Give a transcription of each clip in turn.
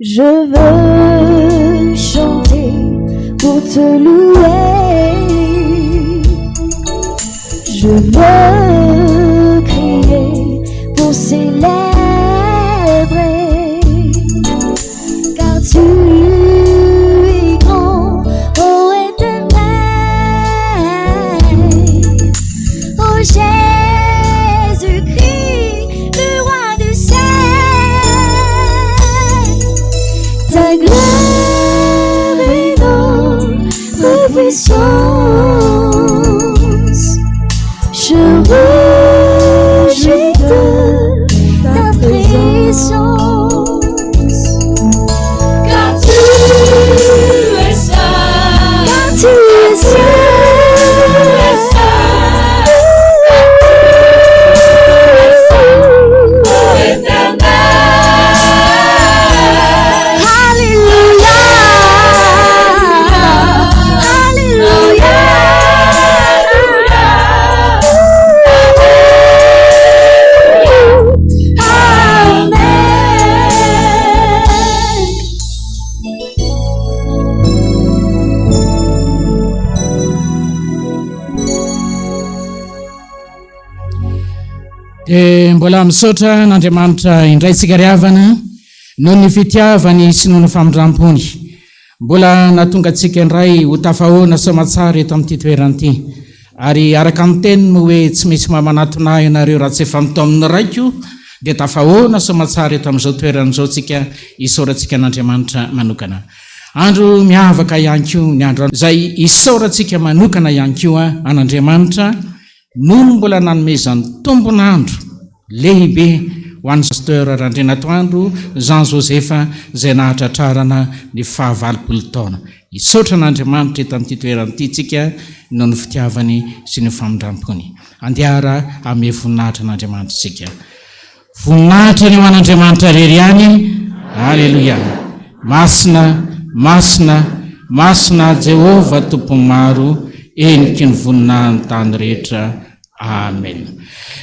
Je veux chanter pour te louer. Je veux crier pour célébrer, car tu es grand, ô Éternel. Ô Jésus-Christ, le roi du ciel, ta gloire est notre puissance. Je rejette ta présence, car tu es saint, car tu es saint, ô Éternel. Alléluia, Alléluia. Mbola misaotra n'Andriamanitra indray tsika ry havana noho ny fitiavany sy noho ny famindram-pony. Mbola natonga antsika indray ho tafahoana soamatsara eto amin'ity toerana ity, ary araka amin'ny teniny hoe tsy misy mamanatona ianareo raha tsy efa mitao amin'ny raiko dia tafahoana soamatsara eto amin'izao toerana izao tsika isaorantsika n'Andriamanitra manokana. Andro miavaka ihany koa ny andro izay isaorantsika manokana ihany koa an'Andriamanitra noho ny mbola nanomezany tombon'andro lehibe ho an'ny pasteur Randrinatoandro Jean Josepha izay nahatratrarana ny 70 taona. Isaotra n'Andriamanitra eto amin'ity toerana ity tsika noho ny fitiavany sy ny famindram-pony. Andiara ame voninahitra n'Andriamanitra tsika. Voninahitra ny ho an'Andriamanitra rery ihany. Halleluja. masina Jehova tompo maro eniky ny voninahiny tany rehetra. Amen.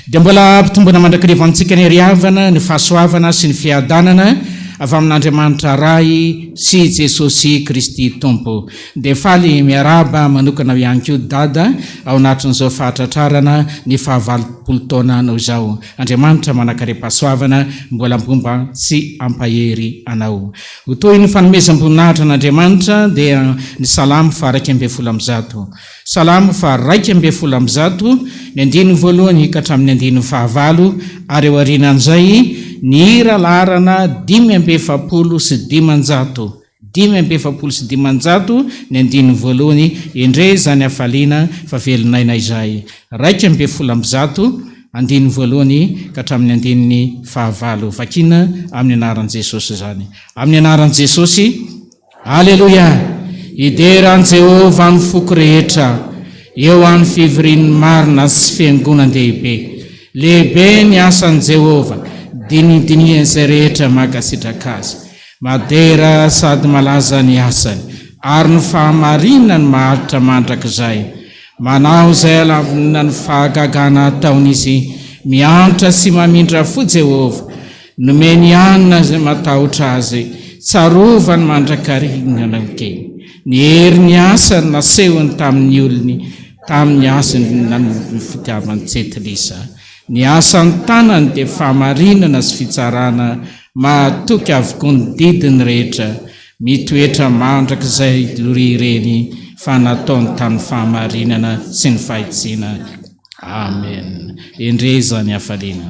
Dia mbola mpitombona mandrakariva antsika ny riavana, ny fahasoavana sy ny fiadanana avy amin'Andriamanitra ray sy Jesosy Kristy tompo. Dia faly miaraba manokana ihany koa dada ao anatin'izao fahatratrarana ny 20 taona anao izao. Andriamanitra manakare-pahasoavana mbola mpomba sy ampahery anao. Ho toy ny fanomezam-boninahitra an'Andriamanitra dia ny salamo fa 210. Salamo fa 210 ny andiny voalohany hikatra amin'ny andiny 9 ary eo aorianan'izay ny hira laharana 575 ny andiny voalohany endre zany hafaliana fa velonaina izay 210 andiny voalohany katra amin'ny andiny 9 vakina amin'ny anaran'i Jesosy zany. Amin'ny anaran'i Jesosy, aleluia. Ideran'i Jehova ny foko rehetra, eo amin'ny fivorian'ny marina sy fiangonan-dehibe. Lehibe ny asan'i Jehova, dinidinian'izay rehetra mankasitraka azy. Madera sady malaza ny asany, ary ny fahamarinany maharitra mandrakizay. Manao izay alavina ny fahagagana ataony izy, miantra sy mamindra fo Jehova, nomeny anina izay matahotra azy, tsarovany mandrakariana kely. Ny hery ny asany nasehony tamin'ny olony, tamin'ny asany ny fitiavany tsetilisa. Ny asan'ny tanany dia fahamarinana sy fitsarana, mahatoky avokoa ny didiny rehetra, mitoetra mandrakizay rireny fa nataony tamin'ny fahamarinana sy ny fahitsiana. Amen. Endre zany hafaliana.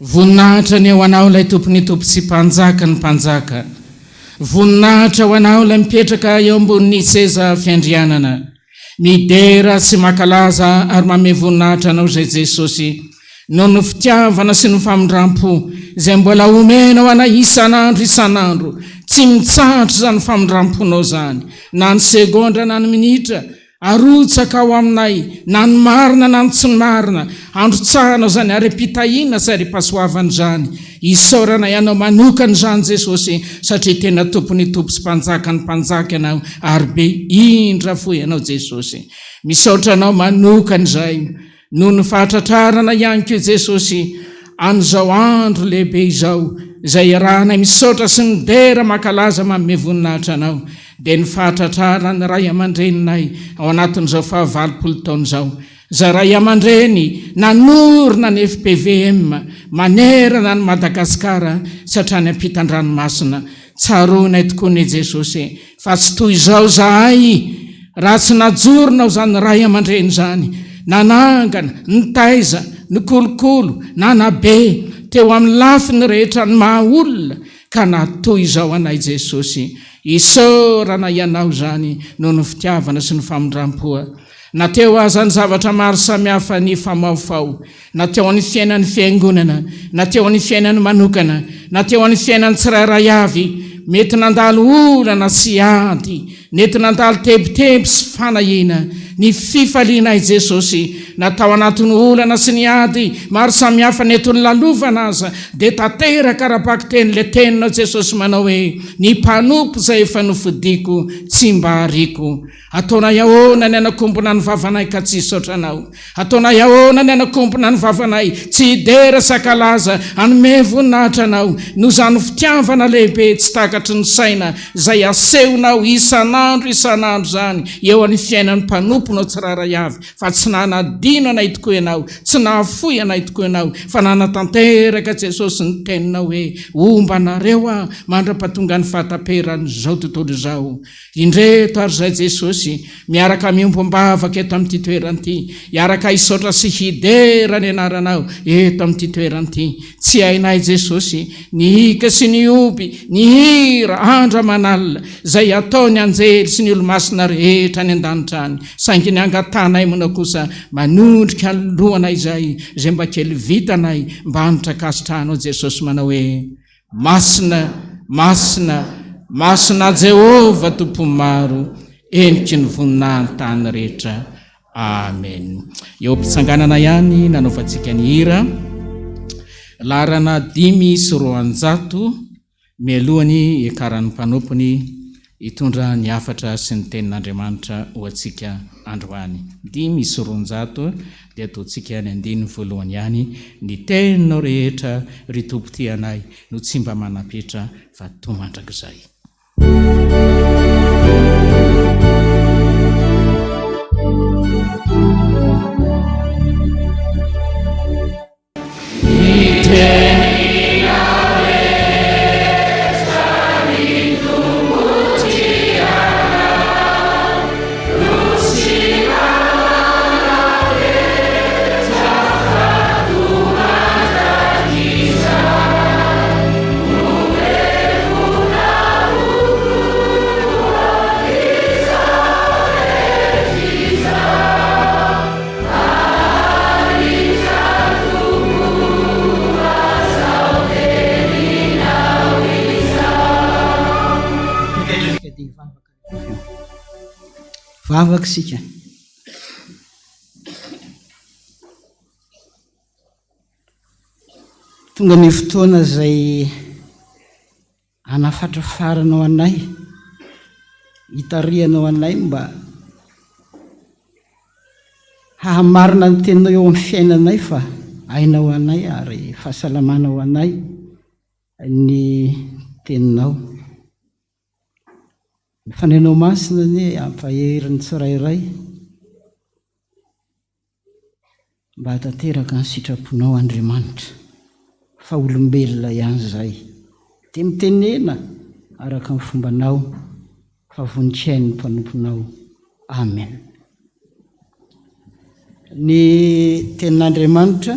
Voninahitra ny ho anao ilay tompony tompo sy mpanjaka ny mpanjaka. Voninahitra ho anao ilay mipetraka eo ambonin'ny seza fiandrianana. Midera sy makalaza ary manome voninahitra anao izay Jesosy. Noho ny fitiavana sy ny famindram-po izay mbola omenao anay isan'andro. Tsy mitsahatra zany famindram-ponao zany. Na ny segondra na ny minitra. Arotsaka ao aminay, na ny marina na ny tsy marina, androtsahanao zany are-pitahiana sy are-pahasoavana zany. Isaorana ianao manokana zany Jesosy, satria tena tompony tompo sy mpanjaka ny mpanjaka ianao, ary be indra fo ianao Jesosy. Misaotra anao manokana izay, noho ny fahatratrarana ihany koa Jesosy, an'izao andro lehibe izao, izay arahanay misaotra sy ny dera makalaza manome voninahitra anao. Dia ny fahatratrarana ny ray aman-dreninay ao anatin'izao 20 taona izao. Izay ray aman-dreny nanorina ny FPVM manerana ny Madagasikara satria ny ampitan-dranomasina. Tsaroanay tokoa ny Jesosy, fa tsy toy izao zahay raha tsy najorona zany ray aman-dreny zany, nanangana, ny taiza, ny kolokolo, na nabe teo amin'ny lafiny rehetra ny mahaolona, ka natoy izao anay Jesosy. Isaorana ianao zany noho ny fitiavana sy ny famindram-poa. Nateo azany zavatra maro samihafa ny famaofao, nateo any fiainan'ny fiangonana, nateo any fiainan'ny manokana, nateo any fiainan'ny tsirairay avy, mety nandalo olana sy ady, nety nandalo tebiteby sy fanahina, ny fifalianay Jesosy natao anatiny olana sy ny ady maro samihafa netony lalovana aza dia tanteraka raha-paky teny le teninao Jesosy manao hoe ny mpanompo izay efa nofidiko tsy mba hariko. Ataona iahoana ny anakombona ny vavanay ka tsy isotranao. Ataona iahoana ny anakombona ny vavanay tsy hidera sakalaza anome voninahitra anao no zany fitiavana lehibe tsy takatry ny saina izay asehonao isan'andro zany eo amin'ny fiainan'ny mpanomponao tsiraray avy fa tsy nanadino anay tokoa ianao, tsy nahafoy anay tokoa ianao fa nanatanteraka Jesosy ny teninao hoe ombanareo mandra-pahatonga ny fahataperany zao tontolo zao. Indreto ary zay Jesosy miaraka miombom-bavaka eto amin'ity toeran'ity, iaraka hisaotra sy hidera ny anaranao eto amin'ity toeran'ity. Tsy hainay Jesosy ny hika sy ny oby, ny hira andra manalina zay ataony anjely sy ny olo-masina rehetra ny an-danitra any, saingy ny angatanay manao kosa manondrika ny lohanay zay mba kely vitanay mba hanitrakasitrahanao Jesosy manao hoe masina Jehova tompo maro eniky ny voninahitany rehetra. Amen. Eo mpitsanganana ihany nanaovantsika ny hira larana 500 mialohany ekaran'ny mpanompony hitondra ny afatra sy ny tenin'Andriamanitra ho antsika androany. 500 dia ataontsika ny 9 voalohany ihany ny teninao rehetra ry tompo ty anay no tsy mba manapetra fa tomandrakizay. Vavaka sika. Tonga ny fotoana izay anafatrafaranao anay, hitarianao anay mba hahamarina ny teninao eo amin'ny fiainanay fa ainao anay ary fahasalamanao anay ny teninao. Fanenao masina ny ampaherin'ny tsirairay mba hatateraka ny sitraponao Andriamanitra fa olombelona ihany zay dia mitenena araka ny fombanao fa vonintsihain'ny mpanomponao. Amen. Ny tenin'Andriamanitra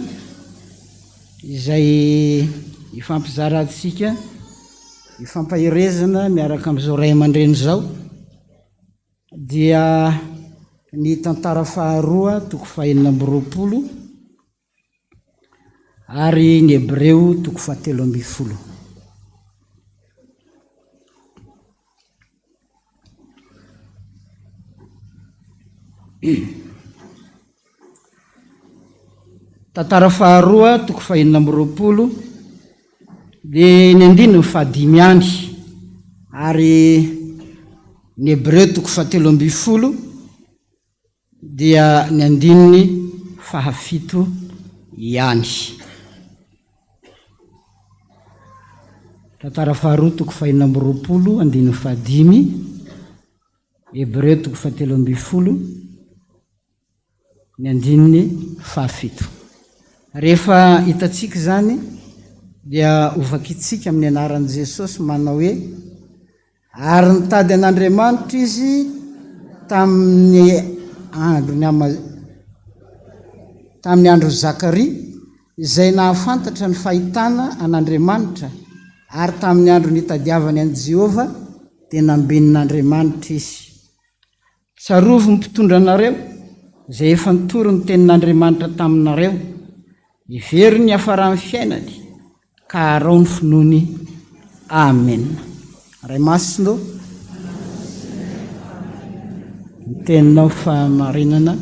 izay ifampizarantsika ifampahirezana miaraka amin'izao ray aman-dreny zao dia ny tantara faharoa 220 ary ny Hebreo 13. Tantara faharoa 220 dia ny 15 any ary ny Hebreo 13 dia ny 17 ihany. Tantara faharoa 220 andiny 15, Hebreo 13 ny andiny 17. Rehefa hitatsika zany dia ovakitsika amin'ny anaran'i Jesosy manao hoe ary nitady an'Andriamanitra izy tamin'ny andro Zakaria izay nahafantatra ny fahitana an'Andriamanitra ary tamin'ny andro nitadiavany an' Jehova dia nambenin'Andriamanitra izy. Tsarovy ny mpitondra anareo izay efa nitory ny tenin'Andriamanitra taminareo, ivery ny hafaran'ny fiainany ka arao ny finoany. Amen. Ray masindao ny teninao fa marinana.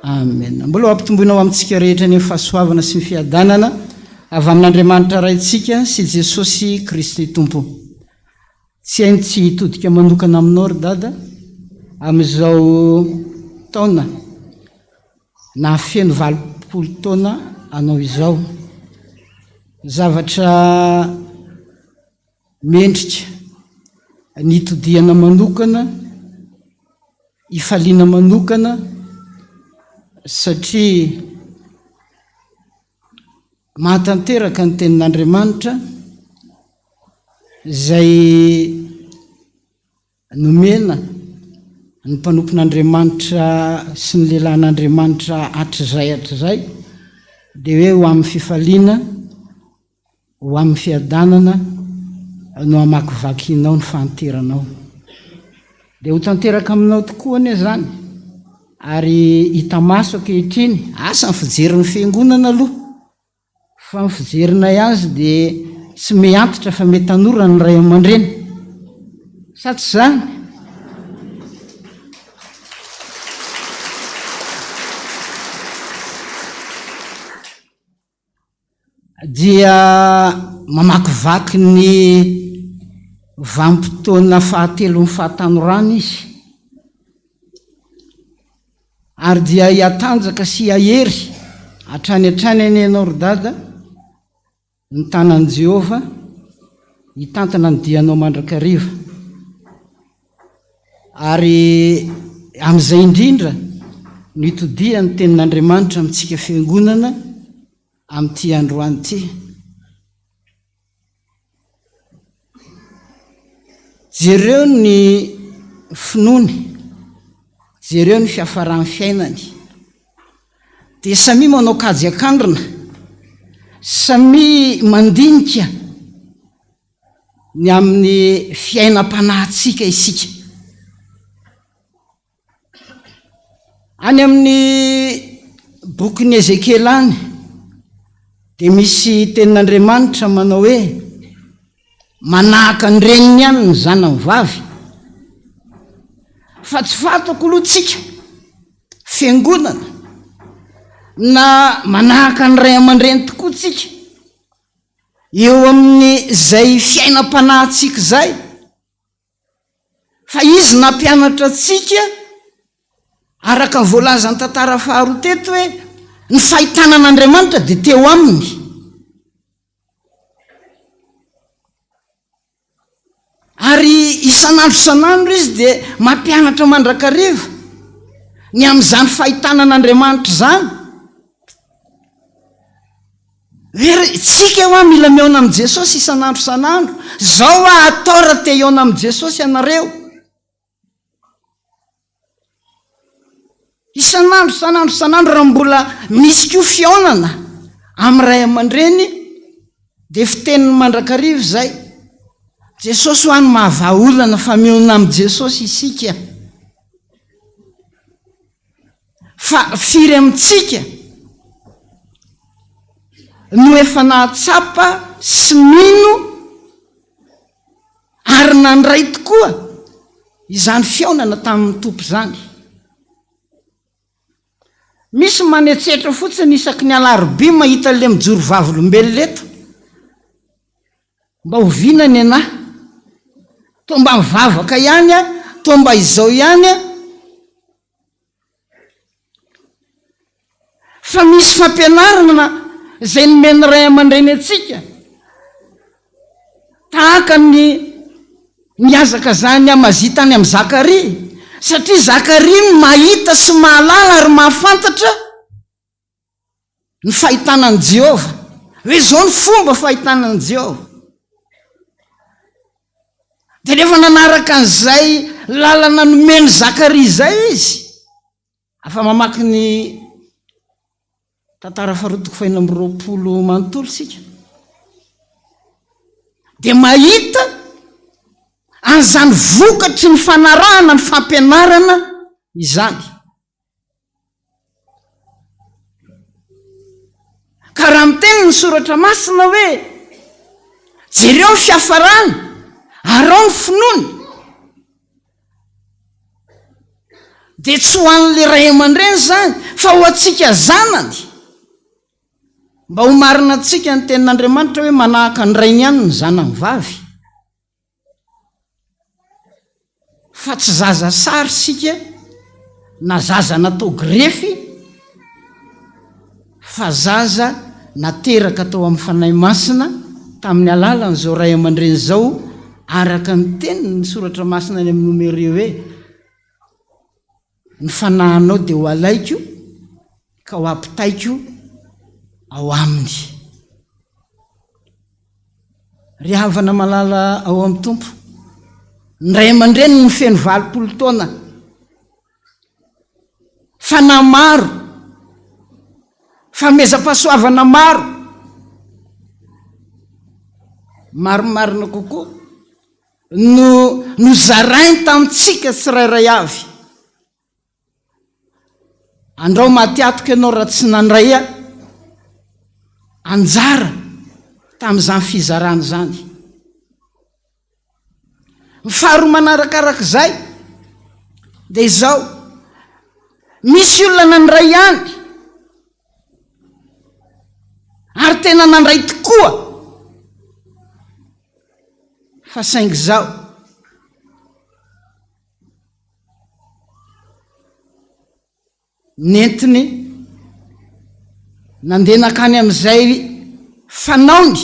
Amen. Mbola ampitomboinao amintsika rehetra ny fahasoavana sy ny fiadanana avy amin'Andriamanitra raintsika sy Jesosy Kristy Tompo. Tsy hainy tsy hitodika manokana aminao ry dada amin'izao taona na feno 20 taona anao izao. Zavatra mendrika nitodiana manokana, ifaliana manokana, satria mahatanteraka ny tenin'Andriamanitra izay nomena ny mpanompon'Andriamanitra sy ny lehilahin'Andriamanitra hatrizay dia hoe ho amin'ny fifaliana, ho amin'ny fiadanana no hamakivakinao ny fahanteranao. Dia ho tanteraka aminao tokoa anie zany, ary hita maso ankehitriny asa ny fijerin'ny fiangonana aloha, fa ny fijerinay azy dia tsy miantitra fa mety tanora ny ray aman-dreny, sa tsy zany? Dia mamakivaky ny vanim-potoana fahatelo ny fahatanorana izy, ary dia hiatanjaka sy hahery hatrany any ianao ry dada ny tanan'i Jehova hitantana ny dianao mandrakariva. Ary amin'izay indrindra no hitodia ny tenin'Andriamanitra amintsika fiangonana amin'ity androany ity. Jereo ny finoany, jereo ny fiafaran'ny fiainany, dia samy manao kajy akandrina, samy mandinika ny amin'ny fiainam-panahintsika isika. Any amin'ny bokin'ny Ezekela any dia misy tenin'Andriamanitra manao hoe manahaka ny reniny ihany ny zanany vavy, fa tsy fantako aloha tsika fiangonana na manahaka ny ray aman-dreny tokoa tsika eo amin'ny zay fiainam-panahintsika zay, fa izy nampianatra antsika araka ny voalazan'ny tantara faharoa teto hoe ny fahitanan'Andriamanitra dia teo aminy. Ary isan'andro izy dia mampianatra mandrakariva ny amin'izany fahitanan'Andriamanitra zany. Tsika eo mila miaona amin'i Jesosy isan'andro. Zao atao raha te hiaona amin'i Jesosy ianareo. Isan'andro raha mbola misy koa fiaonana amin'ny ray aman-dreny dia fitenin'ny mandrakariva zay. Jesosy ho any mahavaolana fa miaona amin'i Jesosy isika. Fa firy amintsika no efa nahatsapa sy mino ary nandray tokoa izany fiaonana tamin'ny tompo zany. Misy manetsetra fotsiny isaky ny alarobia mahita le mijoro vavolombelona eto, mba ho vinany anahy, to mba mivavaka ihany a, to mba izao ihany a. Fa misy fampianarana zay nomeny ray aman-dreny antsika, tahaka ny miazaka zany amazita any amin'ny Zakaria, satria Zakaria mahita sy mahalala ary mahafantatra ny fahitanan'i Jehova, hoe zao ny fomba fahitanan'i Jehova. Dia rehefa nanaraka an'izay lalana nomeny Zakaria zay izy, afa mamaky ny tantara faharoa 420 manontolo sika, dia mahita an'izany vokatry ny fanarahana ny fampianarana izany. Ka raha miteny ny soratra masina hoe jereo ny fiafarany ary ao ny finoany, dia tsy ho an'le ray aman-dreny zany fa ho atsika zanany mba ho marina antsika ny tenin'Andriamanitra hoe manahaka ny rainy ihany ny zanany vavy fa tsy zaza sary sika na zaza natao grefy fa zaza nateraka tao amin'ny fanahy masina tamin'ny alalan'izao ray aman-dreny zao araka ny teniny ny soratra masina ny amin'ny Nomere hoe ny fanahinao dia ho alaiko ka ho ampitaiko ao aminy. Ry havana malala ao amin'ny tompo, ny ray aman-dreny ny feno 20 taona fanahy maro, famezam-pahasoavana maro, maromarina kokoa no zarainy tamintsika tsirairay avy. Andrao mahatiatoka ianao raha tsy nandray anjara tamin'izany fizarana zany. Faharoa manarakarak'izay dia izao, misy olona nandray ihany ary tena nandray tokoa fa saingy izao nentiny nandeha nakany amin'izay fanaony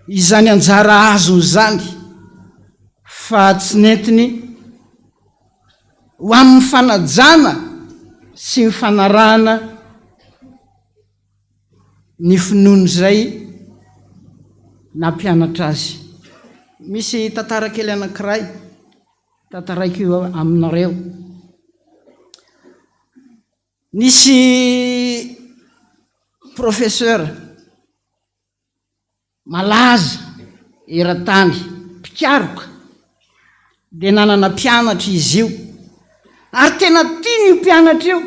izany anjara azony zany fa tsy nentiny ho amin'ny fanajana sy ny fanarahana ny finoany izay nampianatra azy. Misy tantara kely anankiray tantaraiko io aminareo. Nisy professeur malaza eran-tany mpikaroka dia nanana mpianatra izy io ary tena tiany io mpianatra io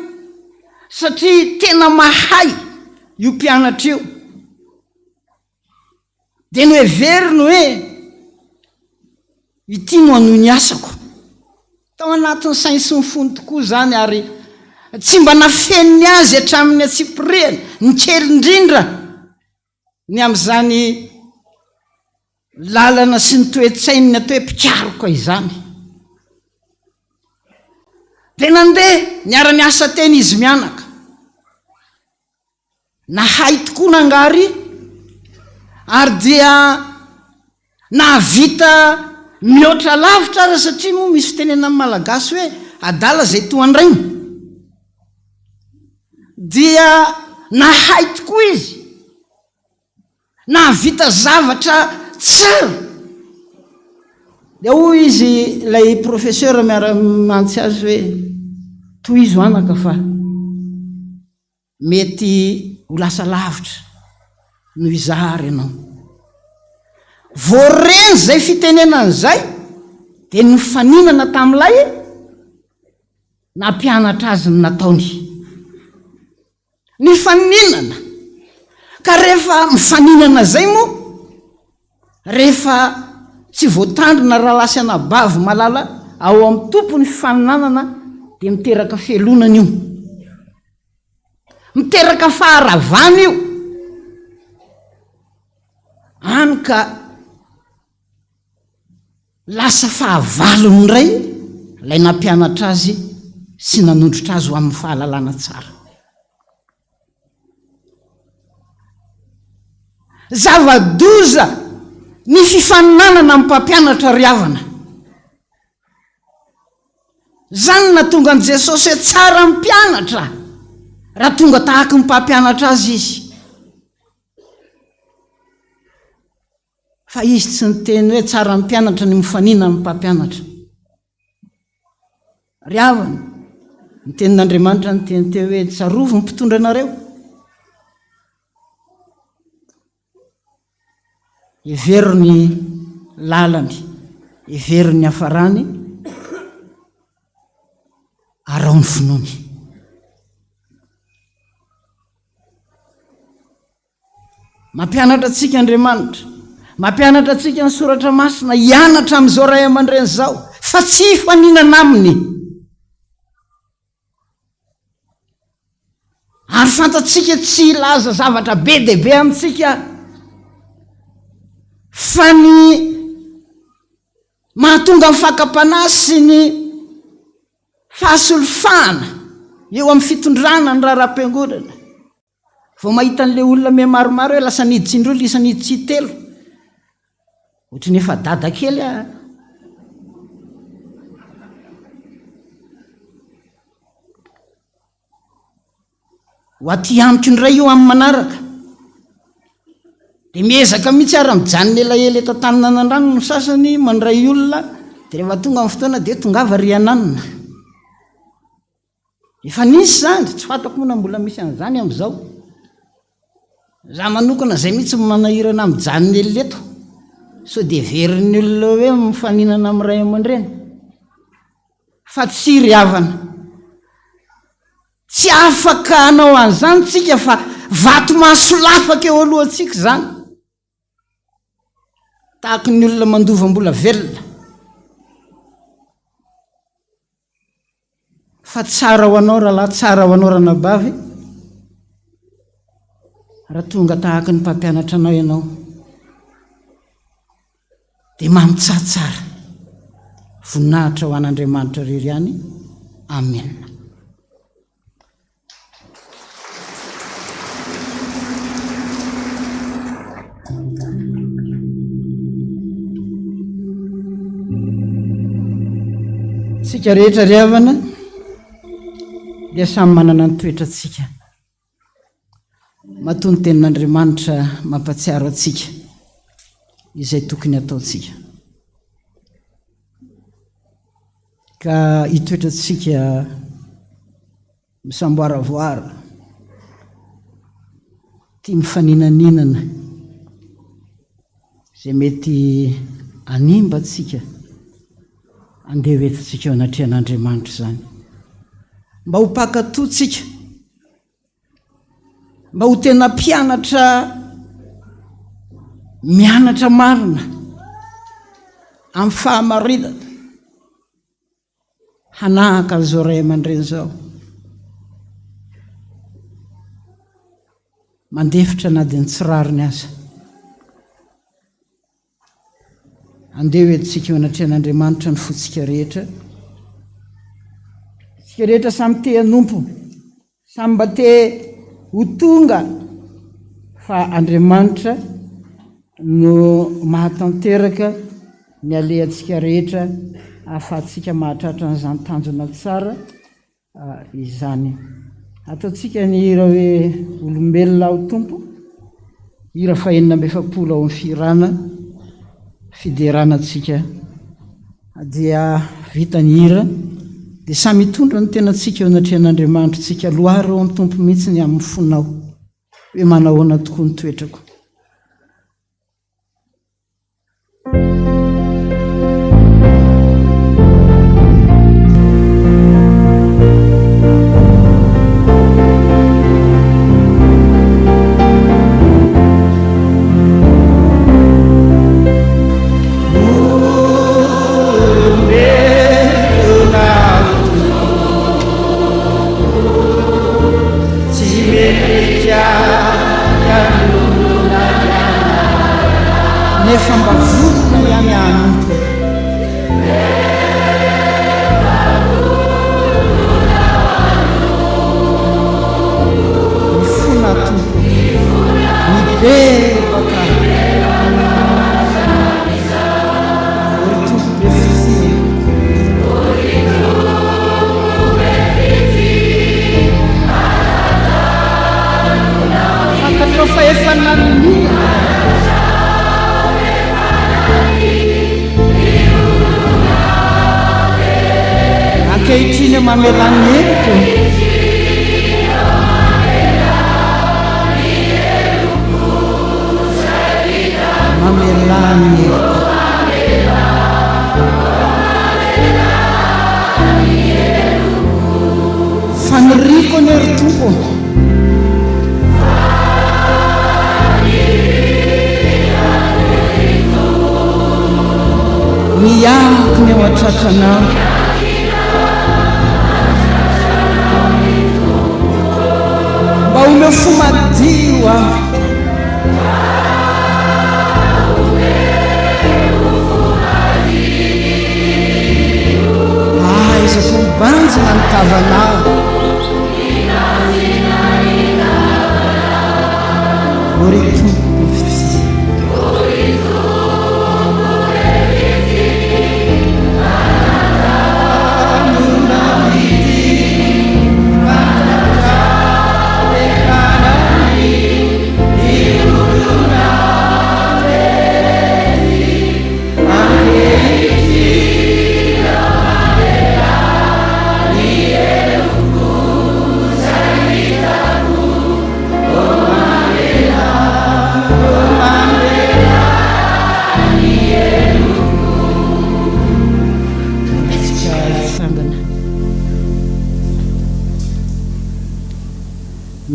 satria tena mahay io mpianatra io. Dia no heveriny hoe ity no anohy ny asako tao anatin'ny sainy sy ny fony tokoa zany ary tsy mba nafeniny azy hatramin'ny atsipirehany ny kerindrindra ny amin'izany lalana sy ny toe-tsainy ny atao hoe mpikaroka izany. Dia nandeha niara-ny asa teny izy mianaka, nahay tokoa nangary ary dia nahavita mihoatra lavitra ary satria moa misy fitenena amin'ny malagasy hoe adala zay toandrainy. Dia nahay tokoa izy, nahavita zavatra tsara. Dia hoy izy ilay professeur miara-mantsy azy hoe toy izo anaka fa mety ho lasa lavitra no izahary ianao. Voareny zay fitenenana zay dia ny faninana tamin'ilay nampianatra azy ny nataony ny faninana. Ka rehefa mifaninana zay moa, rehefa tsy voatandrina raha lasy anabavy malala ao amin'ny tompo ny fifaninanana dia miteraka felonana io, miteraka faharavana io. Any ka lasa fahavalony ray ilay nampianatra azy sy nanondrotra azy ho amin'ny fahalalana tsara. Zava-doza ny fifaninanana amin'ny mpampianatra ry havana. Zany na tonga an' Jesosy hoe tsara ny mpianatra raha tonga tahaka ny mpampianatra azy izy. Fa izy tsy niteny hoe tsara ny mpianatra ny mifanina amin'ny mpampianatra. Ry havana, ny tenin'Andriamanitra ny teny teo hoe tsarovo ny mpitondra anareo. Hevery ny lalany, hevery ny hafarany, arao ny finoany. Mampianatra antsika Andriamanitra, mampianatra antsika ny soratra masina hianatra amin'izao ray aman-dreny zao fa tsy faninana aminy tsika tsy laza zavatra be dehibe amintsika fa ny mahatonga mifakam-panahy sy ny fahasolofana eo amin'ny fitondrana ny raharam-piangonana vao mahita an'le olona me maromaro hoe lasa niditsindro lisa niditsy telo ohatra ny efa dada kely ho aty amitry ny ray io amin'ny manaraka dia miezaka mihitsy ara mijanona elaela eto tanina nan-drano no sasany mandray olona dia rehefa tonga amin'ny fotoana dia tongava ry ananina efa nisy zany tsy fatako moana mbola misy an'izany amin'izao za manokana zay mihitsy manahirana mijanona eleto so dia verin'ny olona hoe mifaninana amin'ny ray aman-dreny fa tsy ry havana tsy afaka hanao an'izany tsika fa vato mahasolafaka eo alohantsika zany tahaka ny olona mandovam-bola velona fa tsara ho anao rahalahy tsara ho anao ranabavy raha tonga tahaka ny mpampianatra anao ianao dia mamitsatsara voninahitra ho an'Andriamanitra rery ihany amen. Tsika rehetra ry havana dia samy manana ny toetrantsika mahatony tenin'Andriamanitra mampatsiaro atsika izay tokony ataontsika ka hitoetrantsika misamboaravoara tia mifaninaninana izay mety animba atsika andeha hoentintsika eo anatrehan'Andriamanitra zany mba ho mpakatotsika mba ho tena mpianatra mianatra marina amin'ny fahamarinana hanahaka an'izao ray aman-dreny zao mandefitra na dia ny tsirariny aza andeha hoentintsika eo anatrehan'Andriamanitra ny fotsika rehetra tsika rehetra samy te hanompo samy mba te ho tonga fa Andriamanitra no mahatanteraka ny alehantsika rehetra ahafahantsika mahatratra an'izany tanjona tsara izany ataontsika ny hira hoe olombelona ao tompo hira 470 ao amin'ny firana fideranantsika dia vita ny hira dia samy hitondra ny tenantsika eo anatrehan'Andriamanitra tsika loara eo amin'ny tompo mihitsy ny amin'ny fonao hoe manahoana tokoa ny toetrako. Nefa mba vorona ihany hanompo ny fona tompo mibebaka ory tompo be fifia fantatrao fa efa nanimina ankehitriny mamelany heliko mamelany heliko faniriko ny ery tompo miako ny ao atratranao mba ho omeo fo madio aho izako mibanjina ny tavanao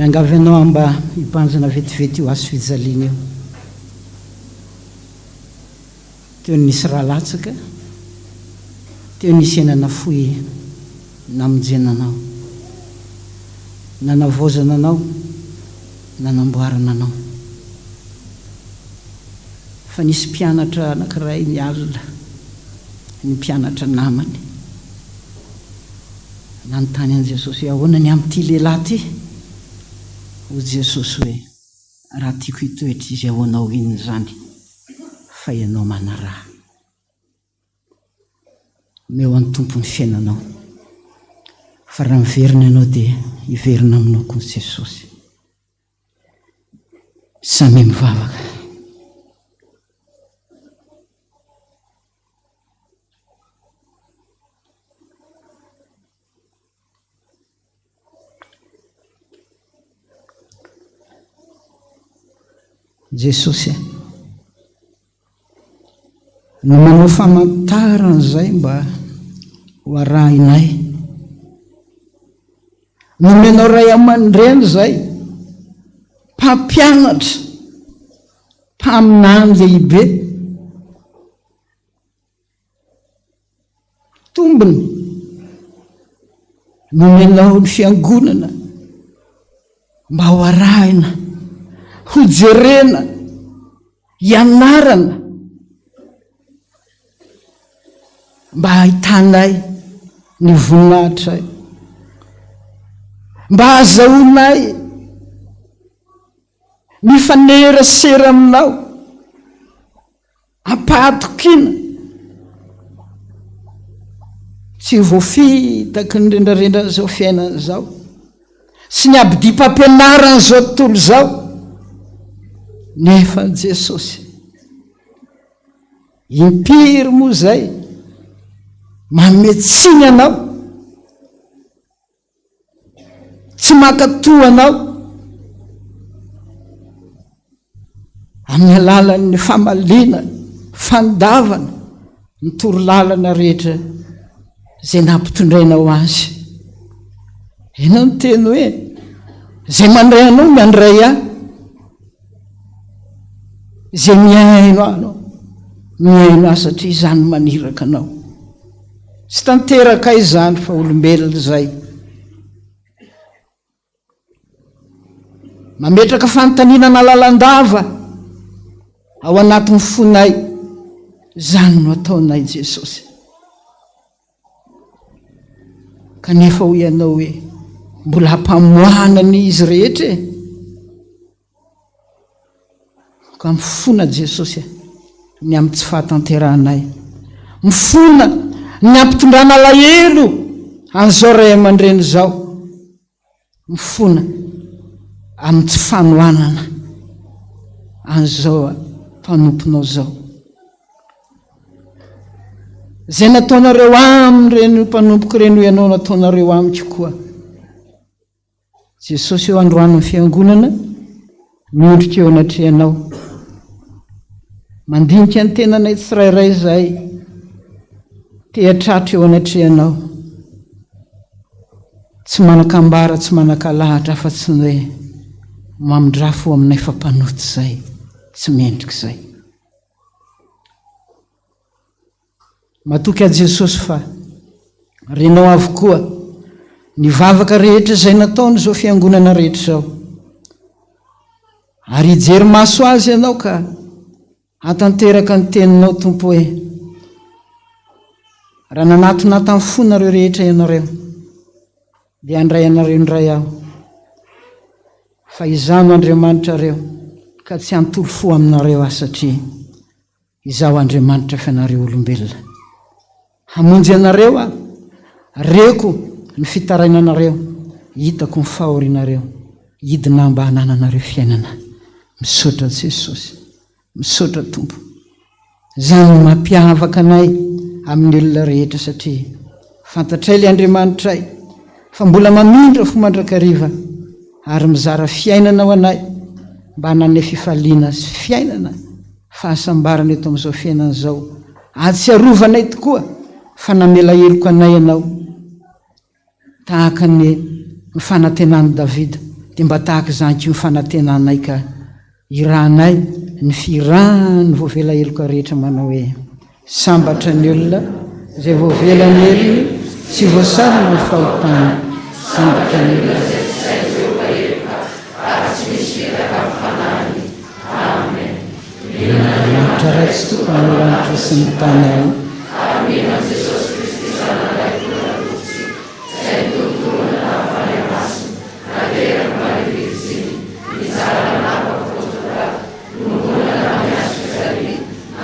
miangavy anao mba hipanjana vetivety io azo fijaliana io teo nisy raha latsaka teo nisy enana foy namonjenanao nanavozana anao nanamboarana anao fa nisy mpianatra anankiray nialina ny mpianatra namany nanontany an Jesosy hoe ahoana ny amin'ity lehilahy ty ho Jesosy hoe raha tiako hitoetra izy ahoanao inony zany fa ianao manaraha meo any tompony fiainanao fa raha miverina ianao dia hiverina aminao koa Jesosy samy mivavaka Jesosy no manao famantaran'izay mba ho arahinay nomenao ray aman-dreny zay mpampianatra mpaminany lehibe tombony nomenao ny fiangonana mba ho arahina ho jerena ianarana mba hahitanay ny voninahitra mba hahazahoanay mifanerasera aminao ampahatokiana tsy voafitaky ny rendrarendra zao fiainana zao sy ny abidi-pampianarana zao tontolo zao nefa Jesosy impiry moa zay mametsiny anao tsy makatoa anao amin'ny alalan'ny famaliana fandavana ny torolalana rehetra zay nampitondrainao azy ianao ny teny hoe zay mandray anao miandray ahy zay miaino anao miaino ahy satria izany maniraka anao tsy tanteraka izany fa olombelona zay mametraka fanontaniana lalandava ao anatin'ny fonay zany no ataonay Jesosy kanefa ho ianao hoe mbola hampamohanany izy rehetra ka mifona Jesosy ny amin'ny tsy fahatanteranay mifona ny ampitondrana lahelo an'izao ray aman-dreny zao mifona amin'ny tsy fanohanana an'izao mpanomponao zao zay nataonareo aminy reny mpanompoka reny ho ianao nataonareo amiko koa Jesosy eo androan'ny fiangonana miondrika eo anatrehanao mandinika ny tenanay tsirairay zay tehatratra eo anatrehanao tsy manakambara tsy manakalahatra fa tsy hoe mamindrafo aminay fampanoty zay tsy mendrika zay matoky a Jesosy fa renao avokoa ny vavaka rehetra zay nataony zao fiangonana rehetra zao ary hijery maso azy ianao ka hatanteraka ny teninao tompo hoe raha nanatona tamin'ny fonareo rehetra ianareo dia andray anareo indray aho fa izano Andriamanitra reo ka tsy hanontolo fo aminareo aho satria izaho Andriamanitra fianareo olombelona hamonjy anareo aho reko ny fitarainanareo hitako ny fahorianareo hidina mba hanananareo fiainana misaotra Jesosy misaotra Tompo izany no mampiavaka anay amin'ny olona rehetra satria fantatray ilay Andriamanitray fa mbola mamindra fo mandrakariva ary mizara fiainana ho anay mba hanane fifaliana sy fiainana fahasambarana eto amin'izao fiainana izao atsiarovanay tokoa fa namela heloko anay ianao tahaka ny fanantenan'i Davida dia mba tahaka izany koa ny fanantenanay ka irahanay ny firahany voavela heloko rehetra manao hoe sambatra ny olona izay voavela ny helony tsy voasarona ny fahotana sambatra ny olona Andriamanitra ratsy tokoa ny lanitra sy ny tany ao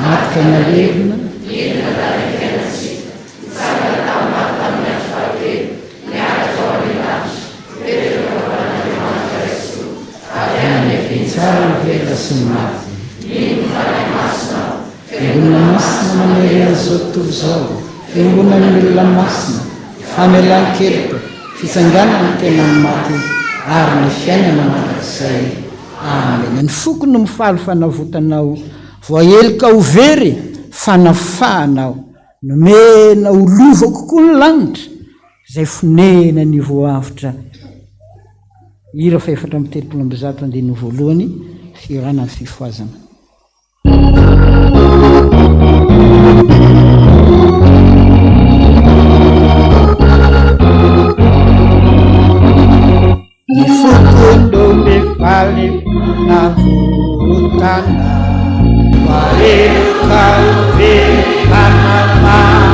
matika nalerina tsara ny vela sy ny maty fiangonana masina manery an'izao tontolo izao fiangonan'ny olona masina famelan-keloka fitsanganana ny tenany maty ary ny fiainana mandrakizay amen ny foko no mifaly fanavotanao voaheloka ho very fanafahanao nomena ho lova kokoa ny lanitra izay fonena ny voavitra ira fa 4:3 firana ny fifoazana ny fokondo mifaly navotana waheloka uve panamahana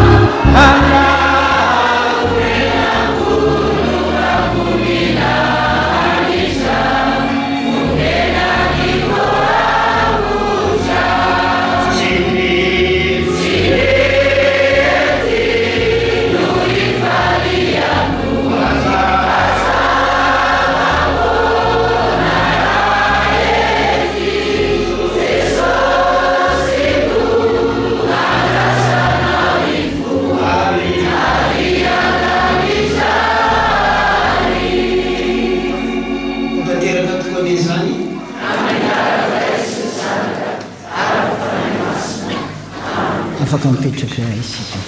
afaka mipetraka isika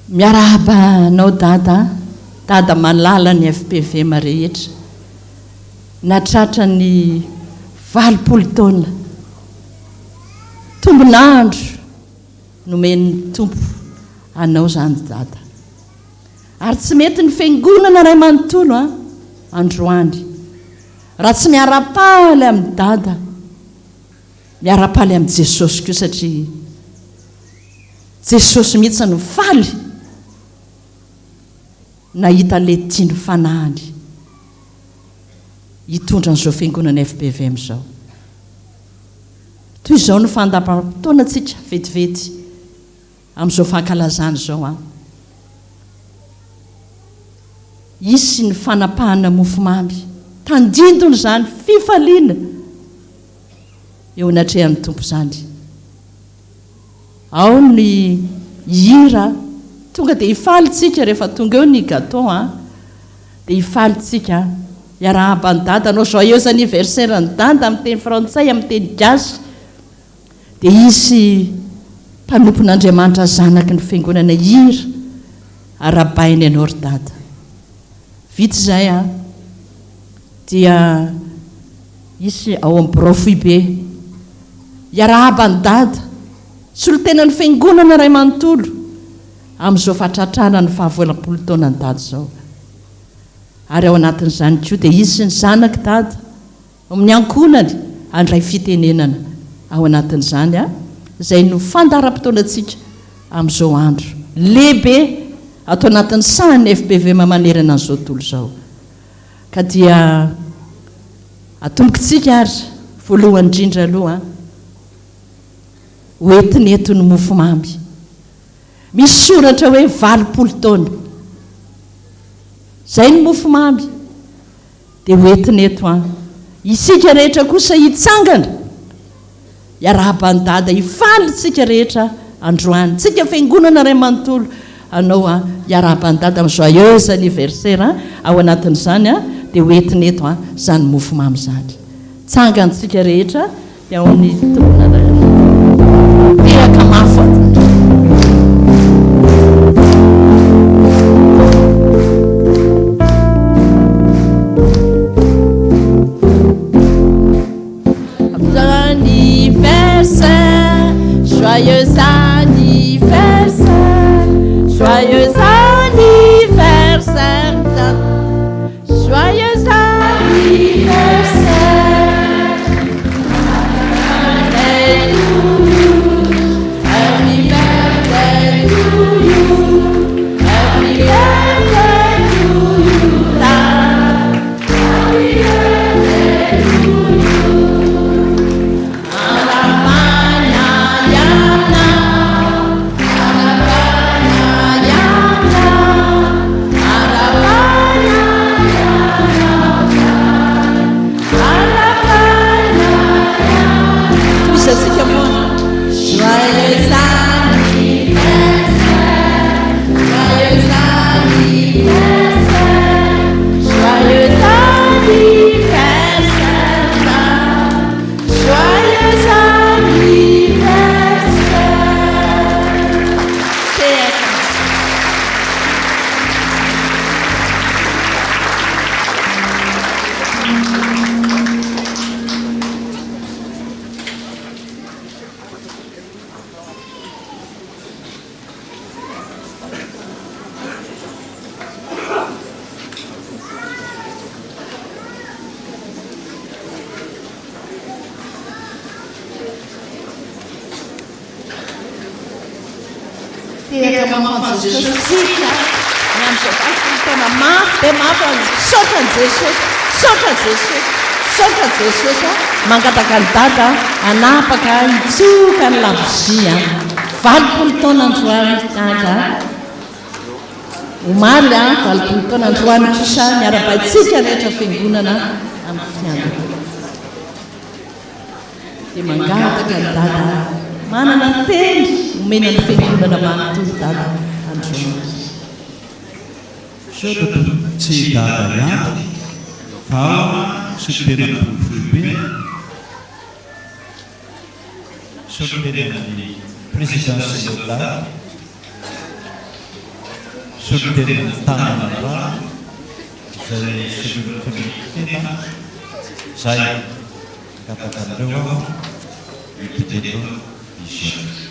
miarabanao dada malala ny FPV rehetra natratra ny 20 taona tombonandro nomeny tompo anao zany dada ary tsy mety ny fiangonana ray manontolo androany raha tsy miarapaly amin'ny dada miarapaly amin'ny Jesosy koa satria Jesosy mihitsy no faly nahita le tiany fanahany hitondra an'izao fiangonana FPV amin'izao toy izao no fandapam-potoana antsika vetivety amin'izao fankalazana izao isy ny fanapahana mofomamy tandindony zany fifaliana eo anatrehan'ny tompo zany ao ny hira tonga dia hifalitsika rehefa tonga eo ny gâteau dia hifalitsika iarahaba ny dada anao joyeuse anniversaire ny dada amin'ny teny frantsay amin'ny teny gasy dia isy mpanompon'Andriamanitra zanaky ny fiangonana hira arabainy ianao ry dada vita izay dia isy ao amin'ny brofibe iarahaba ny dada solotena ny fiangonana ray manontolo amin'izao fatratrana ny fahavolampolo taona ny dada zao ary ao anatin'izany koa dia izy sy ny zanaka dada amin'ny ankonany andray fitenenana ao anatin'izany izay no fandaram-potoanantsika amin'izao andro lehibe atao anatin'ny sahany FPV mamanerana an'izao tontolo izao ka dia atombokitsika ary voalohany indrindra aloha hoentiny eto ny mofomamy misy soratra hoe 20 taona zay ny mofomamy dia hoentiny eto isika rehetra kosa hitsangana iarahaba-ny dada hifaly tsika rehetra androany tsika fiangonana ray manontolo anao iarahaba-ny dada amin'ny joyeuse anniversaire ao anatin'izany dia hoentiny eto zany mofomamy zany tsangantsika rehetra dia ao amin'ny tonana teraka mafy Joyeux anniversaire, joyeux anniversaire, joyeux anniversaire. Happy birthday to you, happy birthday to you, happy birthday to you. Sotra Jesosy mangataka ny dada anapaka hitsoka ny labozia 20 taona androany dada omaly 20 taona androany kosa miara-baitsika rehetra fiangonana amin'ny fiangonana dia mangataka ny dada manana ny teny omena ny fiangonana manontolo dada androany tsy dada ihany fa superior fulbe superior présidence locale superior tanara zay superior zay katakandreo ipiteto ishi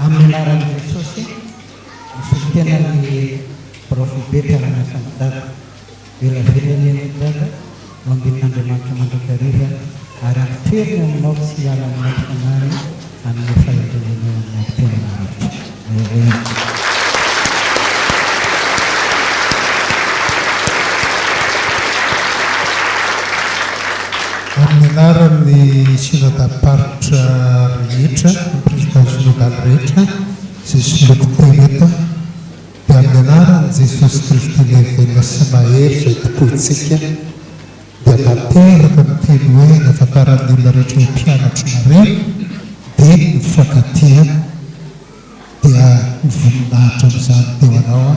Amenaran Yesus, Sustenani Profi Beta Sangat Velavelany gaga ho ambin'Andriamanitra mandrakariva ary ampitoeriny aminao sy hiala aminao fanary amin'ny faharenenao amin'ny tena maritra. Amin'ny anaran'ny synodam-paritra rehetra, ny président synodaly rehetra, izay soloko teny eto, dia amin'ny anaran'i Jesosy Kristy ilay velona sy mahery izay tokoantsika, dia tanteraka ny teny hoe ny ahafantaran'ny olona rehetra hoe mpianatra nareo, dia ny mifankatia, dia mivoninahitra amin'izany teo anao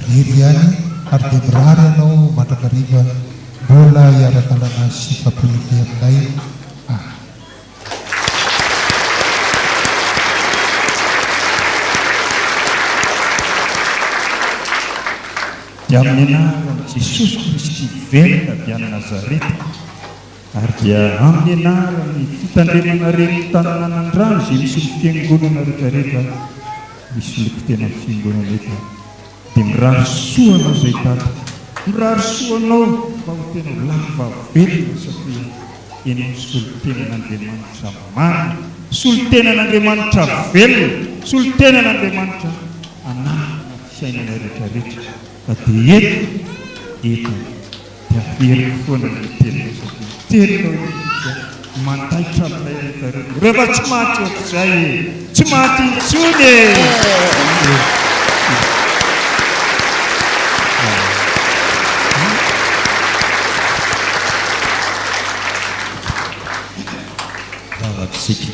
riry ihany, ary dia mirary ianao mandrakariva mbola hiara-dalana sy fampirenena aminay. Dia amin'ny anaran'i Jesosy Kristy velona diany Nazareta, ary dia amin'ny anaran'ny fitandremana reny tanànan'andrano izay misy ny fiangonana rehetrarehetra misy loko tena amin'ny fiangonana eto, dia mirary soanao izay Tata, mirary soanao mba ho tena lava velona satria ianao solon-tenan'Andriamanitra marina, solon-tenan'Andriamanitra velona, solon-tenan'Andriamanitra anarana fiainana rehetrarehetra. Fa dia eto dia averiko foana ny tenao satria tenao dia mandaitra aminay rehetrarehetra. Rehefa tsy maty ohatr'izay tsy maty intsony vavatsika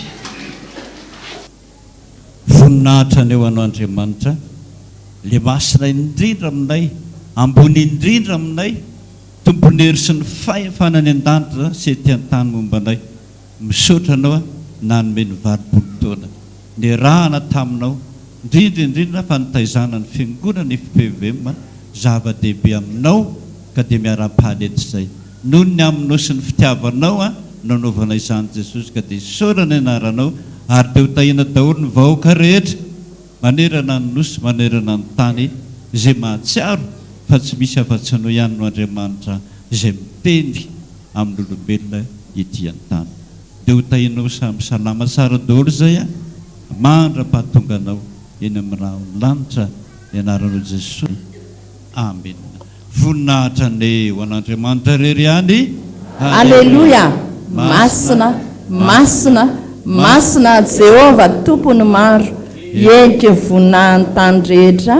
voninahitra ny eo anao Andriamanitra, le masina indrindra aminay, ambony indrindra aminay, tombonery sy ny fahefanany an-danitra sy ety an-tany mombanay. Misaotra anao nanome ny valopolo taona ny rahana taminao, indrindra fa nitaizana ny fiangonana FPVM zava-dehibe aminao, ka dia miara-pahalety izay noho ny aminao sy ny fitiavanao nanaovana izany Jesosy, ka dia isaorana anaranao ary dia ho tahina daholo ny vahoaka rehetra manerana ny nosy, manerana ny tany izay mahatsiaro, fa tsy misy afa-tsy anao ihany no Andriamanitra izay miteny amin'ny olombelona ety an-tany. Dia ho tahinao samy salama tsara daholo izay mandra-pahatonga anao eny amin'ny raha lanitra ny anaranao Jesosy. Amen. Voninahitra ny ho an'Andriamanitra rery ihany. Alleluia. Masina, masina, masina Jehova tompony maro, enke voninahiny tany rehetra.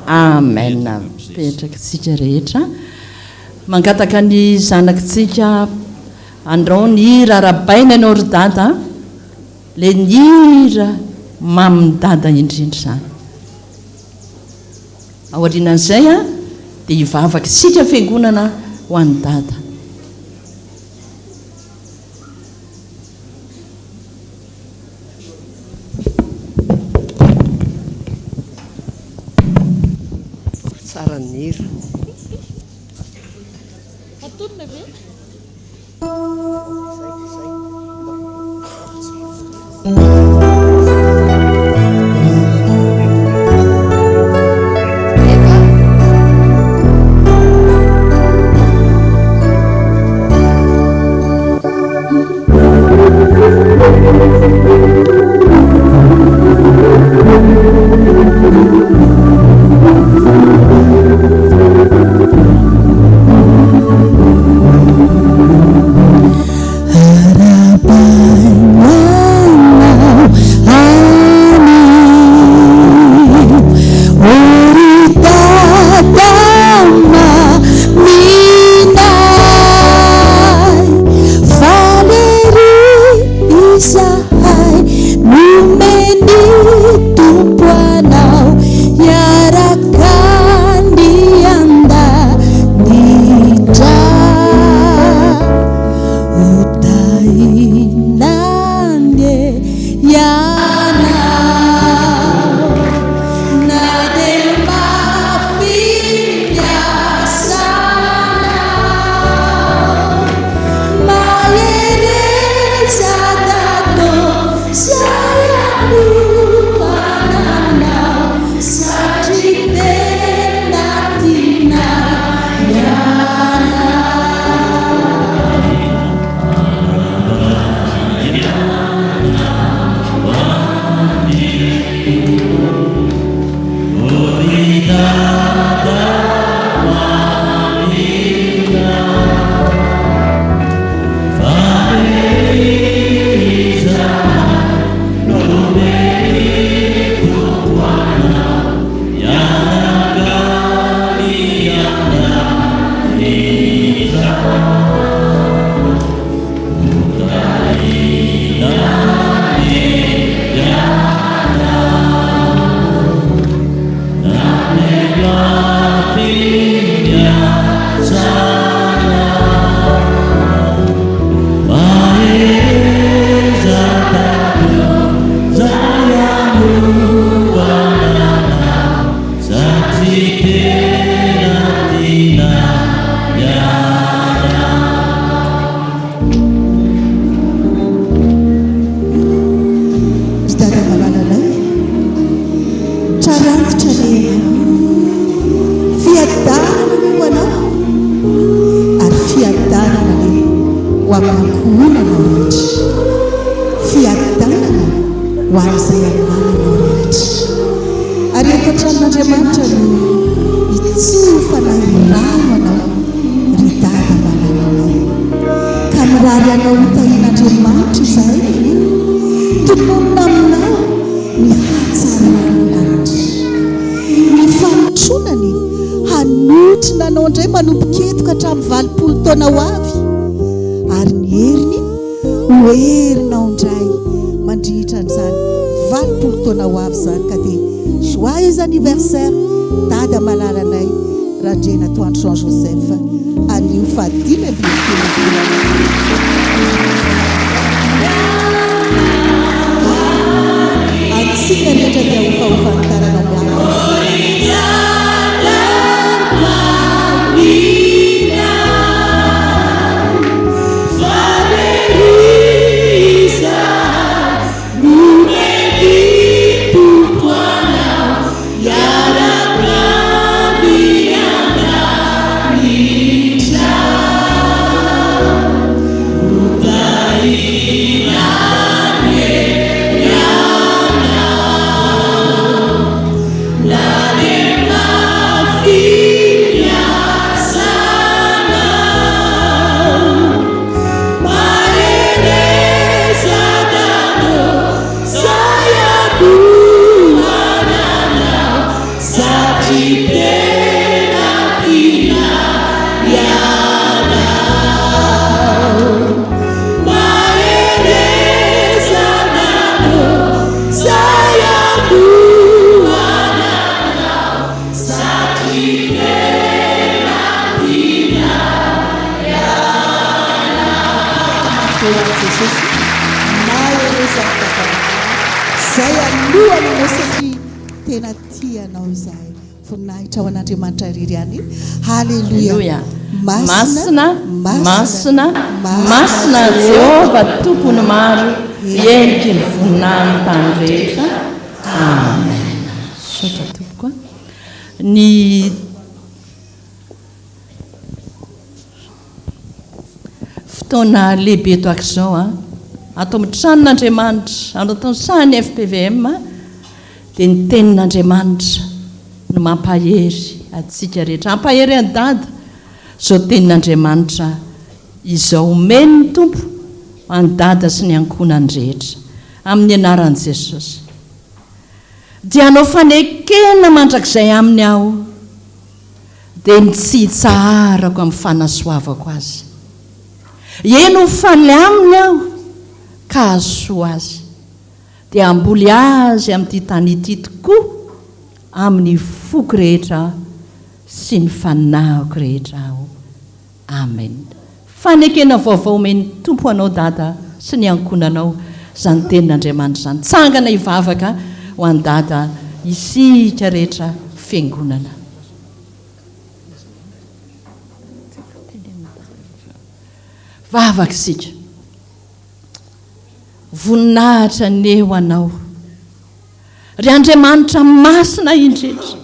Amen. Petraka tsika rehetra mangataka ny zanakitsika andrao ny hira rabaina ianao ry dada, le ny hira mamin'ny dada indrindra zany. Ao aorianan'izay dia hivavaka sika fiangonana ho an'ny dada. Tsara ny hira. Arabai hoan'izay amin'n'ananao rehetra ary ekotran'andriamanitra no itsiny fanahirano anao ry dada malananao ka mirary anao hitahin'andriamanitra izay tononona aminao ny hatsarana amin'n'anitra ny fanotronany hanotrina anao indray manompoketoka hatramin'ny 20 taona ho avy ary ny heriny hoherinao indray mandrihitra an'izany 20 taona ho avy zany ka dia joyeux anniversaire dada malalanay Randrena Toandro Jean Joseph anio fadimy antsika rehetra dia hofahofantaranao zay alohananao satria tena tianao izay voninahitra ao an'andriamanitra riry any halleluia masina masina masina Jehova tompony maro endriky ny voninahiny tany rehetra amen sotra tompoko ny fotoana lehibe toaka izao atao mitranon'andriamanitra atao sahany FPVM dia ny tenin'andriamanitra no mampahery atsika rehetra ampahery an-dada zao tenin'andriamanitra izao omeny ny tompo an-dada sy ny ankonany rehetra amin'ny anaran'i Jesosy dia anao fanekena mandrakizay aminy aho dia ny tsy hitsarako amin'ny fanasoavako azy eno faly aminy aho ka asoa azy dia amboly azy amin'ity tany ity tokoa amin'ny foko rehetra sy ny fanahiko rehetra aho amen fanekena vaovao omeny tompo anao dada sy ny ankonanao zany tenin'andriamanitra zany tsangana hivavaka ho an-dada isika rehetra fiangonana vavaka isika voninahitra neo anao ry andriamanitra masina indrindra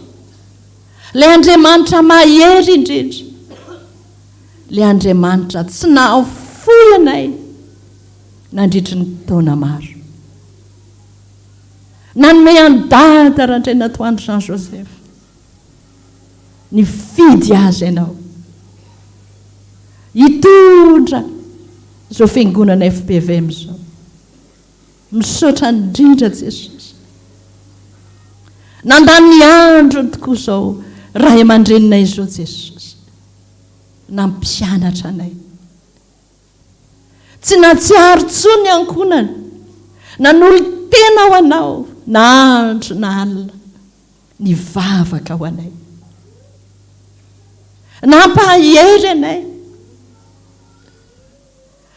lay andriamanitra mahery indrindra lay andriamanitra tsy nahafoy anay nandritry ny taona maro nanome an-dada Randrena Toandro Jean Joseph ny fidy azy ianao hitondra zao fiangonana FPVM zao misaotra indrindra Jesosy nandany ny andro tokoa zao raha aman-dreninay zao Jesosy nampianatra anay tsy natsiaro tsony ankonana nanolo tena ho anao na andro na alina ny vavaka ho anay nampahery anay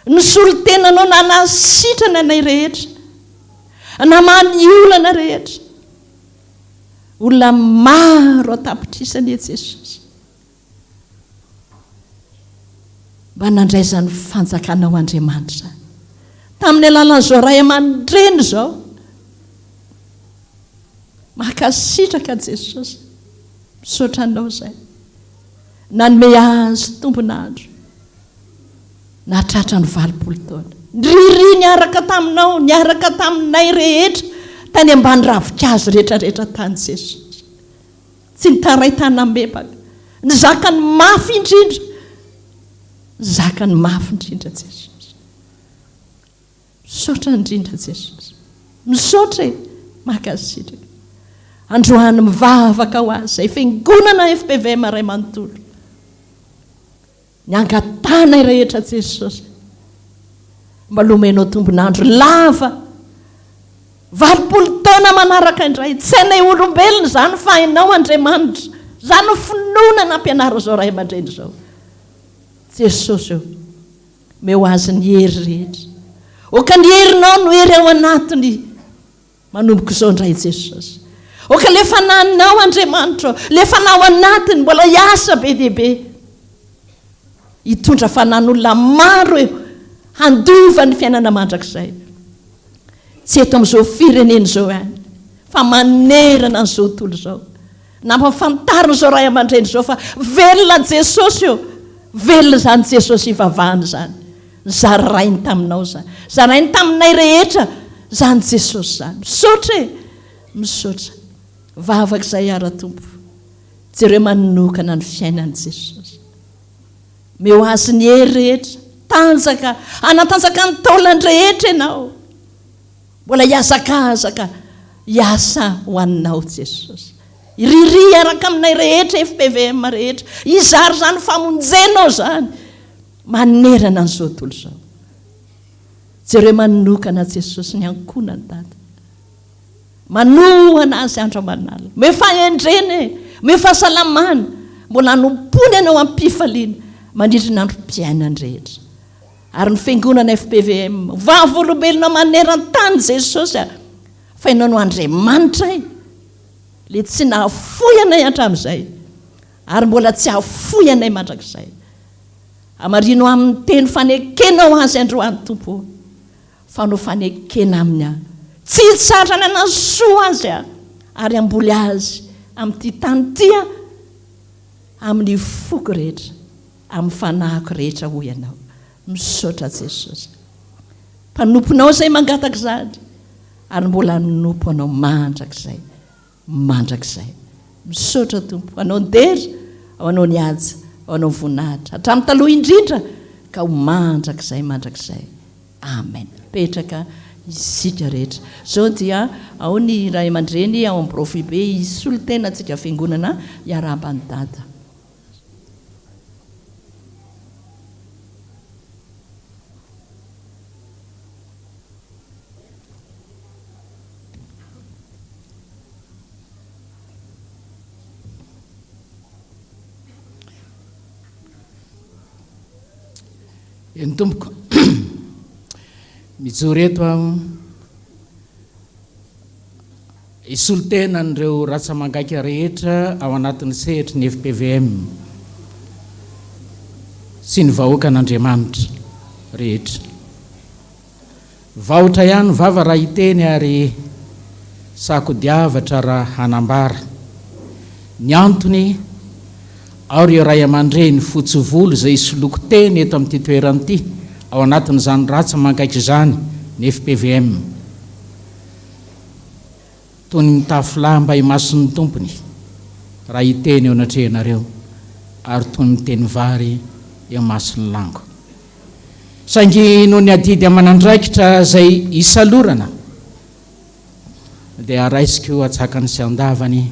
nisolo tena anao nanasitrana anay rehetra namany olana rehetra olona maro atapitrisany Jesosy mba nandraizany fanjakanao Andriamanitra tamin'ny alalan'izao ray aman-dreny zao makasitraka Jesosy misaotra anao zay nanome azy tombonandro natratra ny 20 taona niriri niaraka taminao niaraka taminay rehetra tany ambany ravikazo rehetrarehetra tany Jesosy. Tsy nitaraitana ambepaka. Ny zakany mafy indrindra. Zakany mafy indrindra Jesosy. Misaotra indrindra Jesosy. Misaotra makasitraka. Androany mivavaka ho azy izay fiangonana FPVM Ray Manontolo. Ny angatana rehetra Jesosy. Mba lomenao tombonandro lava. 20 taona manaraka indray. Tsy hainay olombelona izany fa hainao Andriamanitra. Izany finoana nampianaro izao ray aman-dreny izao. Jesosy io. Meo azy ny hery rehetra. Oka ny herinao no hery ao anatiny. Manomboka izao indray Jesosy. Oka le fanahinao Andriamanitra. Le fanao anatiny mbola hiasa be dia be. Hitondra fanan'olona maro eo. Handova ny fiainana mandrakizay. Tsy eto amin'izao firenena izao ihany. Fa manerana an'izao tontolo izao. Nampafantarina izao ray aman-dreny izao fa velona Jesosy io. Velona izany Jesosy ivavahana izany. Zarainy taminao izany. Zarainy taminay rehetra. Izany Jesosy izany. Misaotra e. Misaotra. Vavaka izay ara-tompo. Jereo manokana ny fiainan'i Jesosy. Meo azy ny hery rehetra. Tanjaka. Anatanjaka ny taolany rehetra ianao. Mbola hiazakazaka. Hiasa ho aninao Jesosy. Iriry araka aminay rehetra FPVM rehetra. Izary izany famonjenao izany. Manerana an'izao tontolo izao. Jereo manokana Jesosy ny ankonany Dada. Manohana azy andro aman'alina. Me fahendreny, me fahasalamana. Mbola anompony ianao am-pifaliana. Mandritra ny androm-piainany rehetra. Ary ny fiangonana FPVM. Vavolombelona maneran-tany Jesosy. Fa ianao no Andriamanitra e. Le tsy nahafoy anay hatramin'izay. Ary mbola tsy hahafoy anay mandrakizay. Amarino amin'ny teny fanekenao azy androany Tompo. Fa no fanekena aminy ahy. Tsy hitsatrana na soa azy ahy. Ary amboly azy amin'ity tany tia. Amin'ny foko rehetra. Amin'ny fanahiko rehetra ho ianao. Misaotra Jesosy. Mpanomponao izay mangataka izany. Ary mbola nompo anao mandrakizay. Mandrakizay. Misaotra Tompo. Anao ndery, anao ny aja, anao voninahitra. Hatramin'ny taloha indrindra ka ho mandrakizay, mandrakizay. Amen. Petraka isika rehetra. Zao dia ao ny ray aman-dreny ao amin'ny profy be isolo tena antsika fiangonana iaraham-bany Dada. Ny tompoko mijoro eto aho isolo tena n'ireo ratsamangaiky rehetra ao anatin'ny sehitry ny FPVM sy ny vahoaka an'Andriamanitra rehetra. Vahotra ihany vava raha hiteny ary sako diavatra raha hanambara. Ny antony ao ireo ray aman-dreny fotsy volo izay isoloko teny eto amin'ity toerana ity ao anatin'izany ratsamangaiky izany ny FPVM. Toy ny mitafy lamba imason'ny tompony raha hiteny eo anatrehanareo ary toy ny miteny vary eo mason'ny lango. Saingy noho ny adidy aman'andraikitra izay isalorana dia raisiko atsakany sy andavany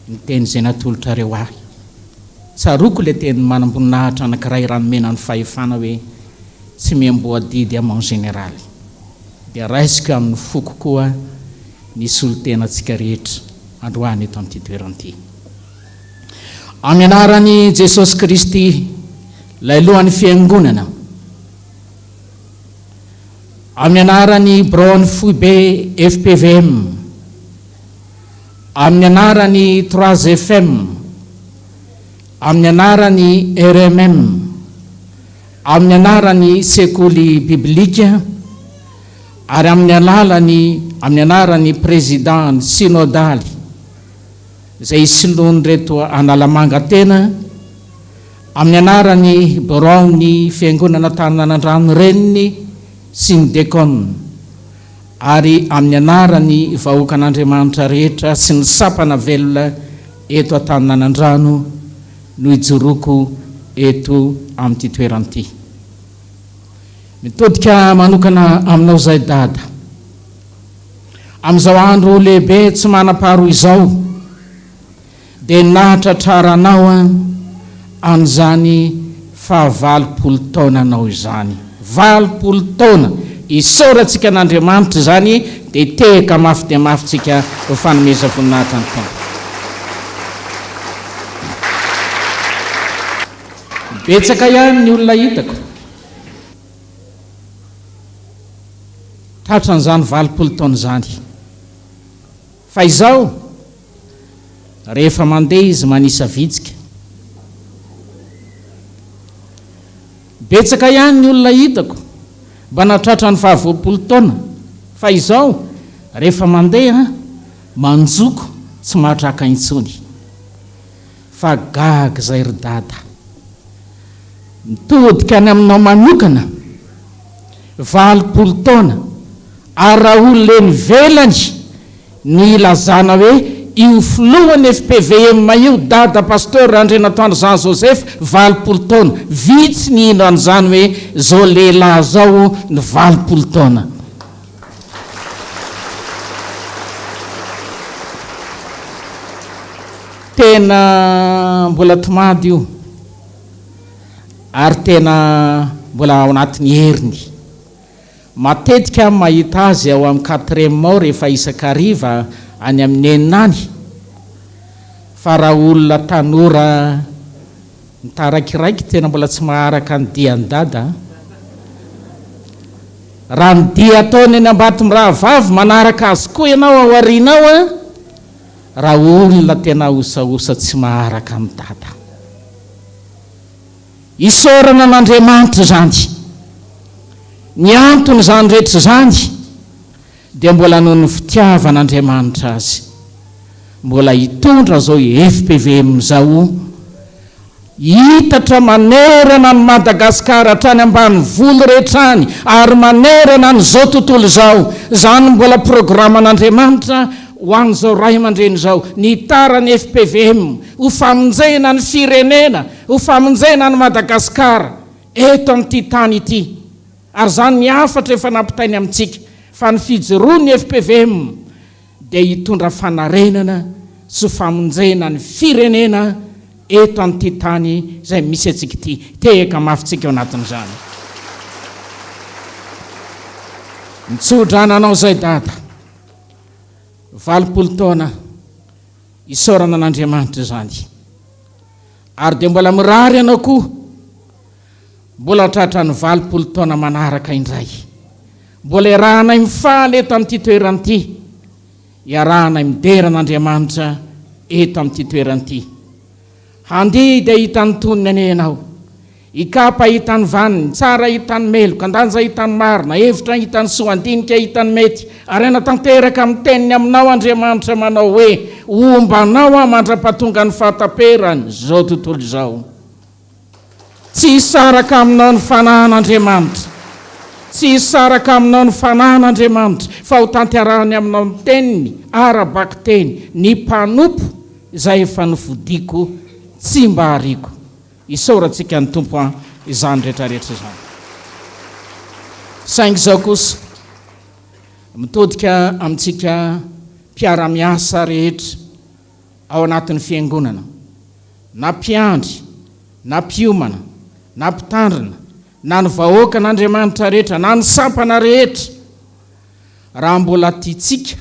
ny teny izay natolotrareo ahy. Tsaroko le teny manam-boninahitra anankiray ranomena ny fahefana hoe tsy miamboa didy amao generaly. Dia raisiko amin'ny foko koa ny solo-tenantsika rehetra androany eto amin'ity toerana ity. Amin'ny anarany Jesosy Kristy lay lohan'ny fiangonana. Amin'ny anarany Braony Foibe FPVM. Amin'ny anarany 3FM. Amin'ny anarany RMM. Amin'ny anarany sekoly biblika. Ary amin'ny anarany président synodaly izay isilony reto analamanga tena. Amin'ny anarany Braony fiangonana Tanànandrano reniny sy ny dekona. ary amin'ny anarany vahoakan'Andriamanitra rehetra sy ny sapana velona eto an-taninanandrano no ijoroko eto amin'ity toeran'ity. Mitodika manokana aminao zay dada, amin'izao andro lehibe tsy manam-paharoa izao dia nahatra traranao an'izany fa 20 taona anao izany. 20 taona isaorantsika n'Andriamanitra zany dia tehaka mafy dia mafytsika ho fanomeza voninahitany Tompo. Betsaka ihany ny olona hitako tratra n'izany 20 taona zany, fa izao rehefa mandeha izy manisa vitsika. Betsaka ihany ny olona hitako mba natratra ny 20 taona, fa izao rehefa mandeha manjoko tsy mahatraka intsony. Fa gaga zay ry dada, mitodika any aminao manokana 20 taona ary raha olona nivelany ny lazana hoe io filohan'ny FPVM io dada pasteur Andrinatoandro Jean Joseph 20 taona, vitsy ny ino an'izany hoe zao lehilahy zao ny 20 taona. Tena mbola tomady io ary tena mbola ao anatin'ny heriny. Matetika mahita azy ao amin'ny 4e mao rehefa isakariva any amin'ny eninany, fa raha olona tanora nitarakiraiky tena mbola tsy maharaka ny diany dada. Raha ny dia ataony eny ambaty mirahavavy manaraka azy koa ianao ao arinao raha olona tena osaosa tsy maharaka ny dada. Isaorana n'Andriamanitra zany, ny antony zany rehetra zany dia mbola noho ny fitiavan'Andriamanitra azy, mbola hitondra zao FPVM zao hitatra manerana ny Madagasikara hatrany ambany volo rehetrany ary manerana n'izao tontolo zao. Zany mbola programan'Andriamanitra ho an'izao ray aman-dreny zao, ny tarany FPVM ho famonjena ny firenena, ho famonjena ny Madagasikara eto amin'ity tany ity. Ary zany ny afatra efa nampitainy amintsika, fa ny fijoroan'ny FPVM dia hitondra fanarenana sy famonjena ny firenena eto amin'ity tany izay misy antsika ity. Tehaka mafitsika ao anatin'izany. Mitsodrana anao zay dada, 20 taona isaorana n'Andriamanitra zany, ary dia mbola mirary anao koa mbola tratra ny 20 taona manaraka indray. Mbola iarahanay mifaly eto amin'ity toeran'ity, iarahanay mideran'Andriamanitra eto amin'ity toeran'ity. Handeha dia hitany tonony ane ianao, ikapa hitany vaniny, tsara hitany meloka, andanja hitany marina, hevitra hitany soandinika hitany mety. Ary anatanteraka amin'ny teniny aminao Andriamanitra manao hoe ombanao mandra-pahatonga ny fahataperany zao tontolo zao. Tsy hisaraka aminao ny fanan'Andriamanitra, tsy hisaraka aminao ny fanan'Andriamanitra, fa ho tanterahany aminao amin'ny teniny arabaky teny, ny mpanompo izay efa nofodiko tsy mba hariko. Isaorantsika ny Tompo izany rehetrarehetra izany. Saingy zao kosa mitodika amintsika mpiara-miasa rehetra ao anatin'ny fiangonana, na mpiandry, na mpiomana, na mpitandrina, na ny vahoaka n'Andriamanitra rehetra, na ny sampana rehetra, raha mbola tiatsika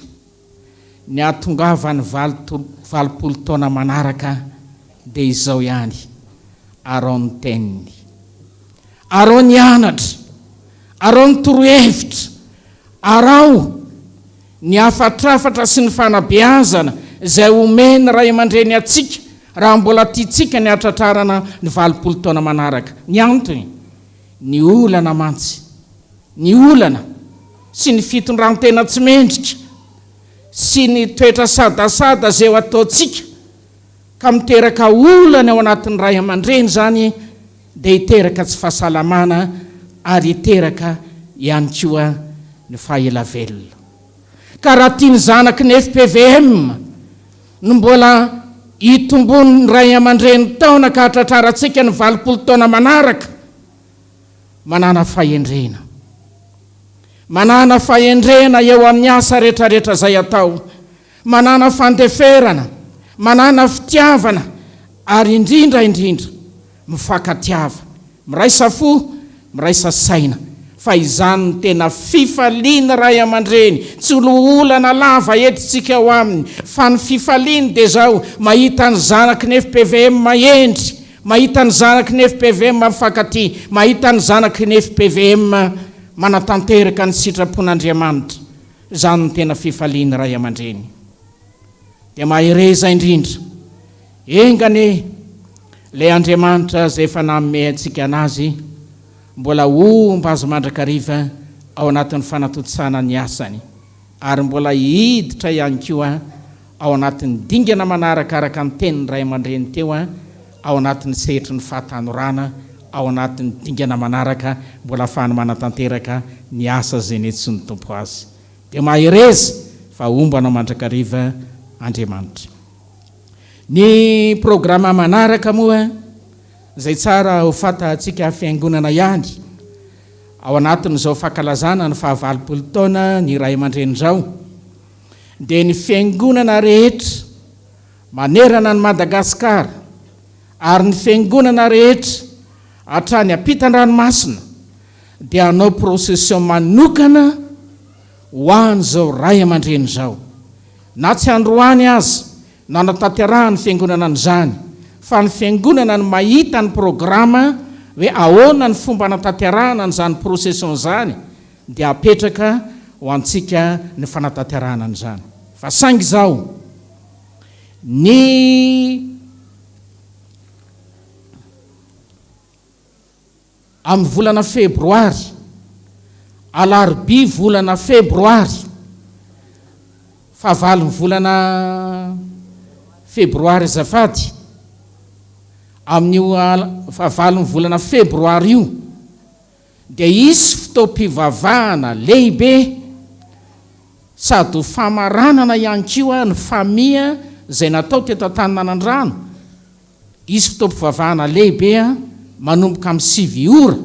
ny atongava ny 20 taona manaraka dia izao ihany: arao ny teniny, arao ny anatra, arao ny torohevitra, arao ny afatrafatra sy ny fanabeazana izay omeny ray aman-dreny atsika raha mbola tiatsika ny atratrarana ny 20 taona manaraka. Ny antony, ny olana mantsy, ny olana sy ny fitondran-tena tsy mendrika sy ny toetra sadasada izay ho ataontsika ka miteraka olana ao anatin'ny ray aman-dreny zany, dia hiteraka tsy fahasalamana ary hiteraka ihany koa ny fahaela velona. ka raha tiany zanaky ny FPVM no mbola hitombony ray aman-dreny taona ka hatratrarantsika ny 20 taona manaraka, manana fahendrena, manana fahendrena eo amin'ny asa rehetrarehetra zay atao, manana fandeferana, manana fitiavana, ary indrindra mifakatiava, miraisa fo, miraisa saina, fa izany ny tena fifaliana ray aman-dreny, tsy ololana lava etitsika ao aminy, fa ny fifaliana dia zao mahita ny zanaky ny FPVM mahendry, mahita ny zanaky ny FPVM mifankatia, mahita ny zanaky ny FPVM manatanteraka ny sitrapon'Andriamanitra. Zany ny tena fifaliana ray aman-dreny. Dia mahereza indrindra engane le Andriamanitra zay efa nanome antsika anazy, mbola omba azo mandrakariva ao anatin'ny fanatotsana ny asany, ary mbola hiditra ihany koa ao anatin'ny dingana manarakaraka ny tenin'ny ray aman-dreny teo, ao anatin'ny sehetry ny fahatanorana, ao anatin'ny dingana manaraka mbola ahafahany manatanteraka ny asa zay netsy ny tompo azy. Dia mahereza fa ombana mandrakariva Andriamanitra. Ny programa manaraka moa zay tsara ho fatatsika fiangonana ihany, ao anatin'izao fankalazana ny 20 taona ny ray aman-dreny zao, dia ny fiangonana rehetra manerana ny Madagasikara ary ny fiangonana rehetra hatrany ampitan-dranomasina dia hanao procession manokana ho an'izao ray aman-dreny zao, na tsy androany azy na natanterahany fiangonana an'izany, fa ny fiangonana ny mahita ny programa hoe ahoana ny fomba natanterahana n'izany procession zany, dia apetraka ho antsika ny fanatanterahana an'izany. Fa saingy zao ny amin'ny volana febroary, alarobia volana febroary, fahavalo volana febroary azafady, amin'io fahavalo volana febroary io dia isy fotoam-pivavahana lehibe sady ho famaranana ihany koa ny famia zay natao teto Antananandrano. Isy fotoam-pivavahana lehibe manomboka amin'ny 7 ora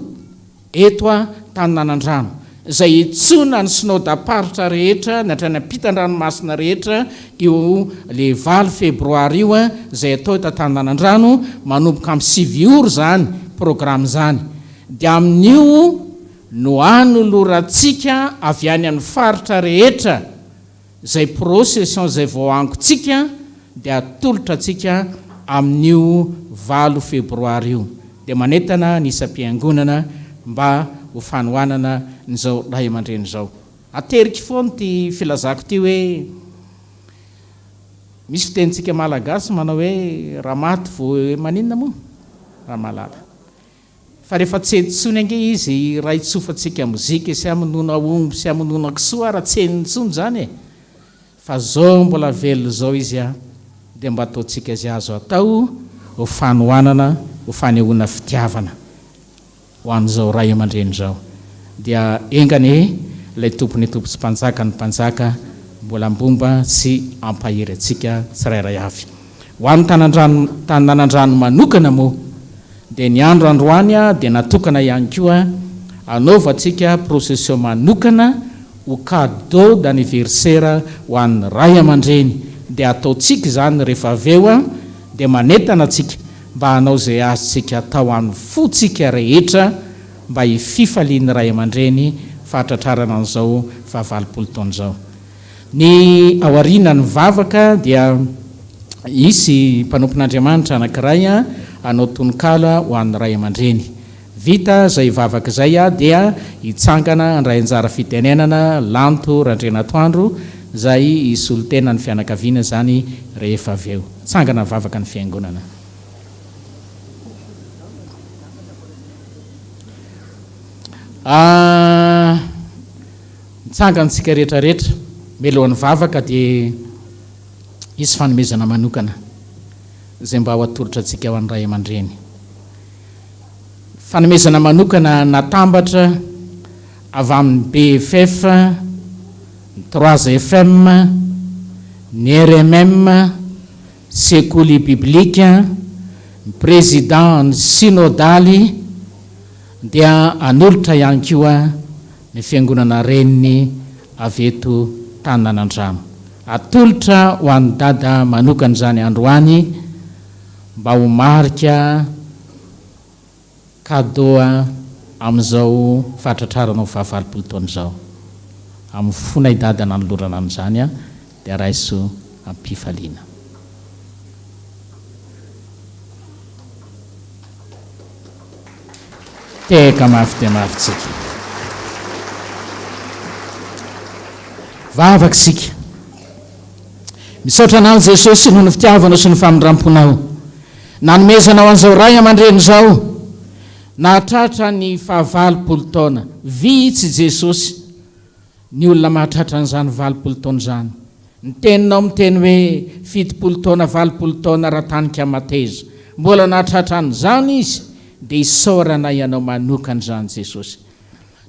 eto Antananandrano, zay itsona ny sinodaparitra rehetra ny hatrany ampitan-dranomasina rehetra io le 20 febroary io zay atao eto Antananandrano, manomboka amin'ny 7 ora zany programa zany. Dia amin'io no anolorantsika avy any amin'ny faritra rehetra zay procession zay vao angotsika dia atolotra tsika amin'io 20 febroary io. Dia manetana ny isam-piangonana mba ho fanohanana n'izao ray aman-dreny zao. Ateriky foana ty filazako ty hoe misy fitenitsika malagasy manao hoe ramaty vo maninona moa raha malala, fa rehefa tseditsony ange izy raha itsofatsika mozika sy amonona omby sy amonona kisoa raha tsenitsony zany fa zao mbola velona zao izy dia mba ataotsika azy azo atao ho fanohanana, ho fanehoana fitiavana ho an'izao ray aman-dreny zao. Dia engane ilay tompony tompo sy mpanjaka ny mpanjaka mbola mbomba sy ampahiry atsika tsirairay avy. Ho an'ny Tananandrano manokana moa dia ny andro androany dia natokana ihany koa anaovantsika procession manokana ho cadeau d'anniversaire ho an'ny ray aman-dreny, dia ataotsika zany rehefa aveo dia manetana atsika mba hanao zay azontsika atao amin'ny fotsika rehetra mba hififalian'ny ray aman-dreny fahatratrarana an'izao 20 taona zao. Ny aoriana ny vavaka dia isy mpanompon'Andriamanitra anankiray hanao tononkala ho an'ny ray aman-dreny. Vita zay vavaka zay dia hitsangana andray anjara fitenenana lanto randrenatoandro zay isolotena ny fianakaviana zany rehefa aveo. Tsangana vavaka ny fiangonana. Mitsangantsika rehetrarehetra melohan'ny vavaka dia isy fanomezana manokana zay mba ho atolotra antsika ho an'ny ray aman-dreny. Fanomezana manokana natambatra avy amin'ny BFF 3FM, ny RMM, sekoly biblika, président synodaly, dia anolotra ihany koa ny fiangonana reniny avy eto Tananandramo. Atolotra ho an'ny dada manokana izany androany mba ho marika kadoa amin'izao fahatratraranao fahavalopolo taona izao. Amin'ny fona i dada nanolorana amin'izany dia raiso ampifaliana. Teka mafy dia mafy tsika. Vavaka sika. Misaotra anao Jesosy noho ny fitiavanao sy ny famindramponao. Nanomezanao an'izao ray aman-dreny izao. Nahatratra ny fahavalopolo taona. Vitsy Jesosy ny olona mahatratra an'izany valopolo taona izany. Ny teninao miteny hoe 70 taona 20 taona raha tanika mateza. Mbola nahatratra an'izany izy dia isaorana ianao manokana izany Jesosy.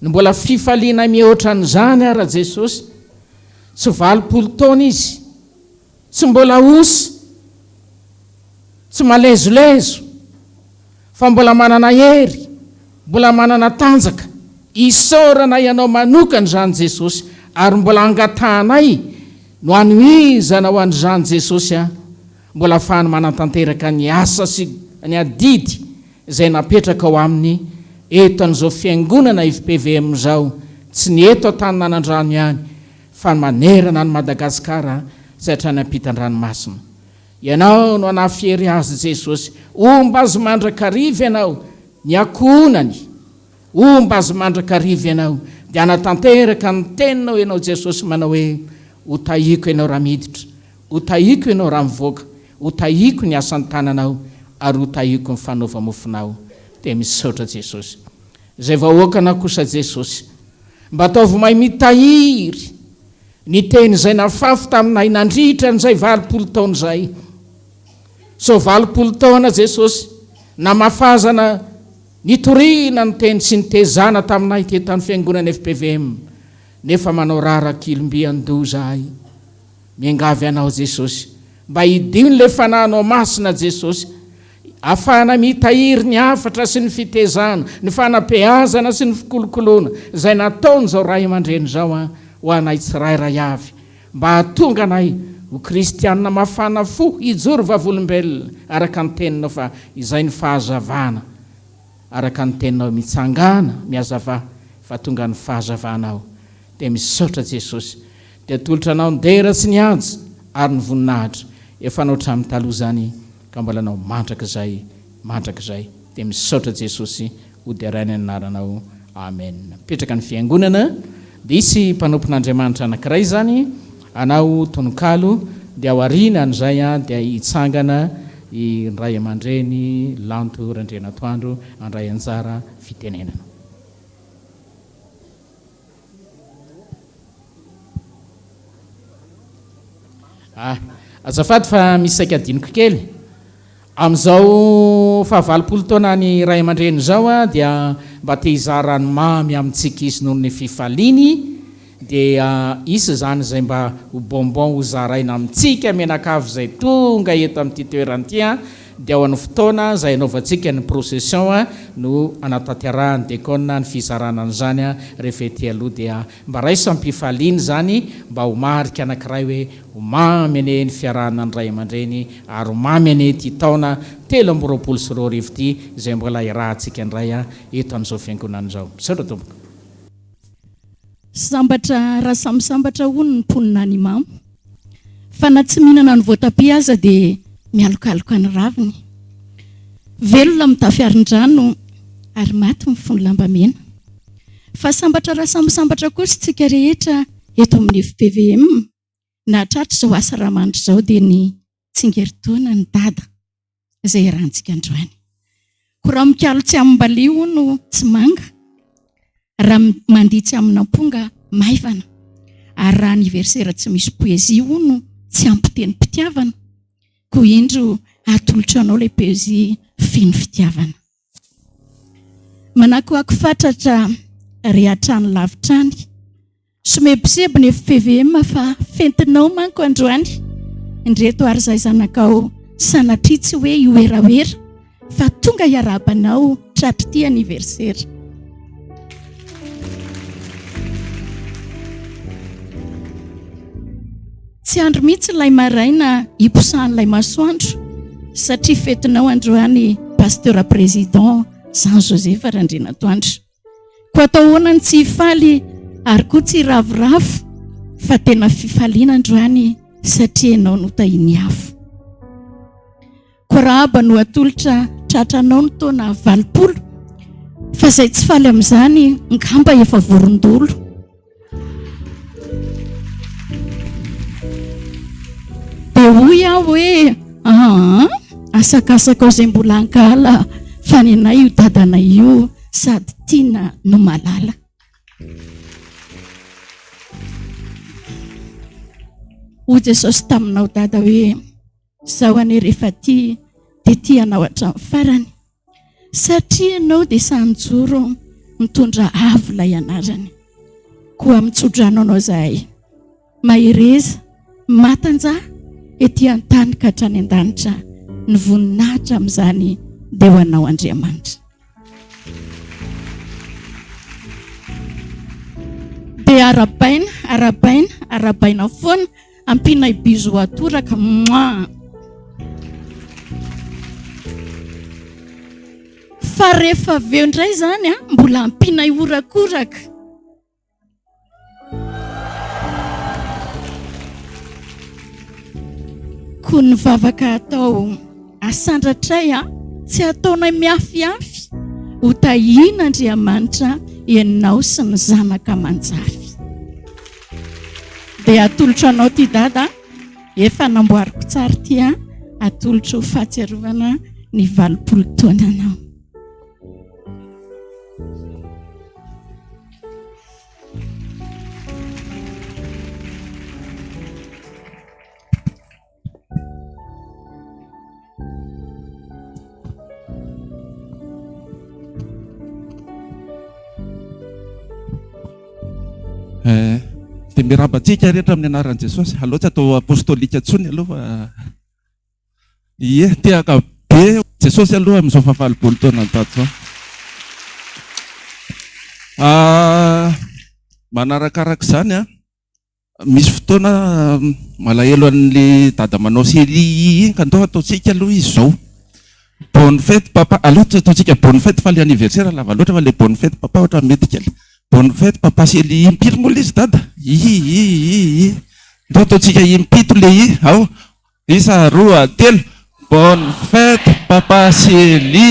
Ny mbola fifaliana mihoatra an'izany ara Jesosy. Tsy 20 taona izy. Tsy mbola osy, tsy malezolezo, fa mbola manana hery, mbola manana tanjaka. Isaorana ianao manokana izany Jesosy, ary mbola angatanay no anoizana ho an'izany Jesosy mbola ahafahany manatanteraka ny asa sy ny adidy izay napetraka ao aminy eto an'izao fiangonana IFPVM izao, tsy ny eto Antananandrano ihany, fa manerana ny Madagasikara izay hatrany ampitan-dranomasina. Ianao no anafiery azy Jesosy. Omba azy mandrakariva ianao ny akonany. Omba azy mandrakariva ianao dia anatanteraka ny teninao ianao Jesosy manao hoe ho tahiko ianao raha miditra, ho tahiko ianao raha mivoaka, ho tahiko ny asan'ny tananao, ary ho tahiko ny fanaova-mofonao. Dia misaotra Jesosy. Izay vahoakana kosa Jesosy, mba ataovy mahay mitahiry ny teny izay nafafy taminay nandritra n'izay 20 taona izay. So 20 taona Jesosy namafazana nitoriana ny teny sy ny tezana taminay teto amin'ny fiangonana FPVM. Nefa manao rarakilomby andoha zahay. Miangavy anao Jesosy, mba hidio le fananao masina Jesosy, afana mitahiry ny hafatra sy ny fitezana, ny fanapeazana sy ny fikolokoloana izay nataony zao ray aman-dreny zao ho anay tsirairay avy, mba hatonga anay ho kristianina mafana fo hijoro vavolombelona araka ny teninao, fa izay ny fahazavana araka ny teninao mitsangana miazava fa tonga ny fahazavanao. Dia misaotra Jesosy, dia tolotra anao ny dera sy ny anja ary ny voninahitra efa anao hatramin'ny taloha zany, ka mbola anao mandrakizay. Dia misaotra Jesosy ho diarainy anaranao. Amen. Petraka ny fiangonana dia isy mpanompon'Andriamanitra anankiray zany, anao tononkalo, dia ao aoriana an'izay dia hitsangana i ray aman-dreny Lanto Randrenatoandro andray anjara fitenenana. Azafady fa misy saika adiniko kely. Amin'izao fahavalopolo taona ny ray aman-dreny zao dia mba te hizara mamy amintsika izy noho ny fifaliny, dia isy zany izay mba ho bonbon ho zaraina amintsika menakavy izay tonga eto amin'ity toerana ity, dia ho an'ny fotoana izay anaovantsika ny procession no anatanterahany dekona ny fizarana an'izany rehefa ety aloha, dia mba raiso ampifaliny zany mba ho marika anankiray hoe ho mamy ane ny fiarahana ny ray aman-dreny, ary ho mamy ane ty taona 2024 ity izay mbola irahantsika ndray eto amin'izao fiangonan'izao. Misaotra tompoko. Sambatra raha samy sambatra hono ny mponina ny mamo, fa na tsy mihinana ny voatabia aza dia mialokaloka ny raviny. Velona mitafiarin-drano ary maty mifono lamba mena. Fa sambatra raha samy sambatra kosa tsika rehetra eto amin'ny FPVM, na tratra izao asa ramandry izao dia ny tsingeritoana ny dada izay iarahantsika androany. Ko raha mikalo tsy amin'ny balio no tsy manga, raha mandihy tsy amin'ny amponga maivana, ary raha aniversera tsy misy poesia no tsy ampiteny fitiavana, ko indro atolotra anao ilay poesia fino fitiavana. Manakoako fatratra rehatrany lavitrany, somebiseby ny FVM fa fentinao manko androany indreto ary izay zanakao sanatria tsy hoe ioeraoera fa tonga iarabanao tratry ty anniversaire. Tsy andro mihitsy ilay maraina hiposahan'ilay masoandro satria fetinao androany pasteur président Jean Joseph Randrinatoandro. Ko atao honany tsy hifaly ary koa tsy ravoravo fa tena fifaliana androany satria ianao no tahiny afo. Ko raha aba no atolotra tratranao ny taona 20 fa izay tsy faly amin'izany ngamba efa vorondolo. Dia hoy aho hoe asakasaka ao izay mbola ankala fa ny anay io dadana io sady tiana no malala. Hoy Jesosy taminao dada hoe zao ane rehefa ty dia ty anao hatramin'ny farany satria ianao dia sanjoro mitondra avo ilay anarany. Koa mitsodranao anao zahay mahereza matanja ety an-tany ka hatrany an-danitra ny voninahitra amin'izany dia ho anao Andriamanitra. Dia arabaina foana ampiana ibizo atoraka fa rehefa aveo indray zany mbola ampiana iorakoraka. Ko ny vavaka atao asandratray tsy ataonay miafiafy ho tahiana Andriamanitra ianao sy ny zanaka manjafy. Dia atolotra anao ty dada efa namboariko tsara ty atolotra ho fahatsiarovana ny 20 taona anao. Dia mirabantsika rehetra amin'ny anaran'i Jesosy. Aloha tsy atao apostolika ntsony aloha fa tiaka be Jesosy aloha amin'izao fa 20 taona tato zao. Manarakaraka izany misy fotoana malahelo an'le dada manao série iny ka andao ataontsika aloha izy zao bonne fête papa. Aloha tsy ataontsika bonne fête fa le anniversaire lava loatra fa le bonne fête papa ohatra mety kely. Bonne fête papa série impiry moa le izy dada ndao ataontsika impito le ao isa roa telo. Bonne fête papa série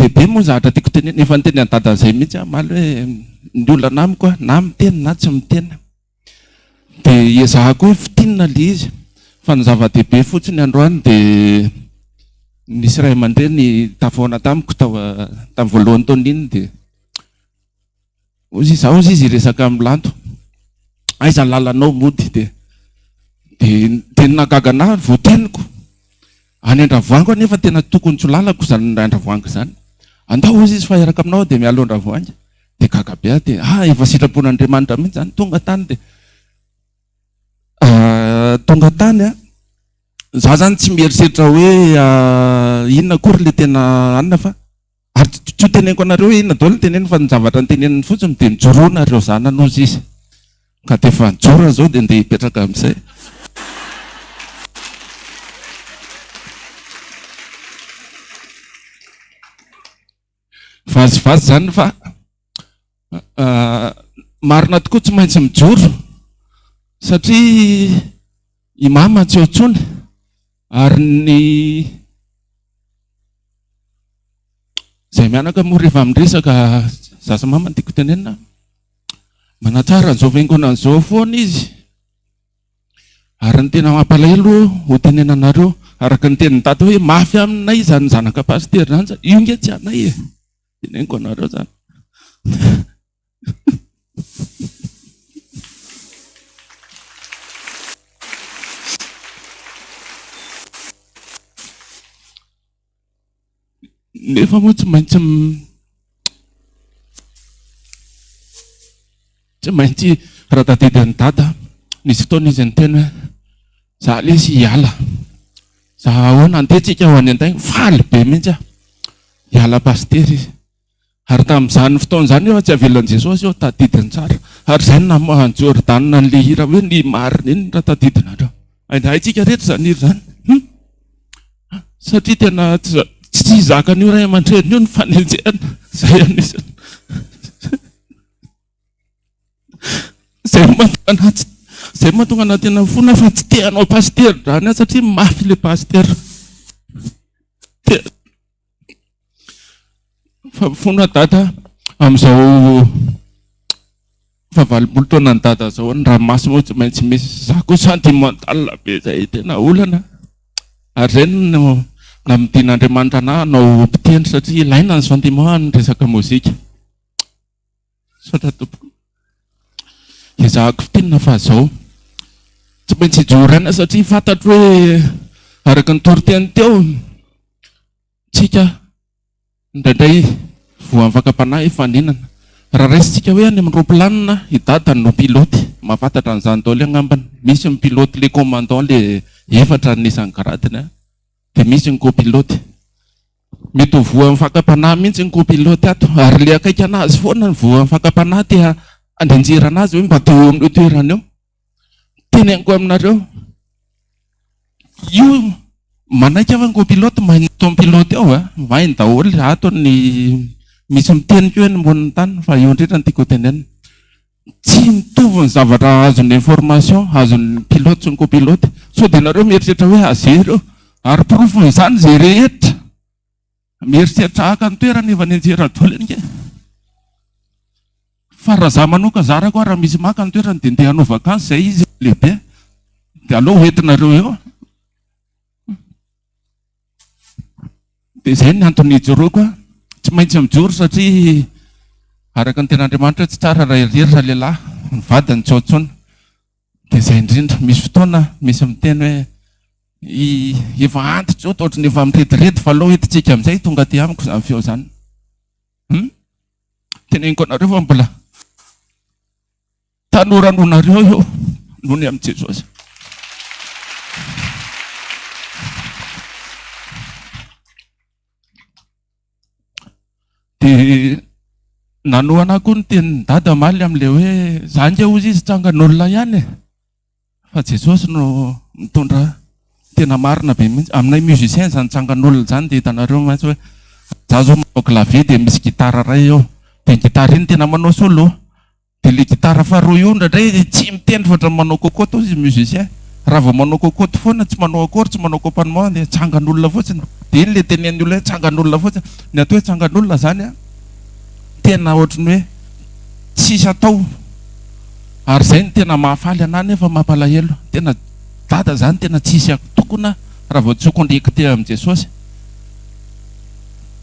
bebe moa zahatra tiako tenena efa niteny an-dada zay mihitsy maly hoe ny olana amiko na miteny na tsy miteny dia iezahako hoe fitinina le izy fa ny zava-dehibe fotsiny androany dia nisy ray aman-dreny tafoana tamiko tamin'ny voalohany taona iny dia ozy izaho ozy izy resaka amin'ny lanto aiza ny lalanao mody dia nagagana voateniko any Andravoango nefa tena tokony tsy lalako zany Andravoango zany. Andao ozy izy fa eraka aminao dia mialo Andravoango dia gagabe dia efa sitrapon'Andriamanitra mihitsy zany tonga tany dia tonga tany za zany tsy mieritreritra hoe inona akory le tena anina fa ary tsy teneniko anareo hoe inona daholo teneny fa ny zavatra nyteneniny fotsiny dia mijoroana reo zanan'ozy izy ka dia efa nijorona zao dia ndeha hipetraka amin'izay. Vazivazy zany fa marina tokoa tsy maintsy mijoro satria i mama tsy otsony ary ny zay mianaka moa rehefa miresaka zasa mama tiako tenenina manatsara an'izao vengonan'izao foana izy ary ny tena mampalahelo ho tenenanareo araka ny tenin'ny dada hoe mafy aminay zany zanaka paster zany io nge tsy anay teneniko anareo zany. nefa moa tsy maintsy raha tadidin'ny dada nisy fotoana izy nyteny hoe za le sy hiala za ahoana andehitsika ho any an-daigny faly be mihitsy hiala pastery izy ary tamin'izany fotoana izany eo tsy avelan'i Jesosy eo tadidiny tsara ary zay namoahany Jordana n'le hira hoe ny marina iny raha tadidinareo haitsika rehetra zany hira zany satria tena tsy zakan'io ray aman-dreny io ny fanenjehana zay anisany zay mahatonga ana tena fona fa tsy te hanao pastery drany satria mafy le pastery fa fona dada amin'izao fa 20 taona ny dada zao ny ranomasy moa tsy maintsy misy za koa sentimental be zay tena olana ary zay no namidin'Andriamanitra ana anao mpitendry satria ilaina ny sentiment ny resaka mozika satra tompoko izahako fitinina fa zao tsy maintsy hijoraina satria fantatro hoe araka ny toriteny teo tsika indraindray voan'ny fakam-panahy efaninana raha raisitsika hoe any amin'ny roplanina hidadany no piloty mahafantatra an'izany daholo angambany misy ny piloty le commandant le efatra nisan'ny garadiny dia misy ny copiloty mety ho voan'ny fakam-panahy mihitsy ny copiloty ato ary le akaiky anazy foana ny voan'ny fakam-panahy tia andrenjera anazy hoe mba teo amin'io toerana eo teneniko aminareo io manaiky ava ny copiloty mahay ny piloty ao mahay daholo ato ny misy miteniko hoe nimbonin'ny tany fa eo indrindra ny tiako tenenina tsy mitovy ny zavatra azon'ny information azon'ny piloty sy ny copiloty so dia nareo mieritreritra hoe azereo ary profo izany zay rehetra mieritreritra haka ny toerana efa nenjera daholo enike fa raha za manoka zara koa raha misy maka ny toerana dia ndeha hanao vakansy zay izy lehibe dia aloha hoentinareo eo dia zay ny antony ijoroako tsy maintsy mijoro satria araka ny ten'Andriamanitra tsy tsara raha eririra lehilahy ny vadiny tsaotsona dia zay indrindra misy fotoana misy miteny hoe efa antitra zao ohatrany efa mirediredy fa aloha etitsika amin'izay tonga ty amiko zany feo zany teneniko anareo fa mbola tanoranonareo eo noho ny amin'i Jesosy dia nanoana koa ny tenin'ny dada maly amin'le hoe za nge ozy izy trangan'olona ihany fa Jesosy no mitondra tena marina be mihitsy aminay musicien zany trangan'olona zany dia hitanareo maintsy hoe za zao manao clavier dia misy gitara ray eo dia ny gitara iny tena manao solo dia le gitara faharoa io ndraindray tsy mitendry fa ohatran'ny manao kokoty izy musicien raha vao manao kokoty foana tsy manao akory tsy manao accompagnement dia trangan'olona fotsiny dia iny le tenen'ny olona hoe trangan'olona fotsiny ny atao hoe trangan'olona zany tena ohatrany hoe tsisy atao ary zay ny tena mahafaly ana nefa mampalahelo tena dada zany tena tsisy tokona raha vao tsy connecté amin'i Jesosy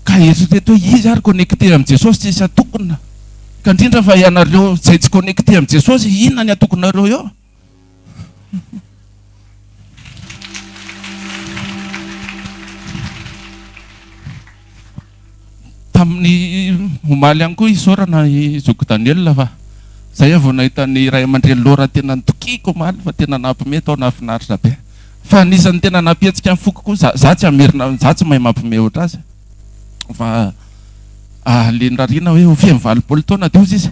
ka eritrereto hoe izy ary connecté amin'i Jesosy tsisy atokona ka indrindra fa ianareo zay tsy connecté amin'i Jesosy inona ny atokonareo eo tamin'ny omaly ihany koa isorana izoko Daniel fa zay avao nahita ny ray aman-dreny lora tena nitokiko omaly fa tena nampime tao nafinaritra be fa anisan'ny tena nampihetsika ny foko koa za tsy amerina za tsy mahay mampime ohatra azy fa le nrarina hoe ofeny 20 taona dia ozy izy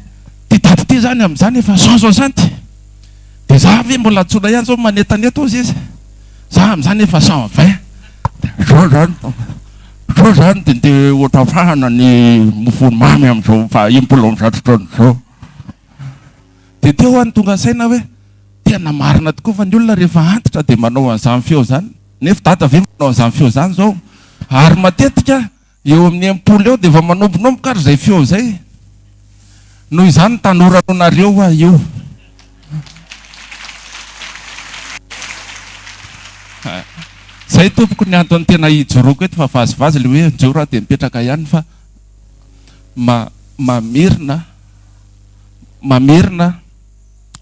ty daty ty zany amin'izany efa 160 dia za ve mbola tsona ihany zao manetaneta ozy izy za amin'izany efa 120 zao zany dia ndeha ohatra fahana ny mofony mamy amin'izao fa 17 taona zao dia teo any tonga saina hoe tena marina tokoa fa ny olona rehefa antitra dia manao an'izany feo zany nefa dada ve manao an'izany feo zany zao ary matetika eo amin'ny 10 eo dia efa manombonomboka ary zay feo zay noho izany tanoranonareo io zay tompoko ny antony tena hijoroako eto fa vazivazy le hoe joro dia mipetraka ihany fa mamerina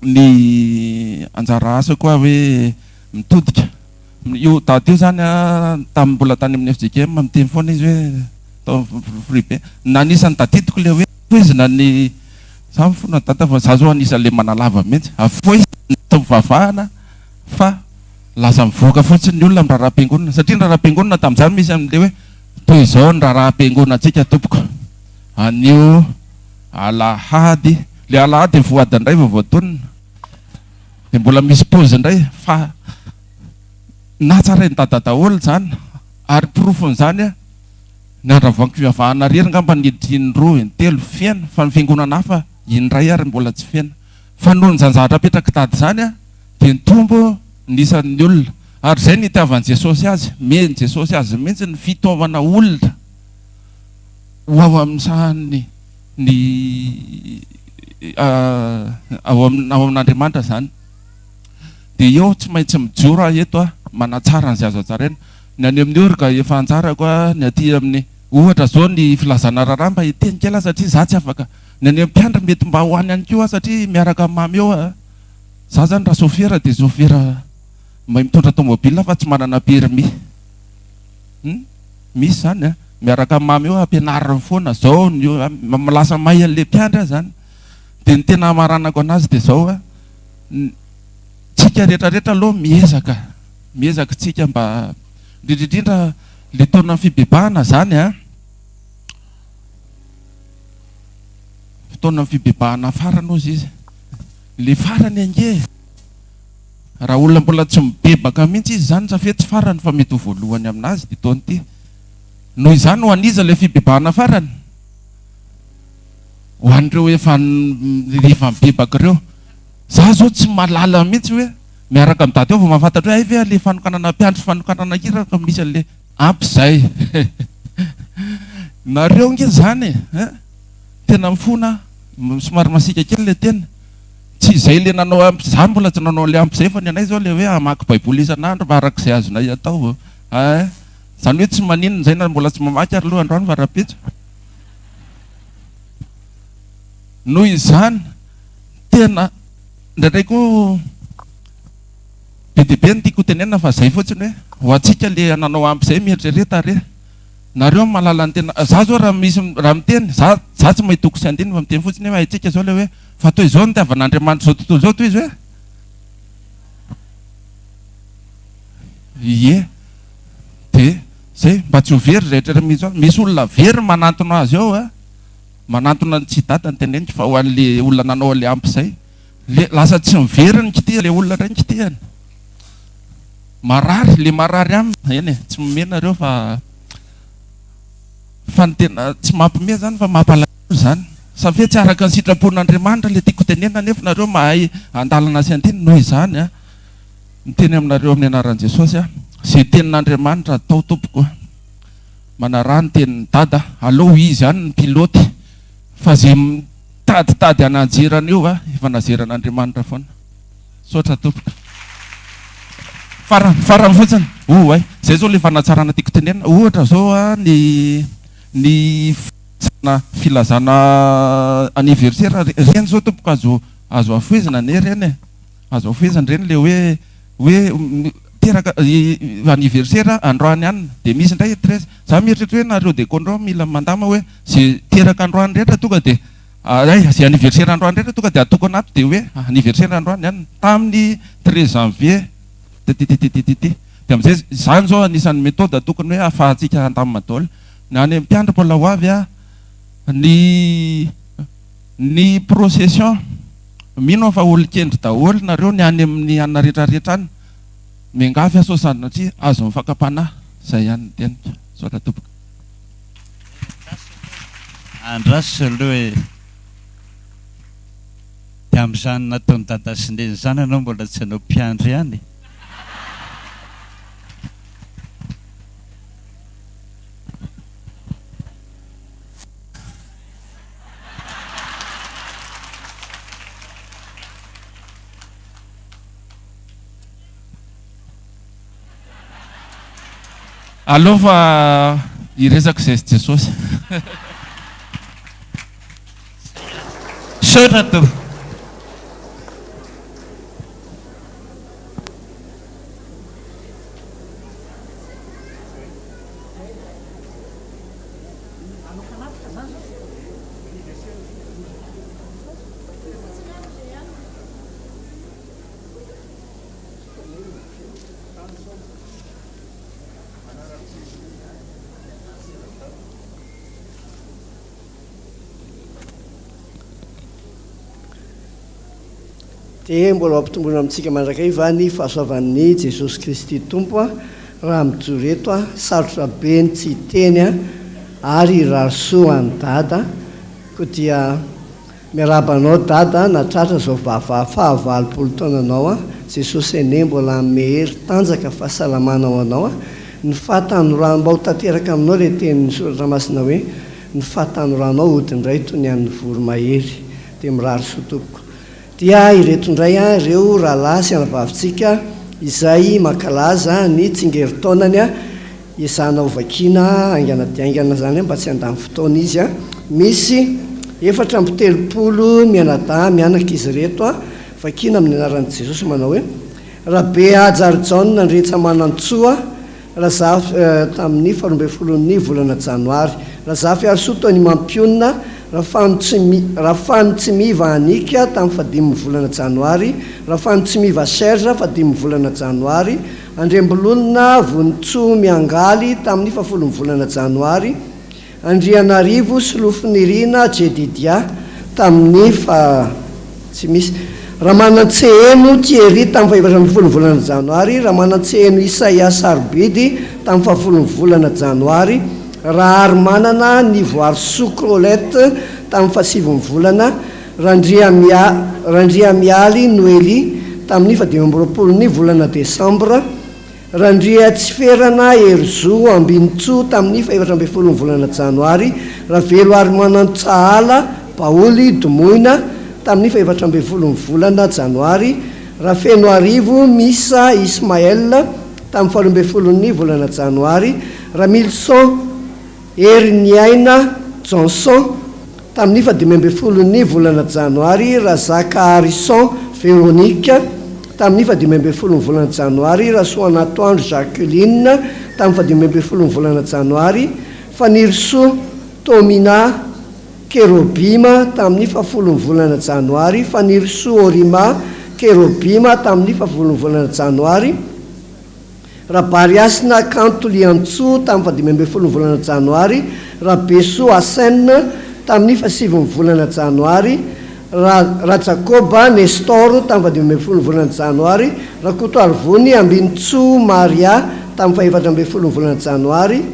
ny anjara asa koa hoe mitodika io tady io zany tamin'ny mbola tany amin'ny FJKM miteny foana izy hoe tao fribe nanisany tadidiko le hoe foizina ny samy fona tata fa za zao anisan'le manalava mihitsy afoizina tao vavahana fa lasa mivoaka fotsiny ny olona amin'ny raharaha-piangonana satria ny raharaha-piangonana tamin'izany misy amin'le hoe toy izao ny raharaha-piangonana antsika tompoko anio alahady le alahady voady indray voavoatonina dia mbola misy pozy indray fa natsarainy dada daholo zany ary porofony zany a ny andravoanko fivavahana rery ngamba nidiny roa intelo fiaina fa ny fiangonana hafa indray ary mbola tsy fiaina fa noho ny zanjahatra apetraka tady zany a dia nitombo nisan'ny olona ary zay nitiavan'i Jesosy azy meny Jesosy azy mihitsy ny fitaovana olona ho ao amin'izany ny ao amin'Andriamanitra zany dia eo tsy maintsy mijoro eto a manatsara an'izay azo atsaraina ny any amin'ny orga efa anjarako a ny aty amin'ny ohatra zao ny filazana raharaha mba hiteny kely satria za tsy afaka ny any amin'ny mpiandry mety mba ho any any koa satria miaraka amin'ny mamy eo a za zany raha sofera dia sofera mahay mitondra tomobile fa tsy manana permis misy zany a miaraka amin'ny mamy eo ampianariny foana zao lasa mahay an'le mpiandry zany dia ny tena amaranako anazy dia zao a tsika rehetrarehetra aloha miezaka tsika mba indrindrindrindra le taona fibebahana zany a fotoana fibebahana farany ozy izy le farany ange raha olona mbola tsy mibebaka mihitsy izy zany safety tsy farany fa mety ho voalohany aminazy dia taony ity noho izany ho aniza le fibebahana farany ho an'ireo efa mibebaka ireo za zao tsy malala mihitsy hoe miaraka amin'ny dady eo vao mahafantatra hoe ay ve le fanokanana mpiandry fanokanana hiraka misy an'le ampy zay nareo nge zany tena mifona somary masika kely le tena tsy izay le nanao ampy za mbola tsy nanao le ampy zay fa ny anay zao le hoe amaky baiboly isan'andro mba arak'izay azonay atao zany hoe tsy maninona zay na mbola tsy mamaky ary aloha androany fa rapitso noho izany tena ndraindray koa be dia be ny tiako tenenina fa zay fotsiny hoe ho atsika le nanao ampy zay mieritreretra re nareo mahalala ny tena za zao raha miteny za tsy mahitoko sy andiny fa miteny fotsiny hoe haitsika zao le hoe fa toy izao ny tiavan'Andriamanitra zao tontolo zao toy izy hoe ie dia zay mba tsy ho very rehetra misy olona very manantona azy ao a manantona ny tsy dada ny teneniko fa ho an'le olona nanao le ampy zay le lasa tsy mivery ny kitia le olona ray ny kitiany marary le marary aminy eny tsy mimenareo fa ny tena tsy mampime zany fa mampalahelo zany safia tsy araka ny sitrapon'Andriamanitra le tiako tenena nefa nareo mahay andalana sy andiny noho izany a miteny aminareo amin'ny anaran'i Jesosy a zay tenin'Andriamanitra atao tompoko manarah ny tenin'ny dada aloha izy any ny piloty fa zay mitaditady anajirana io a efa nazeran'Andriamanitra foana sotra tompoko farany fotsiny ay zay zao le fanatsarana tiako tenenina ohatra zao a ny filazana anniversaire reny zao tompoko azo afoizina ne reny azo afoizina reny le hoe teraka anniversaire androany any dia misy indray etresa za mieritreritra hoe nareo de condro mila mandama hoe zay teraka androany rehetra tonga dia zay anniversaire androany rehetra tonga dia atoko anato dia hoe anniversaire androany any tamin'ny 13 janvier dia amin'izay zany zao anisan'ny méthode tokony hoe ahafahantsika andamin'ny daholo ny any mpiandry mbola ho avy a ny procession mino fa olo-kendry daholo nareo ny any amin'ny anina rehetrarehetra any miangavy asosany satria azo mifakapanahy zay ihany ny teniko sotra tompoko andraso aloha hoe dia amin'izany nataony dada sindeny zany anao mbola tsy anao mpiandry ihany aloha fa iresaka zay sy Jesosy sotra to dia mbola mampitomboana amintsika mandrakay va ny fahasoavan'ny Jesosy Kristy tompo a raha mijoreto a sarotra be ny tsy teny a ary rahasoa ny dada koa dia miarabanao dada natratra zao fahavalopolo taonanao a Jesosy ene mbola mehery tanjaka fahasalamanao anao a ny fahatanoranao mba ho tanteraka aminao le tenin'ny soratra masina hoe ny fahatanoranao odindray toy ny an'ny voromahery dia mirary sotoko dia ireto indray a ireo rahalahy sy anavavitsika izay makalaza ny tsingeritaonany a izana ovakina aingana diaingana zany mba tsy andany fotoana izy a misy 430 mianadahy mianaka izy reto a vakina amin'ny anaran'i Jesosy manao hoe raha be ajaryjaona nandrehetsa manantsoa raha za tamin'ny 12 volana janoary raha za fiarosoa toa ny mampionina raha fany tsy miva anika tamin'ny 15 volana janoary raha fany tsy miva serge 15 volana janoary andrembolonina vonitsoa miangaly tamin'ny 10 volana janoary Andrianarivo sy lofinirina Jedidia tamin'ny tsy misy raha manantseheno Thierry tamin'ny 10 volana janoary raha manantseheno Isaia Sarbidy tamin'ny 10 volana janoary raha ary manana nivoary Socrolette tamin'ny 7 volana Randria mialy Noely tamin'ny 12 volana Desembre Randria tsy ferana Erzo Ambinitso tamin'ny 14 volana janoary raha velo ary manantsahala Paoly Domoina tamin'ny 14 volana janoary raha feno arivo Misa Ismaël tamin'ny 12 volana janoary raha Milson Erniaina Johnson tamin'ny 15 volana janoary raha Zaka Harrison Véronique tamin'ny 15 volana janoary raha Soanatoandro Jacqueline tamin'ny 15 volana janoary Fanirso Tomina Kerobima tamin'ny 10 volana janoary Fanirso Orima Kerobima tamin'ny 10 volana janoary raha Bariasina Kantoliantso tamin'ny 15 volana janoary raha Beso Asene tamin'ny 7 volana janoary raha Jacoba Nestor tamin'ny 15 volana janoary raha Kotoarvony Ambinitso Maria tamin'ny 14 volana janoary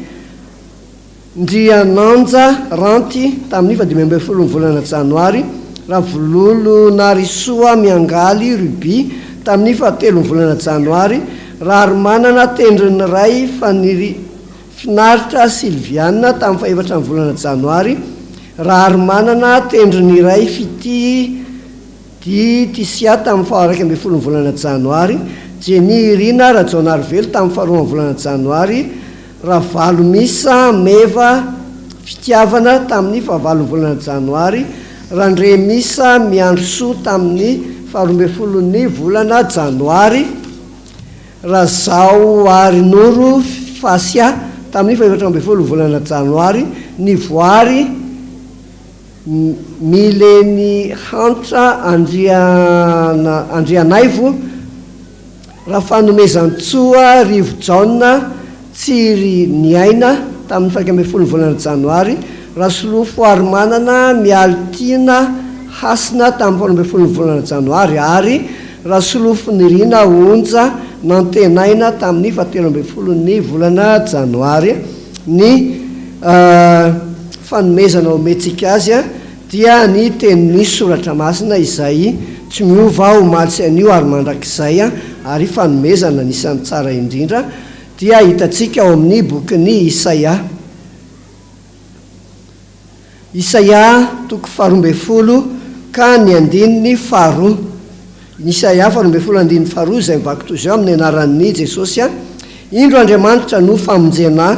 Ndriananja Ranty tamin'ny 15 volana janoary raha Vololo Narisoa Miangaly Ruby tamin'ny 17 volana janoary raha ary manana tendriny ray Finaritra Silviana tamin'ny 14 volana janoary raha ary manana tendriny iray Tisia tamin'ny 12 volana janoary Jenny Irina raha John Arvelo tamin'ny 2 volana janoary raha Valomisa Meva Fitiavana tamin'ny 9 volana janoary raha Andremisa Miandrosoa tamin'ny 12 volana janoary raha Zao Arinoro Fasia tamin'ny 14 volana janoary ny voary Mileny Hantra Andrianaivo raha Fanomezantsoa Rivo Jauna Tsiry Niaina tamin'ny 15 volana janoary raha Solofo ary manana Mialtina Hasina tamin'ny 15 volana janoary ary raha Solofo Nirina Onja Nantenaina tamin'ny 17 volana janoary ny fanomezana ometsika azy a dia ny tenin'ny soratra masina izay tsy miova omaly sy anio ary mandrakizay a ary fanomezana nisan'ny tsara indrindra dia hitantsika ao amin'ny bokyny Isaia toko 12 ka ny andininy faharoa Isaia 12:12 izay mivako toy izao amin'ny anaran'ny Jesosy a indro Andriamanitra no famonjena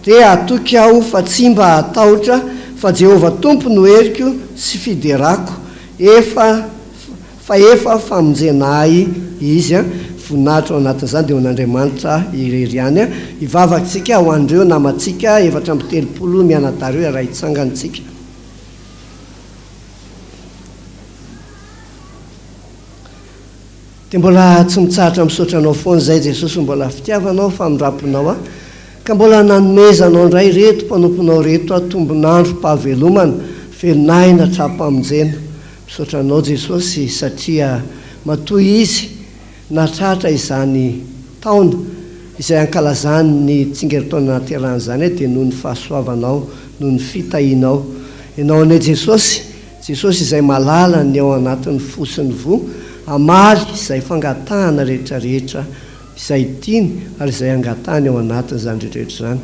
dia atoky aho fa tsy mba hatahotra fa Jehovah tompo no heriko sy fiderako efa famonjenay izy a voninahitra ao anatin'izany dia ho an'Andriamanitra irery any a hivavakantsika ho an'ireo namantsika 430 mianadareo iaraha hitsangantsika dia mbola tsy mitsahatra misaotra anao foana izay Jesosy mbola fitiavanao famindraponao a ka mbola nanomezanao indray reto mpanomponao reto a tombonandro mpahavelomana velonahina trapamonjena misaotra anao Jesosy satria matoy izy natratra izany taona izay ankalazany ny tsingeritaona naterahana zany dia noho ny fahasoavanao noho ny fitahinao ianao ane Jesosy izay malala ny ao anatin'ny fosiny vo amaly izay fangatahana rehetrarehetra izay tiany ary izay angatahany ao anatin' zany rehetrarehetra zany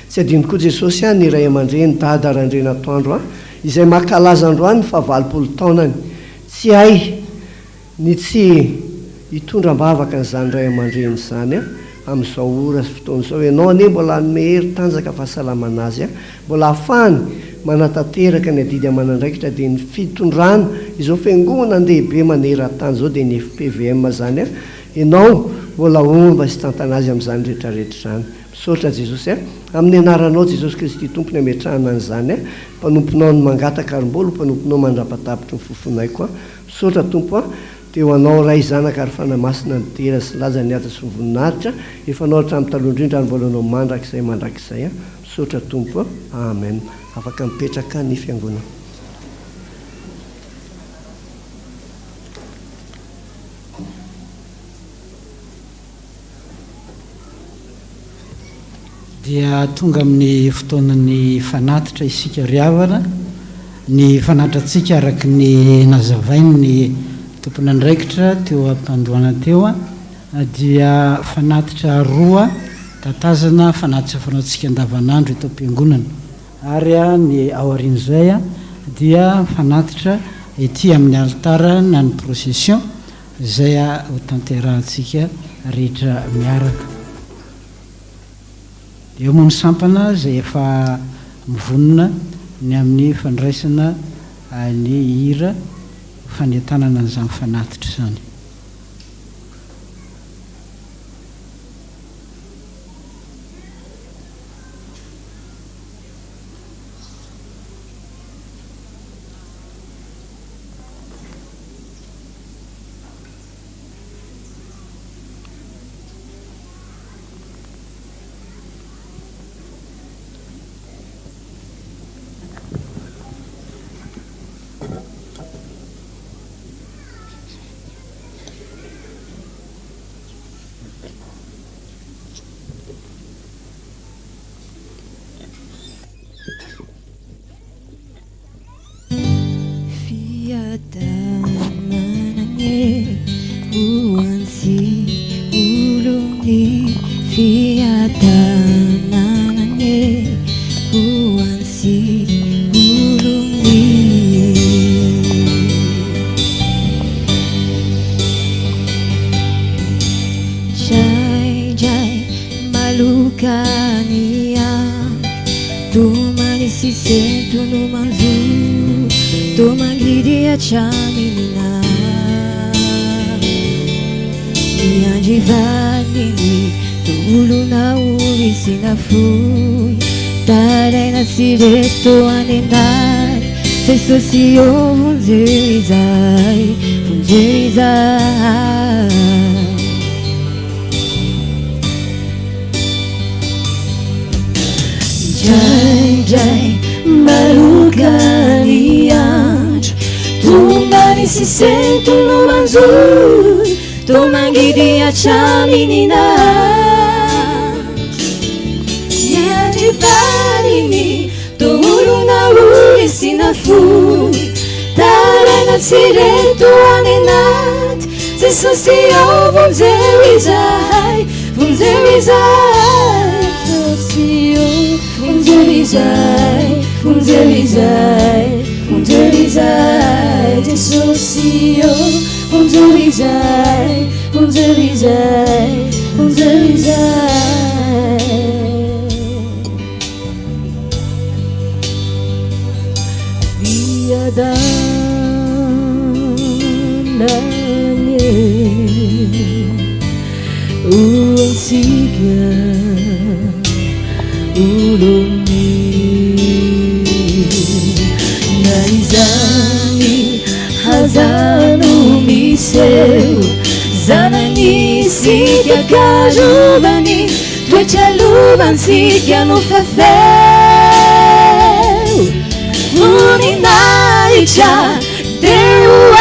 tsy adino koa Jesosy any iray aman-dreny dada randreny atoandro izay makalaza androany fa 20 taonany tsy hay ny tsy hitondram-bavaka n'izany ray aman-dreny zany amin'izao ora fotoan'izao ianao ane mbola mehery tanjaka fahasalamana azy mbola ahafahany manatanteraka ny adidy amanandraikitra dia ny fitondrana izao fiangonana andehibe maneran-tany zao dia ny FPVM zany ianao mbola omba sy tantana azy amin'izany rehetrarehetra zany misaotra Jesosy amin'ny anaranao Jesosy Kristy tompony ametrahana an'izany mpanomponao ny mangataka ary mbola mpanomponao mandrapatapitra ny fofonay koa misaotra tompo dia ho anao ray zanaka ary fanamasina ny tera sy laza ny ata sy voninahitra efa anao hatramin'ny taloha indrindra ary mbola anao mandrakizay misaotra tompo amen afaka mipetraka ny fiangonana dia tonga amin'ny fotoanany fanatitra isika riavana ny fanatratsika araky ny nazavainy ny tompony andraikitra teo ampandoana teo dia fanatitra roa tatazana fanatitra fanaontsika andavanandro eto am-piangonana ary ny aorian'izay dia fanatitra ety amin'ny altara na ny procession izay ho tanterahantsika rehetra miaraka dia eo moa ny sampana izay efa mivonona ny amin'ny fandraisana ny hira fanetanana an'izany fanatitra izany Direto a nenai, se socio fungerizai. Jai, malugaliante, tu mani si sento no manzur, tu mangidi a chaminina, niente farini. Turuna uri sinafui Tarana sireto anenat Se socio fungerizai Socio fungerizai Se socio fungerizai danane uansiga ulumi naizani hazanu miseu zanani siga kajubani twechaluban siga no fafeu Uninaicha Deu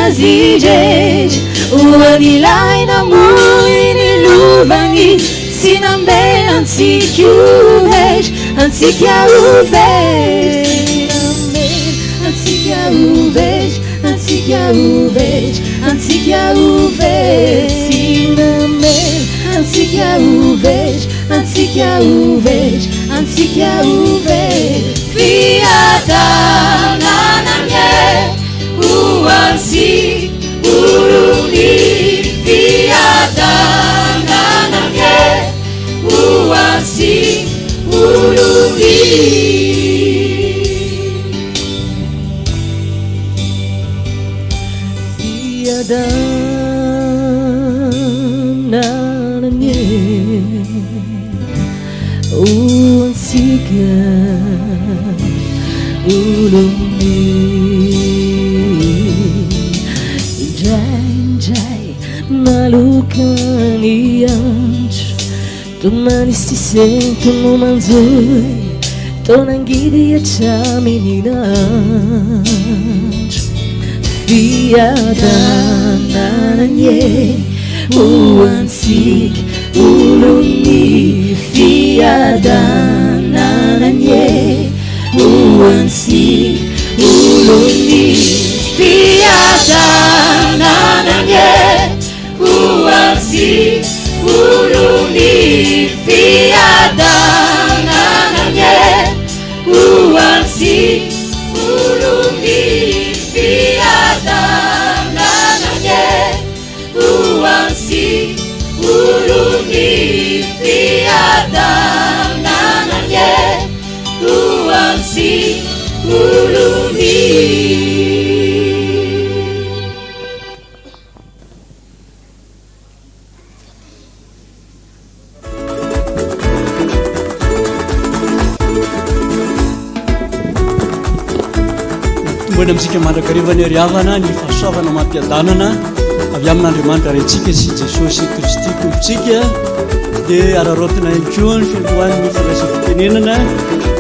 azijej oanilaina moiny lovagny sy nambelantsika overy antsika overy antsika overy antsika overy antsika overy sy namela antsika overy antsika overy antsika overy fiadanananye oansika uruni fiadanananye oansika uruni fiadanananye oansika uruni indray malokany andro tomanistisento no manjoy tonangidy atramin'inandro fiadanananye oansika uruni fiadanananye oansika uruni fiadanananye oansika uruni fiadanananye oansika uruni fiadanananye oansika uruni fiadanananye oansika uruni. Tombony amintsika mandrakarivany ariavana ny fahasoavana mampiadanana avy amin'Andriamanitra rentsika sy Jesosy Kristy tompontsika dia ararotina koa ny fiandohan'ny firaisam-pitenenana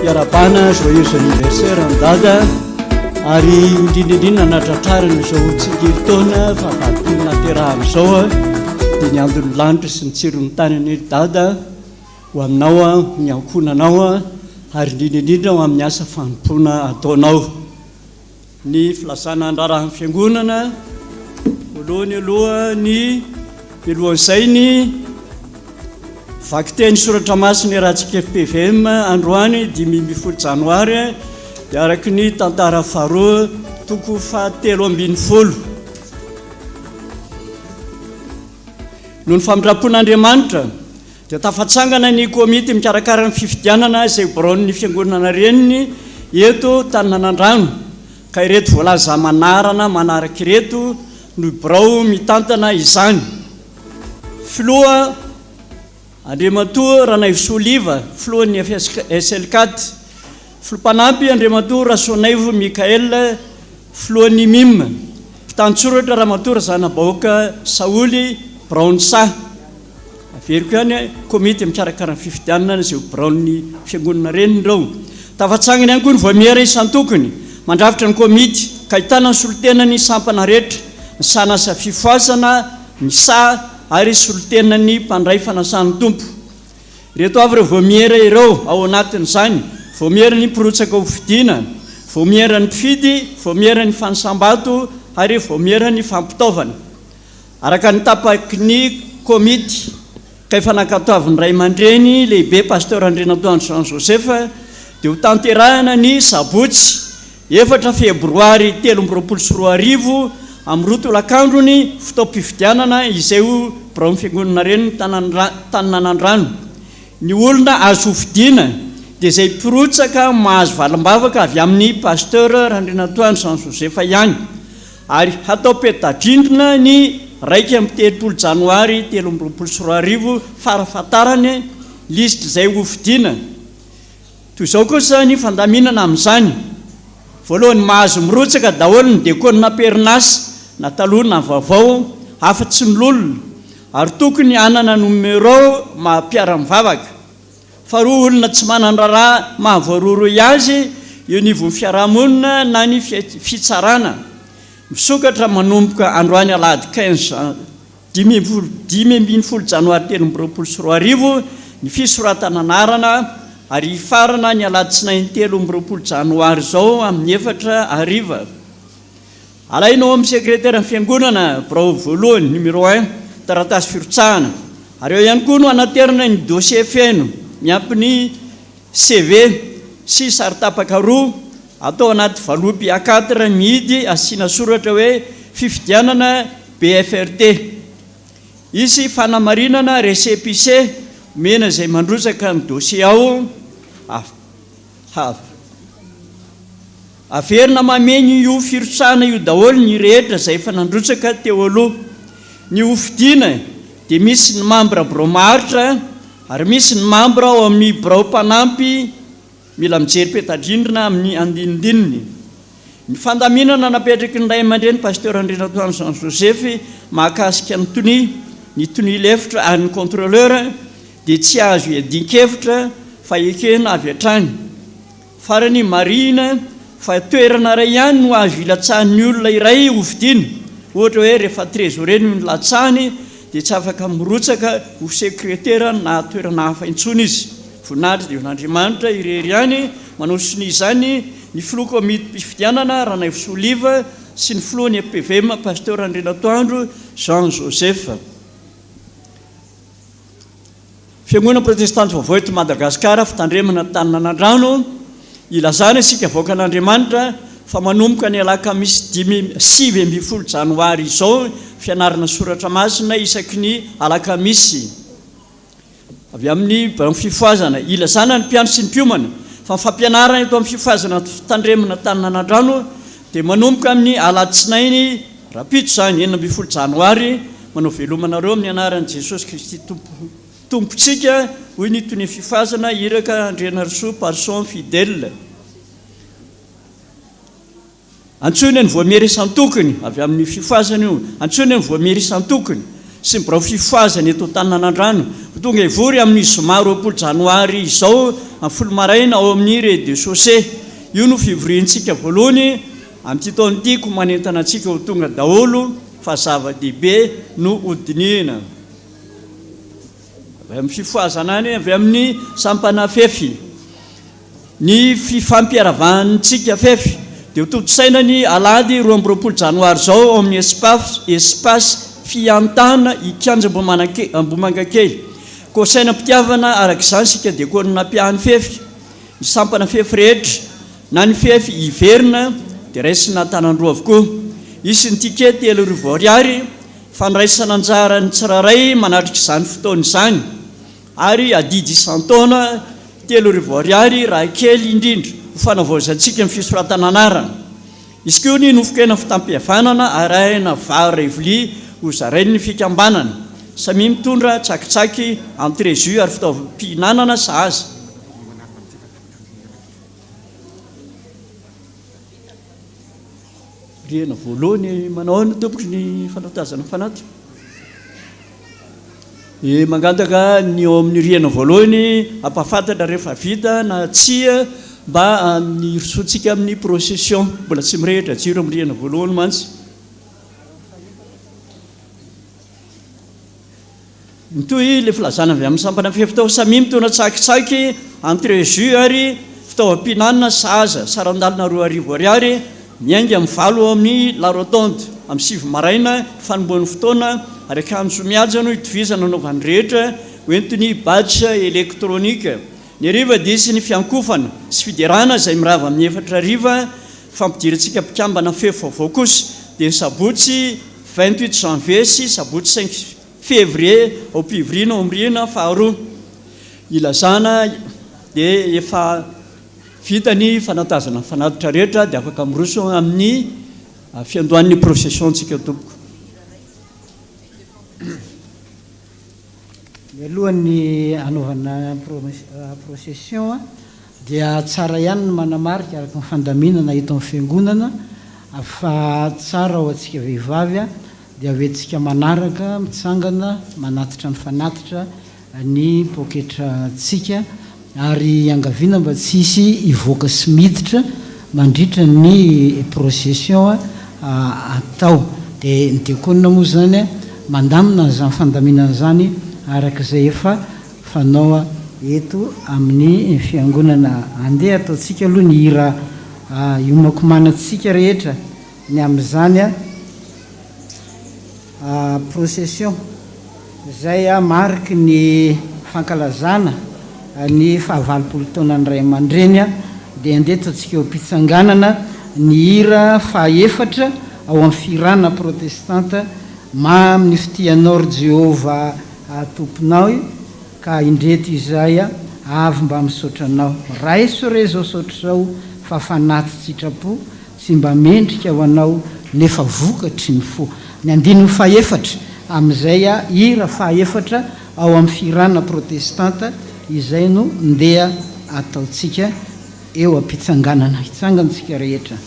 iarabana joyeux anniversaire ny dada ary indrindrindrindra natratrarina izao tsingerin-taona fahavatiny naterahan'izao dia ny andon'ny lanitra sy ny tsiron'ny tany ny dada ho aminao ny ankonanao ary indrindrindrindra ho amin'ny asa fanompoana ataonao ny filazana andrarahan'ny fiangonana voalohany aloha ny milohan'izay ny vaky teny soratra masina rahantsika FPVM androany 10 janoary dia araky ny tantara faharoa toko faha-13 noho ny famindrapon'Andriamanitra dia tafatsangana ny komity mikarakara ny fifidianana izay braon'ny fiangonana reniny eto Taninanandrano ka ireto voalaza manarana manaraka ireto no brao mitantana izany filoha Andriamatoa Ranaivo-Soliva filohan'ny FSL4 filompanampy Andriamatoa Rasonaivo Mikael filohan'ny MIM mpitantsoratra Ramatoa Zanabaoka Saoly Braonsa averiko ihany komity mikarakara ny fifidianana izay braon'ny fiangonana renindreo tafatsangana ihany koa ny voamiera isan-tokony mandravitra ny komity ka ahitana ny solotenany sampana rehetra ny sanasa fifoazana ny sa ary solotenany mpandray fanasan'ny tompo reto avy ireo voamiera ireo ao anatin'izany voamiera ny mpirotsaka ho fidiana voamiera ny mpifidy voamiera ny fanisambato ary voamiera ny fampitaovana araka ny tapaky ny komity ka efa nankatoaviny ray aman-dreny lehibe pasteur Andrinatoandro Jean Joseph dia ho tanterahana ny sabotsy 4 febroary 2024 amin'ny rotolakandrony fitaom-pifidianana izay ho brao fiangonana reny Taninanandrano ny olona azo fidiana dia izay mpirotsaka mahazo valim-bavaka avy amin'ny pasteur Andrinatoandro Jean Joseph ihany ary hatao petadrindrina ny 1 janoary 2024 farafatarany lisitra izay ho fidiana toy izao kosa ny fandaminana amin'izany voalohany mahazo mirotsaka daholo ny dekona perinasy na talona vaovao afa-tsy ny lolona ary tokony anana numero mahampiara-mivavaka faharoa olona tsy manan-draharaha mahavoaroroy azy eo nivon'ny fiarahamonina na ny fitsarana misokatra manomboka androany alady 15 janoary 2024 ny fisoratana anarana ary farana ny alady tsinainy 2024 janoary zao amin'ny 4 ariva. Alainao amin'ny sekretera ny fiangonana birao voalohany numéro 1 taratasy firotsahana, ary eo ihany koa no anaterana ny dossier feno miampy ny CV sy sary tapaka roa atao anaty valopy A4 mihidy asiana soratra hoe fifidianana BFRT. Isy fanamarinana récépissé mena izay mandrosaka ny dossier ao averina mameny io firotsahana io daholo ny rehetra izay efa nandrotsaka teo aloha. Ny hofidiana dia misy ny membre birao maharitra ary misy ny membre ao amin'ny birao mpanampy, mila mijery petadrindrina amin'ny andinindininy. Ny fandaminana napetraky ny ray aman-dreny pasteur Andrinatoano Jean Joseph mahakasika ny tony lefitra ary ny contrôleur dia tsy azo iadinkevitra fa ekena avy hatrany. Farany marina fa toerana ray ihany no azo ilatsahan'ny olona iray hofidiana, ohatra hoe rehefa trésorier no latsahany dia tsy afaka mirotsaka ho sekretera na toerana hafa intsony izy. Voninahitra dia Andriamanitra irery ihany manao sony izany ny filoha komity mpifidianana Ranaivo Soliva sy ny filohan'ny EPVM pasteur Andrinatoandro Jean Joseph. Fiangonana protestante vaovao eto Madagasikara fitandremana Taninanandrano ilazana isika voaka an'Andriamanitra fa manomboka ny alakamisy 9 janoary izao fianarana soratra masina isaky ny alakamisy. Avy amin'ny fifoazana ilazana ny mpiano sy ny mpiomana fa fampianarana eto amin'ny fifoazana fitandremana Taninanandrano dia manomboka amin'ny alatsinainy rapito zany 9 janoary. Manao velomanareo amin'ny anaran'i Jesosy Kristy tompontsika hoy ny tony fifoazana iraka Andrianarisoa Parson fidèle. Antsony ny voamiery isan-tokony avy amin'ny fifoazana io, antsony ny voamiery isan-tokony sy ny birao fifoazana eto Taninanandrano tonga ivory amin'ny zoma 20 janoary izao amin'ny folo maraina ao amin'ny rez-de-chaussée. Io no fivoriantsika voalohany amin'ity taon'ity ko manentana antsika ho tonga daholo fa zava-dehibe no hodinina. Avy amin'ny fifoazana any avy amin'ny sampana fefy ny fifampiaravahantsika fefy dia hototosaina ny alady 20 janoary zao ao amin'ny espace fiantana ikanja Ambomangakely. Kosaina mpitiavana arak'izany sika dia konina mpiahany fefy ny sampana fefy rehetra na ny fefy iverina dia raisina tanandroa avokoa. Isy ny ticket 3,000 ariary fandraisana anjara ny tsiraray manatrika izany fotoana izany ary adidy isan-taona 3,000 ariary raha kely indrindra ho fanavaozantsika ny fisoratana anarana. Izy koa ny nofokena fitampihavanana arahina vary Evely ho zarainy ny fikambanana samy mitondra tsakitsaky entrée jus ary fitaovam-pihinanana sahaza. Rihana voalohany manao ny tompoko ny fanatazana fanaty. Mangantaka ny eo amin'ny rihana voalohany ampafantatra rehefa vita na tsia mba ny risotsika amin'ny procession mbola tsy mirehitra jiro amin'ny rihana voalohany mantsy. Mitoy le filazana avy amin'ny sampana fefy tao samy mitondra tsakitsaky entrée jus ary fitaovam-pihinanana sahaza sarandalina 2,000 ariary miainga amin'ny valo amin'ny la rotonde amin'ny 7 maraina fanomboan'ny fotoana ary akanjo miajano itovizana anaovany rehetra hoentiny badge électronique. Ny ariva dia isy ny fiankofana sy fiderana izay mirava amin'ny 4 ariva fampidirantsika mpikambana fefy vaovao kosa dia ny sabotsy 28 janvier sy sabotsy 5 février ao mpivoriana ao amrihana faharoa. Ilazana dia efa vita ny fanatazana fanatitra rehetra dia afaka miroso amin'ny fiandohan'ny procession tsika tompoko. Mialohan'ny anaovana procession dia tsara ihany ny manamarika araka ny fandaminana eto amin'ny fiangonana fa tsara ho antsika vehivavy dia hoentsika manaraka mitsangana manatitra ny fanatitra ny poketra tsika ary angaviana mba tsisy ivoaka sy miditra mandritra ny procession atao dia ny diakonina moa zany mandamina nyzany fandaminana zany arak'izay efa fanao eto amin'ny fiangonana andeha ataontsika aloha ny hira iomakomanantsika rehetra ny amin'izany procession zay mariky ny fankalazana ny fahavalopolo taona ny ray aman-dreny dia andeha ataontsika eo am-pitsanganana ny hira fahaefatra ao amin'ny firana protestanta mamy fitianao ry Jehova tomponao ka indreto izay avy mba misaotranao raiso re zao saotra zao fa fanaty tsitrapo sy mba mendrika ho anao nefa vokatry ny fo ny andiny fahaefatra amin'izay hira fahaefatra ao amin'ny firana protestanta izay no ndeha ataontsika eo am-pitsanganana hitsangantsika rehetra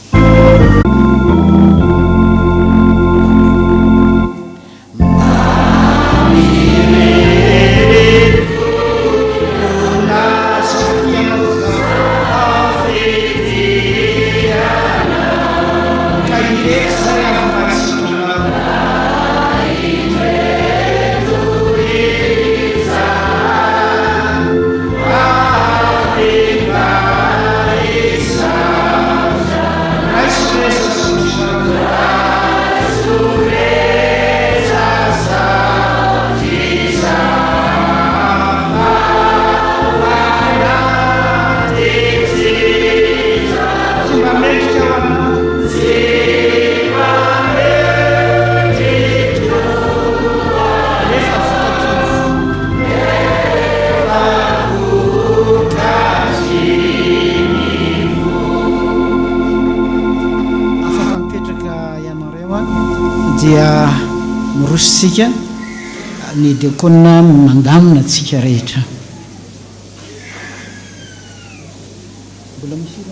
dia mirositsika ny diakonina mandamina atsika rehetra mbola misy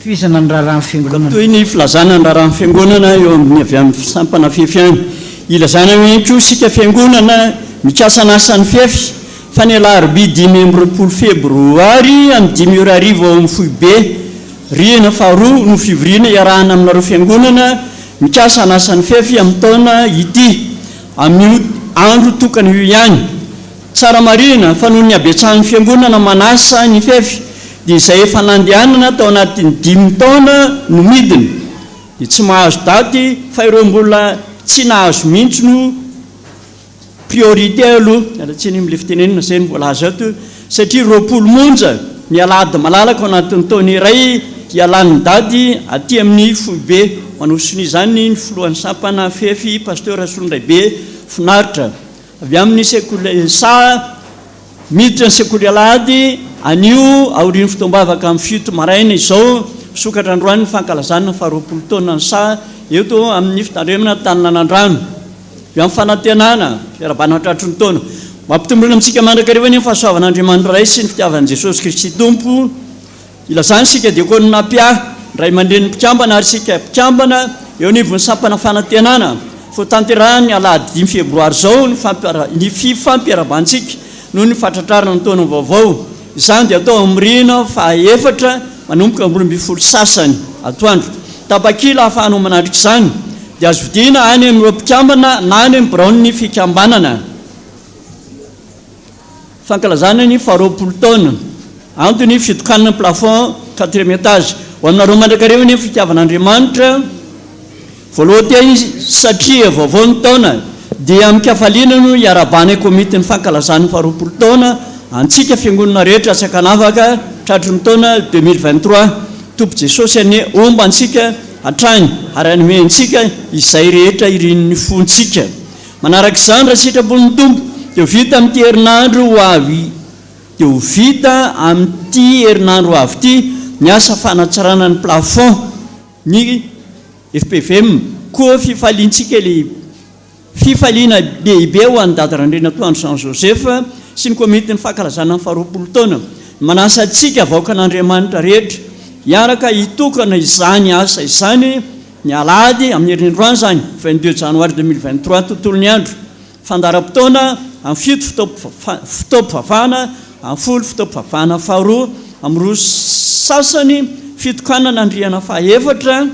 toizana ny raha fiangonana toy ny filazana ny raha fiangonana eo amin'ny avy amin'ny fisampana fefy any ilazana mihitsy sika fiangonana mikasana asan'ny fefy fa ny alarobia 10 febroary amin'ny 5 ao amin'ny foibe riana faharoa no fivoriana iarahana aminareo fiangonana mikasa anasan'ny fefy amin'ny taona ity amin'ny andro tokany io ihany tsara marina fa noho ny abetsahan'ny fiangonana manasa ny fefy dia izay efa nandehanana tao anatin'ny 5 taona no midina dia tsy mahazo daty fa ireo mbola tsy nahazo mihitsy no priorité aloha alatsiny mile fitenenina zay ny mbola azo ato satria 20 monja ny alady malalaka ao anatin'ny taona iray ialany dady aty amin'ny foibe manosony zany ny filohan'ny sampana fefy pasteur Solondraibe finaritra avy amin'ny sa miditra ny sekoly alady anio aoriny fitombavaka amin'ny fito maraina izao sokatra androany fankalazana fa 20 taona ny sa eto amin'ny fitandremana taninanandrano eo amin'ny fanantenana fiarabana tratron'ny taona mampitomborana amintsika mandrakariva ny fahasoavan'Andriamanitra ray sy ny fitiavan'i Jesosy Kristy tompo ilazany sika diakonina pia ray mandren'ny mpikambana ary sika mpikambana eo anivon'ny sampana fanantenana fo tanterahany alady 5 febroary zao ny fifampiarabantsika noho ny fatratrarana ny taona vaovao izany dia atao amin'ny rina fahaefatra manomboka 12 sasany atoandro tapakila ahafahana manatrika izany dia azo vidiana any amin'ireo mpikambana na any amin'ny braon'ny fikambanana fankalazana ny 20 taona antony fitokanana plafond 4e étage ho aminareo mandrakariva ny fitiavan'Andriamanitra voaloha teny satria vaovao ny taona dia mikafaliana no iarabana komity ny fankalazana 20 taona antsika fiangonana rehetra sakanavaka tratry ny taona 2023 tompo Jesosy ane omba antsika hatrany ary anomentsika izay rehetra irin'ny fontsika manaraka izany raha sitrapon'ny tompo dia vita amin'ity herinandro ho avy dia ho vita amin'ity herinandro ho avy ity ny asa fanatsarana ny plafond ny FPVM koa fifaliantsika le fifaliana lehibe ho an'ny dady Randrena Toandro Jean Joseph sy ny komity ny fankalazana 20 taona manasa antsika vaokan'Andriamanitra rehetra iaraka hitokana izany asa izany ny alady amin'ny herinandro zany 22 janoary 2023 tontolon'ny andro fandaram-potoana amin'ny 7 fitoam-pivavahana amin'ny 10 fitoam-pivavahana faharoa amin'nyroa sasany fitokanana andriana faefatra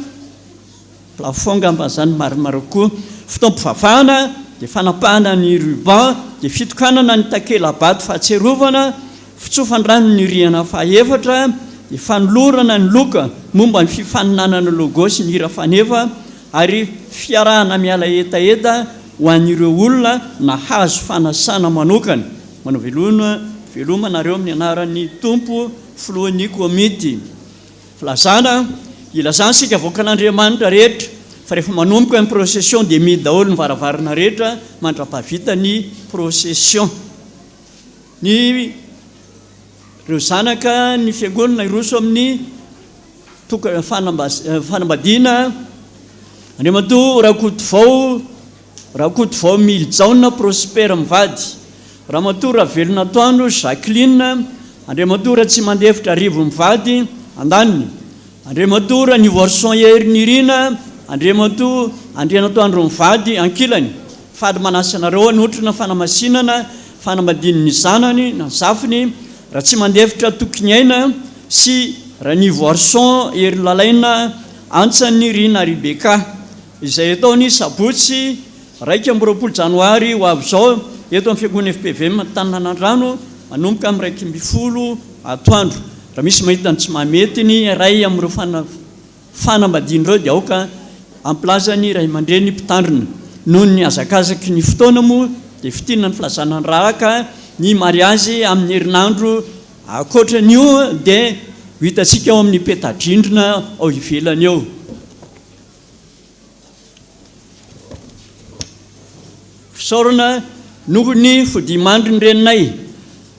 plafonga mbazany maromaro koa fotoam-pivavahana dia fanapahana ny ruban dia fitokanana ny takela-bato fahatserovana fitsofan-drano ny riana faefatra dia fanolorana ny loka momba ny fifaninanana logosy ny hira fanefa ary fiarahana miala etaeta ho an'ireo olona na hazo fanasana manokana manao velomanareo amin'ny anaran'ny tompo filohan'ny komity filazana ilazana sika voakan'andriamanitra rehetra fa rehefa manomboka ny procession dia midy daholo ny varavarana rehetra mandra-pavita ny procession ny reo zanaka ny fiangonana iroso amin'ny fanambadiana andriamatoa rakoto vao Miljaona Prospera mivady ramatoa velona toandro Jacqueline andriamatoa tsy mandefitra arivo mivady andaniny andriamatoa Nivorson Ernirina andriamatoa andriana toandro mivady ankilany fady manasanareo notrona fanamasinana fanambadian'ny zanany na zafiny raha tsy mandefitra Tokinyaina sy raha Nivorson Erlalaina antsany Rina Rebeka izay ataony sabotsy 2 janoary ho avy zao eto amin'ny fiangonana FPVM Tananandrano manomboka amin'ny 10 atoandro raha misy mahitany tsy mamety ny ray amin'ireo fanambadian'ireo dia aoka amplazany ray aman-dreny mpitandrina noho ny azakazaky ny fotoana moa dia fitinana ny filazana ny rahaka ny mariazy amin'ny herinandro akoatran'io dia hitantsika ao amin'ny petadrindrina ao ivelany eo fisaorana noho ny fodimandry ny reninay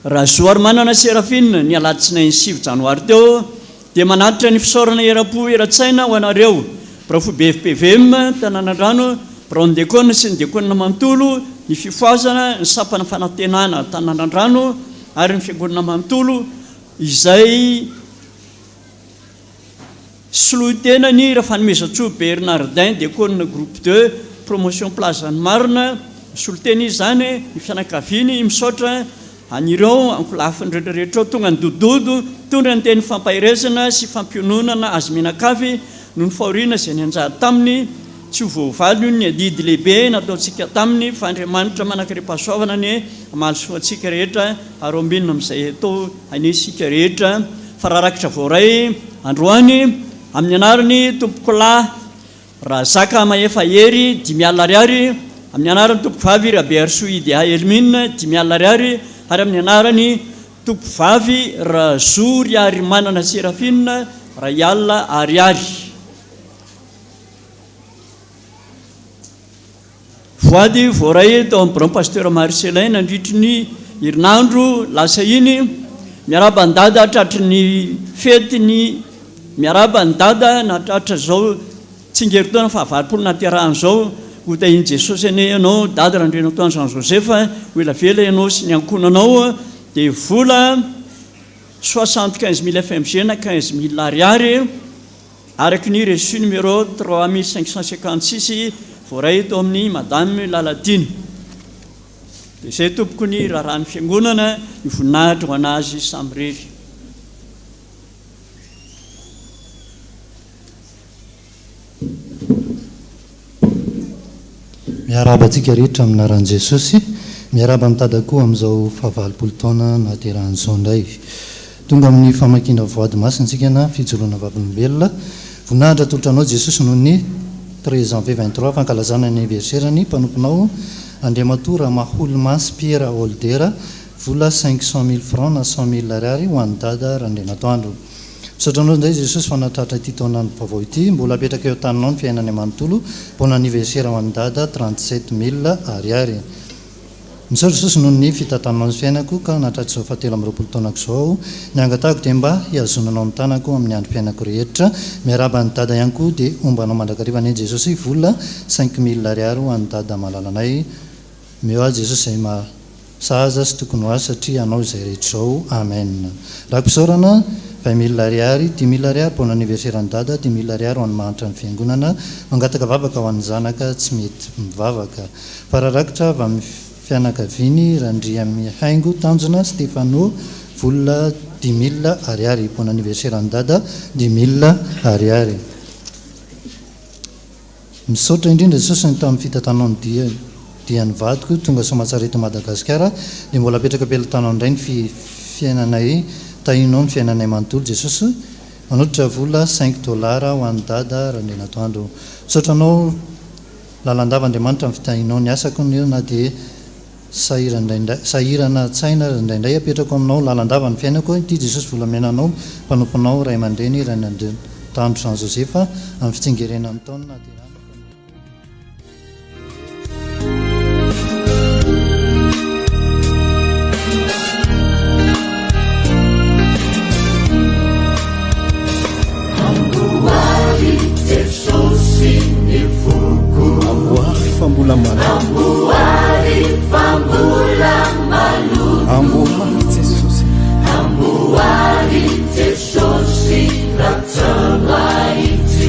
raha zoary manana Serafine ny alatsinainy 7 janoary teo dia manatitra ny fisaorana era-po era-tsaina ho anareo brafo BFPVM Tananandrano braondekona sy ny dekona manontolo ny fifoazana ny sapana fanantenana Tananandrano ary ny fiangonana manontolo izay solotenany raha fanomezatsoa Bernardin dekona groupe 2 promotion place ny marina soloteny izany ny fianakaviany misaotra anireo ankolafiny rehetrarehetra tonga ny dododo tondra ny teny fampahirezana sy fampiononana azy menakavy no ny fahoriana izay ny anjady taminy tsy ho voavaly ny adidy lehibe nataontsika taminy fa Andriamanitra manakare-pahasoavana ny mahalosoantsika rehetra ary ombinina amin'izay atao anesika rehetra fa raha rakitra voaray androany amin'ny anarany tompoko lahy raha zaka maefa hery 5,000 ariary amin'ny anarany tompo vavy raha Bersoide Elmine 5,000 ariary ary amin'ny anarany tompo vavy raha Zory ary manana Serafine raha ialina ariary voady voaray tao amin'ny Bron Pasteur Marcelin nandritry ny herinandro lasa iny miaraba ny dada tratry ny fety ny miaraba ny dada natratra zao tsingeritona fa avaripolo naterahany zao hotahiny Jesosy ane ianao dada randrena toany Jean Joseph ho elavela ianao sy ny ankonanao dia vola 75,000 FMG na 15,000 ariary araky ny reçu numéro 3556 voaray tao amin'ny madame Laladine dia izay tompoko ny raharahany fiangonana ny voninahitra ho anazy samyrery miaraba antsika rehetra aminaran'i Jesosy miaraba mitady koa amin'izao fahavalopolo taona naterahan'izao indray tonga amin'ny famakina voady masina antsika na fijoroana vavolombelona voninahitra tolotranao Jesosy noho ny 13 janvier 23 fankalazana ny anniversaire-ny mpanomponao Andriamatoa Ramaholomasy Pierre Holdera vola 500,000 francs na 100,000 ariary ho an'ny dada Randrianatoandro misaotranao indray Jesosy fanatratra ity taonany vaovao ity mbola apetraka eo taninao ny fiainany amanontolo bona anniversaire ho an'ny dada 37,000 ariary misaotra Jesosy noho ny fitantanao ny fiainako ka natratra izao 17 taonako izao ny angatahako dia mba hiazonanao ny tanako amin'ny androm-piainako rehetra miaraba ny dada ihany koa dia ombanao mandrakariva ny Jesosy vola 5,000 ariary ho an'ny dada malalanay meo azy Jesosy izay mahasaza sy tokony ho azy satria anao izay rehetra izao amen raha mpisaorana 20,000 ariary 10,000 ariary bona anniversaire ny dada 10,000 ariary ho an'ny mahantra ny fiangonana mangataka vavaka ho an'ny zanaka tsy mety mivavaka fa raha rakitra avy amin'ny fianakaviany Randria Mihaingo Tanjona Stefano volona 10,000 ariary. Bon anniversaire ny dada 10,000 ariary. Misaotra indrindra Jesosy tamin'ny fitantanao ny diany vadiko tonga Soamantsarety Madagasikara dia mbola apetraka ampelantanao indray ny fiainanay tahinao ny fiainanay manontolo Jesosy. Manotritra vola $5 ho an'ny dada raha indray natoandro. Misaotra anao lalandava Andriamanitra amin'ny fitahinao ny asako nio na dia sahirana tsaina indraindray apetrako aminao lalandava ny fiainako. Ity Jesosy volamenanao mpanomponao ray aman-dreny ray tandro Jean Joseph amin'ny fitsingerenan'ny taona Ambuari fambula malu. Ambuari Jesosy. Ambuari Jesosy ratsamaiti.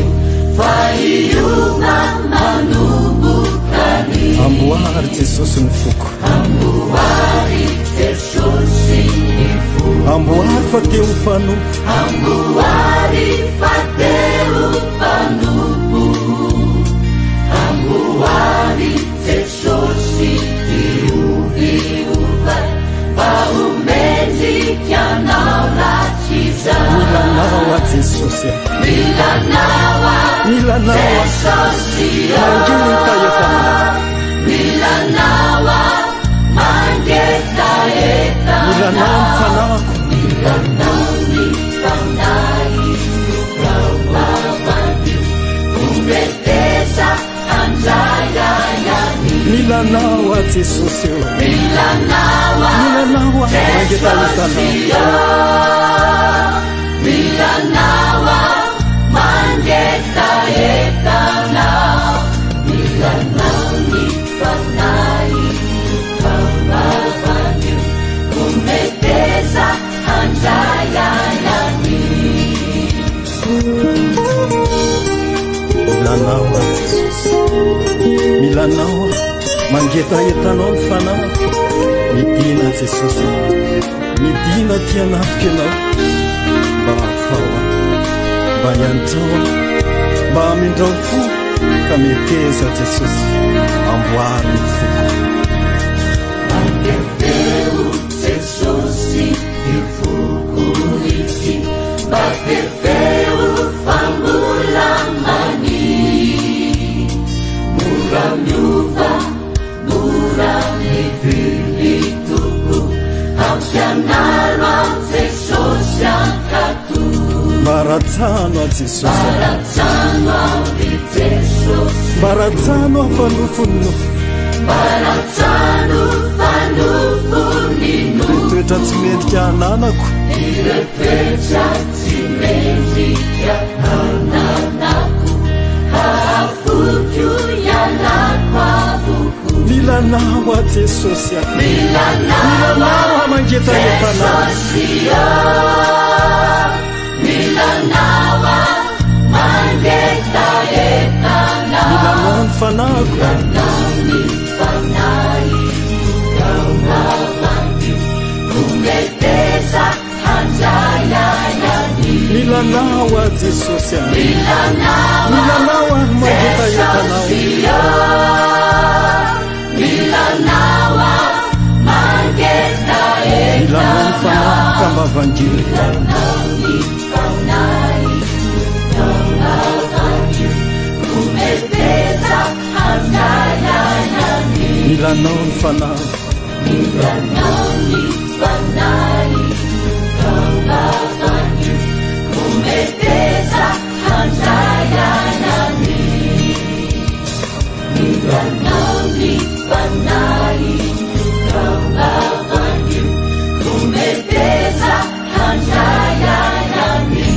Faiuna manubukani. Ambuari Jesosy nifuku. Ambuari Jesosy nifuku. Ambuari fateu panu. Ambuari fateu panu. Ambuari Jesosy diuviuvai paumezi chianao raciza. Milanawa Jesosy. Milanawa Jesosy. Milanawa mangetaeta. Milanawa fanako. Milanawa fanai. Ukawawadi umbeteza. Milanawa Jesosy. Milanawa Jesosy. Milanawa mangetaetana. Milanawa nifanai ukawawadi umbeteza anjayayani. Milanawa Jesosy. Milanawa mangetaetanao ny fanahiko. Midina Jesosy, midina tianafika ianao mba hahafaho mba hiandrao mba hamindrao fo ka meteza Jesosy amboary ny foko. Mangefeo Jesosy ifoko ity mba fefeo fambolamani. Muramiuva, muramivilituku, ampianarwa Jesosy ankatu. Baratsano Jesosy. Baratsano Jesosy. Baratsano fanofonnino. Baratsano fanofonnino. Iretoetra tsy mendrika ananako. Iretoetra tsy mendrika ananako. Hafuku yalakwabuku. Milanawa Jesosy. Milanawa mangetaetana. Milanawa mangetaetana. Milanawa fanako. Fanai ukawawadi umbeteza anjayayani. Milanawa Jesosy. Milanawa mangetaetana. Milanawa mangetaetana. Milanawa fanako kamba vangeli. Fanai ukawawadi umbeteza anjayayani. Milanawa fanako. Milanawa fanai ukawawadi umbeteza anjayayani. Milanawa fanai ukawawadi umbeteza anjayayani.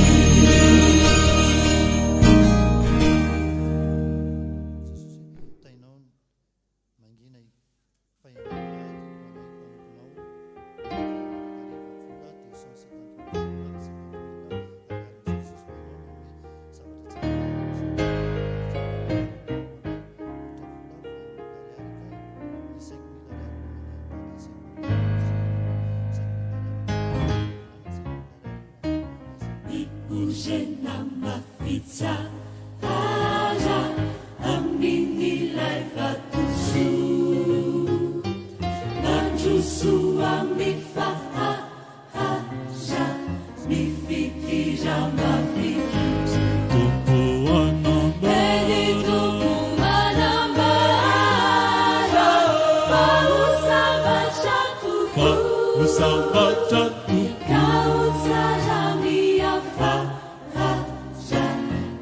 sahara amin'ilay vatosoa mandrosoa mifahahaza mifikira maviki eny tompo manambara mahosambatra tokoa ikaotsara miafahaza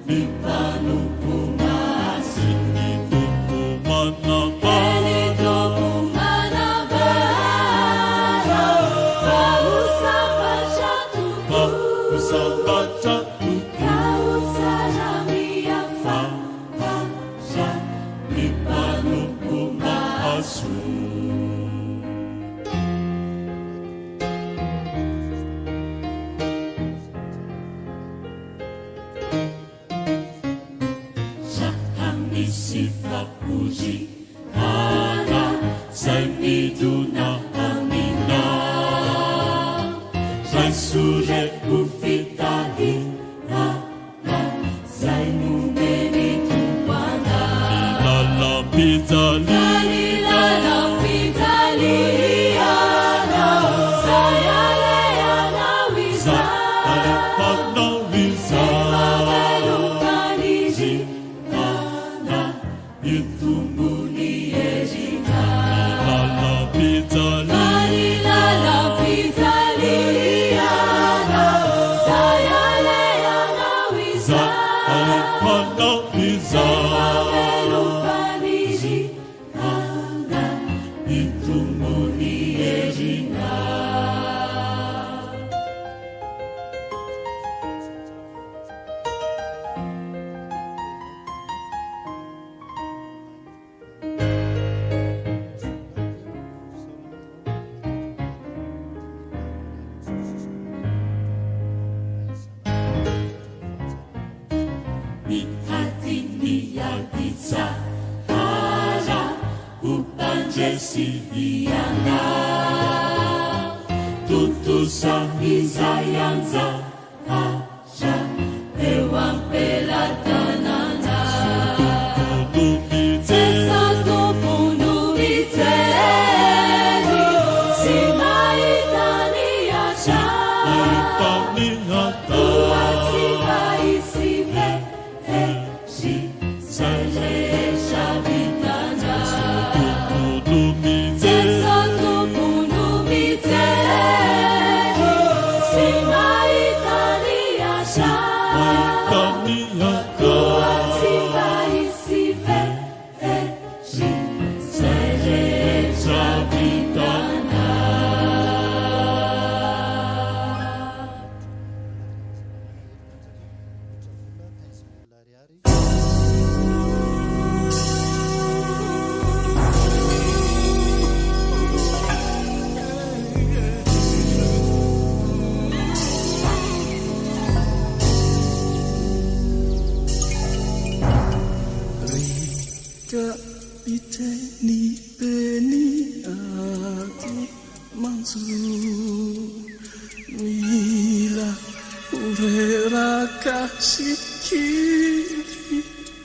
mimpanompo maso eny tompo manambara mahosambatra tokoa ikaotsara miafahaza mimpanompo maso. Misy fapozy ara zay midona amina zay sore ho fitahina zay nomeny tompana ilalam-pijaliana zay aleanao izay itumbuni erina ilalam-pijaliana zay aleanao izay itumbuni erina. Mihatiniadi tsara upandresiviana tutusa izay anjahara eo ampelatanana Esa tompony mijery sy mahitany atrany oatsy mahisy vehery zay rehetra vitana Esa tompony mijery sy mahitany atrany oatsy mahisy vehery zay rehetra vitana. Kapiteni peni ati mansu mila urera kasikiri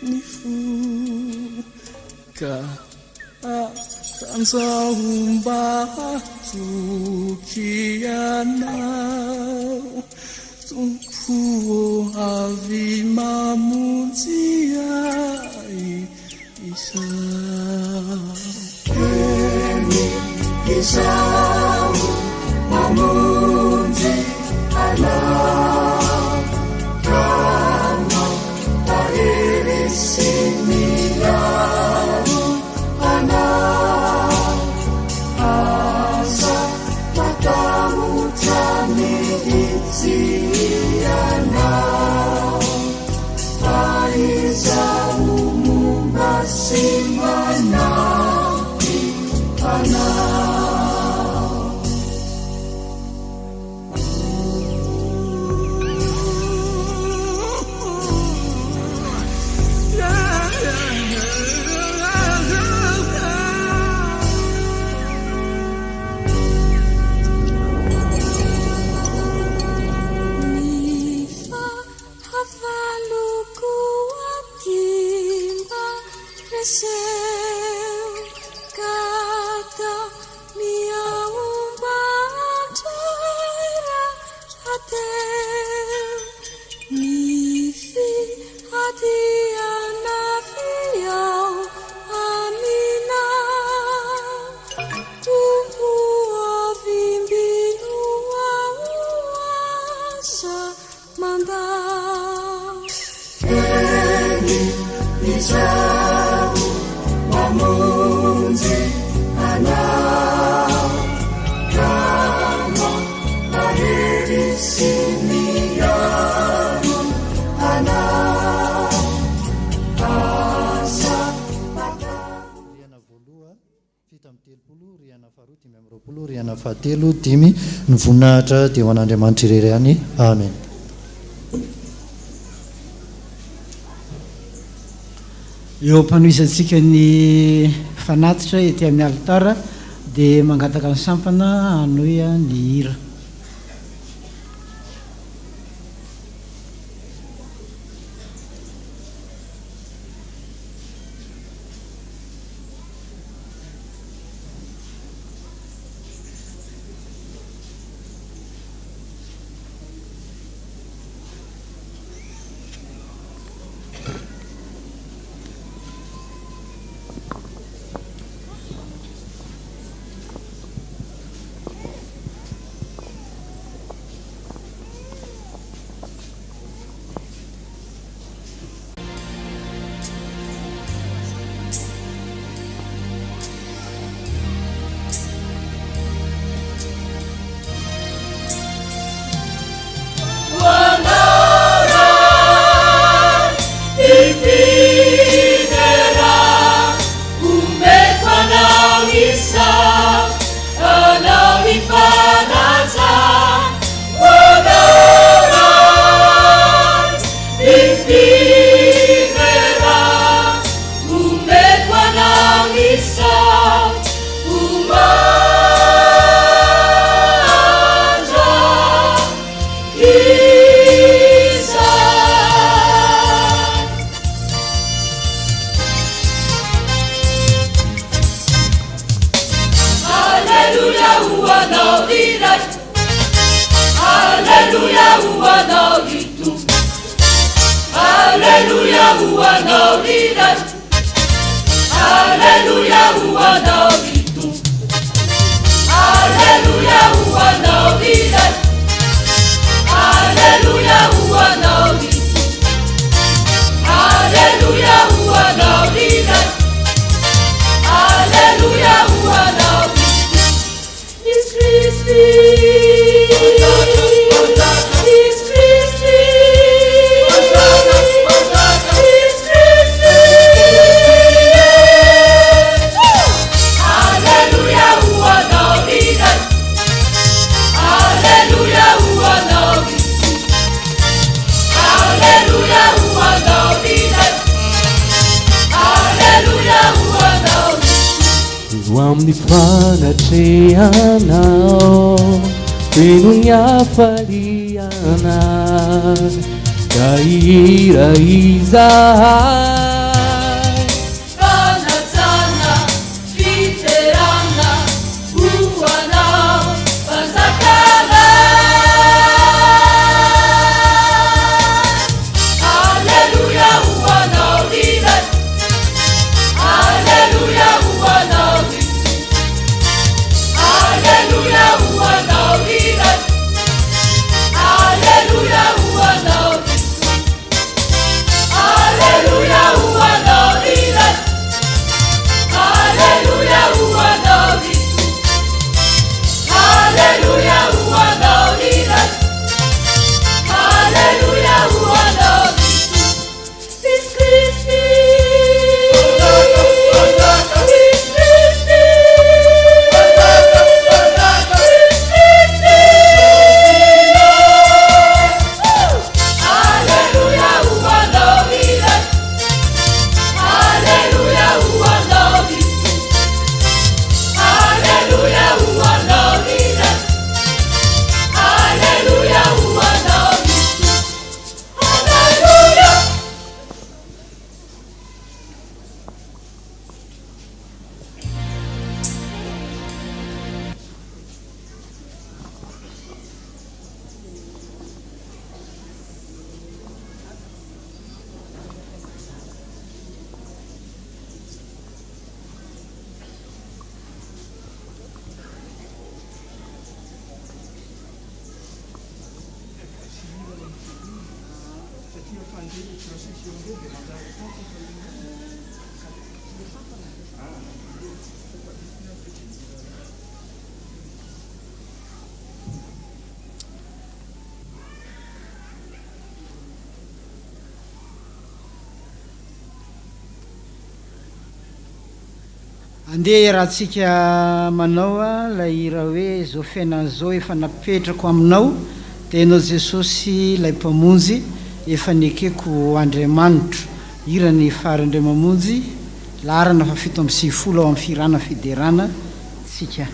nifu ka tanza umba tukiana tumpu avi mamuziai Isa Kemi Isau Mamunzi Allah Kama Tahiri Similaru Anak Asa Matamu Tami Itsiana Faizamu Simana Ana Nifa havaluku telopolo riana faharoa 520 riana fahatelo 5 ny voninahitra dia ho an'Andriamanitra irery ihany. Amen. Eo ampanoisantsika ny fanatitra ety amin'ny altara dia mangataka ny sampana hanoia ny hira. Amin'ny fanatrehanao feno ny hafaliana da hira izahay fanajana fiterana hoanao fanjakana Alleluia hoanao lirai Alleluia hoanao Alleluia hoanao lirai Alleluia hoanao Alleluia hoanao lirai Alleluia hoanao Alleluia hoanao lirai Alleluia hoanao Christi andeha rahantsika manao a lay hira hoe zao fiainan'izao efa napetrako aminao dia ianao Jesosy ilay mpamonjy efa niekeko Andriamanitra. Hira ny farandray mamonjy larana fa 7 ao amin'ny firana fiderana tsika.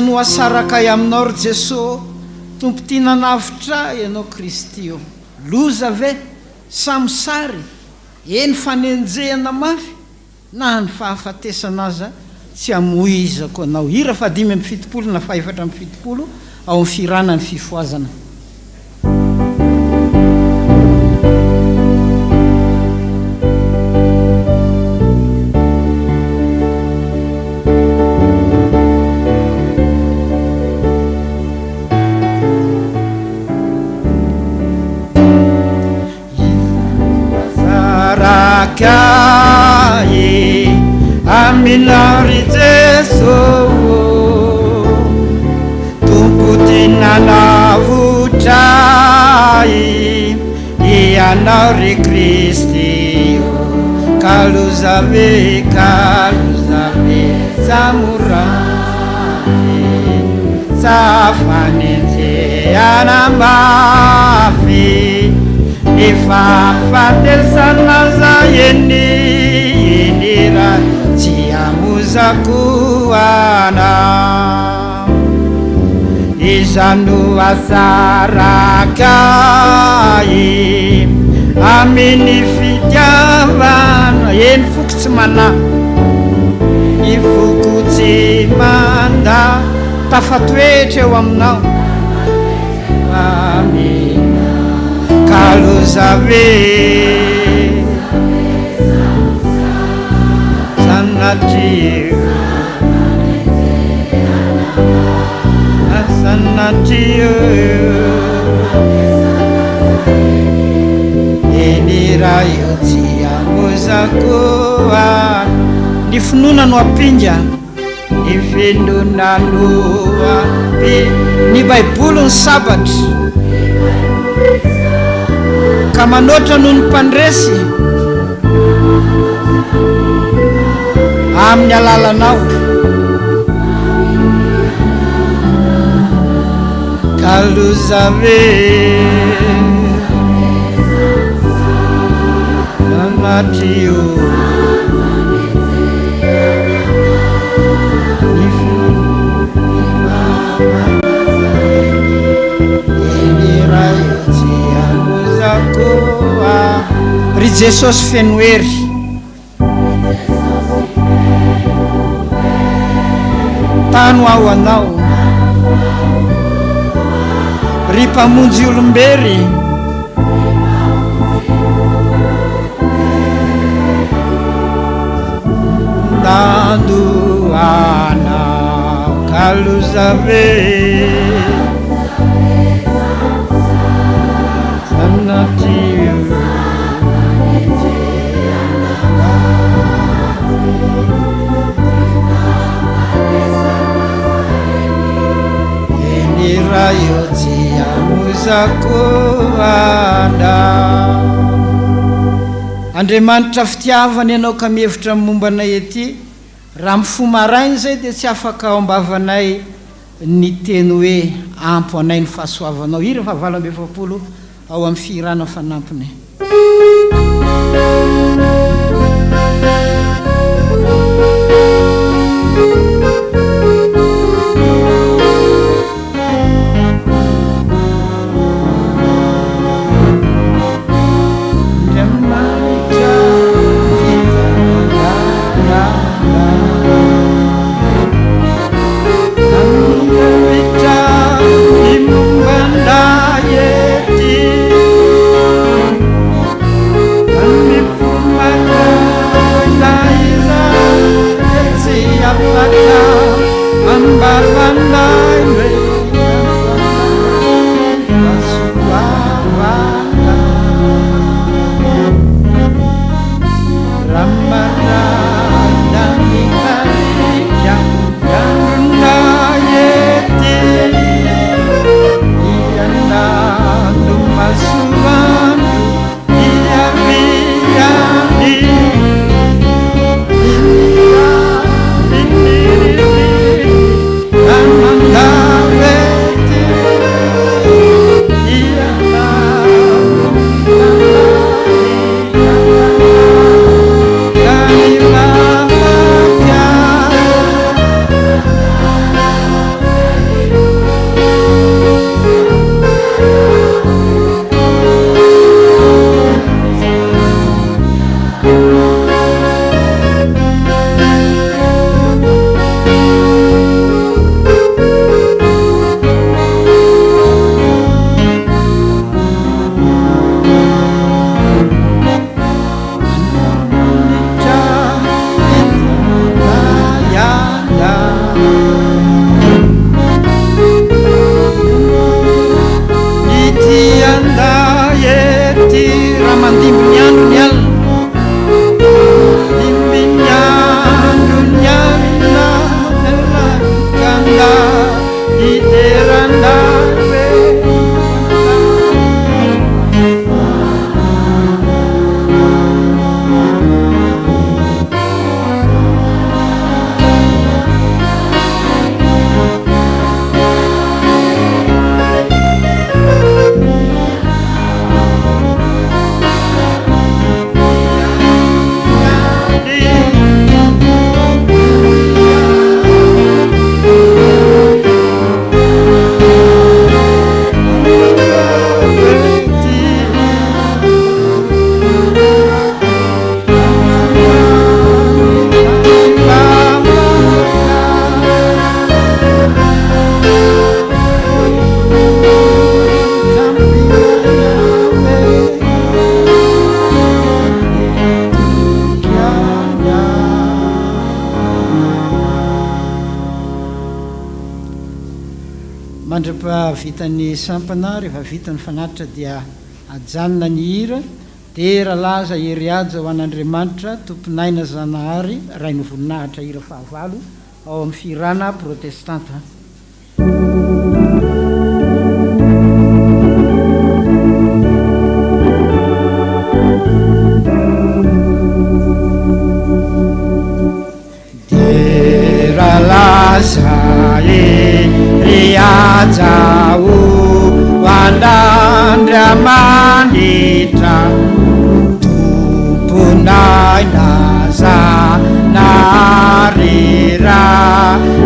No asaraka aminao ry Jesosy tompo tia nanavitra ianao Kristy io loza ve samsary eny fanenjehana mafy na ny fahafatesana aza tsy amoizako anao. Hira fa 5:70 na 4:70 ao amin'ny firana ny fifoazana. Aminari Jesu tumputina navutai ianari Kristi kaluzave samurai safanete anambafi ifafatesana za yenira tiamuzakuana izanu asarakai aminy fitiavana eny fokotsy mana ny fokotsy manda tafatoetra eo aminao amina kalozave sanatio sanatio eniraio tiamuzakoa ny finoana no apinga ny findonanoa ny baibolo ny sabatra ka manoatra noho ny mpandresy amin'ny alalanao kalozave sanatio ry jesosy fenoery tano aho anao ry mpamonjy olombery nandoanao kalozave sanatio eniraio tiamuzakoana Andriamanitra fitiavany ianao ka mihevitra mombanay ety raha mifomarainy zay dia tsy afaka ao ambavanay ny teny hoe ampo anay ny fahasoavanao iry fa 7 ao amin'ny firana fanampiny Ramana mandrapa vitany sampana rehefa vitany fanatitra dia ajanona ny hira dia rahalaza heriaja ho an'Andriamanitra tomponaina Zanahary ray ny voninahitra hira fahavalo ao amin'ny firana protestanta. Riajau wanandriamanitra tupunai nazanarira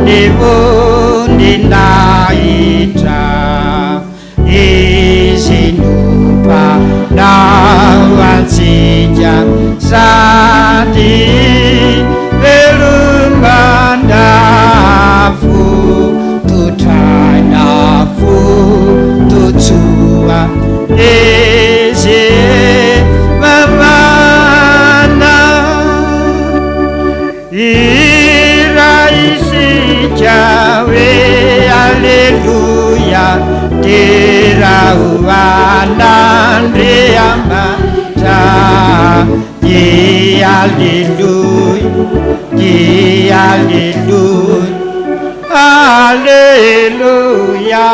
divundinaitra isinupa nawansija sati belumbandafu tutrainafu tutsua eze mamana iraisijawe aleluya terauanandriamata ye aleluya ye aleluya Alleluia,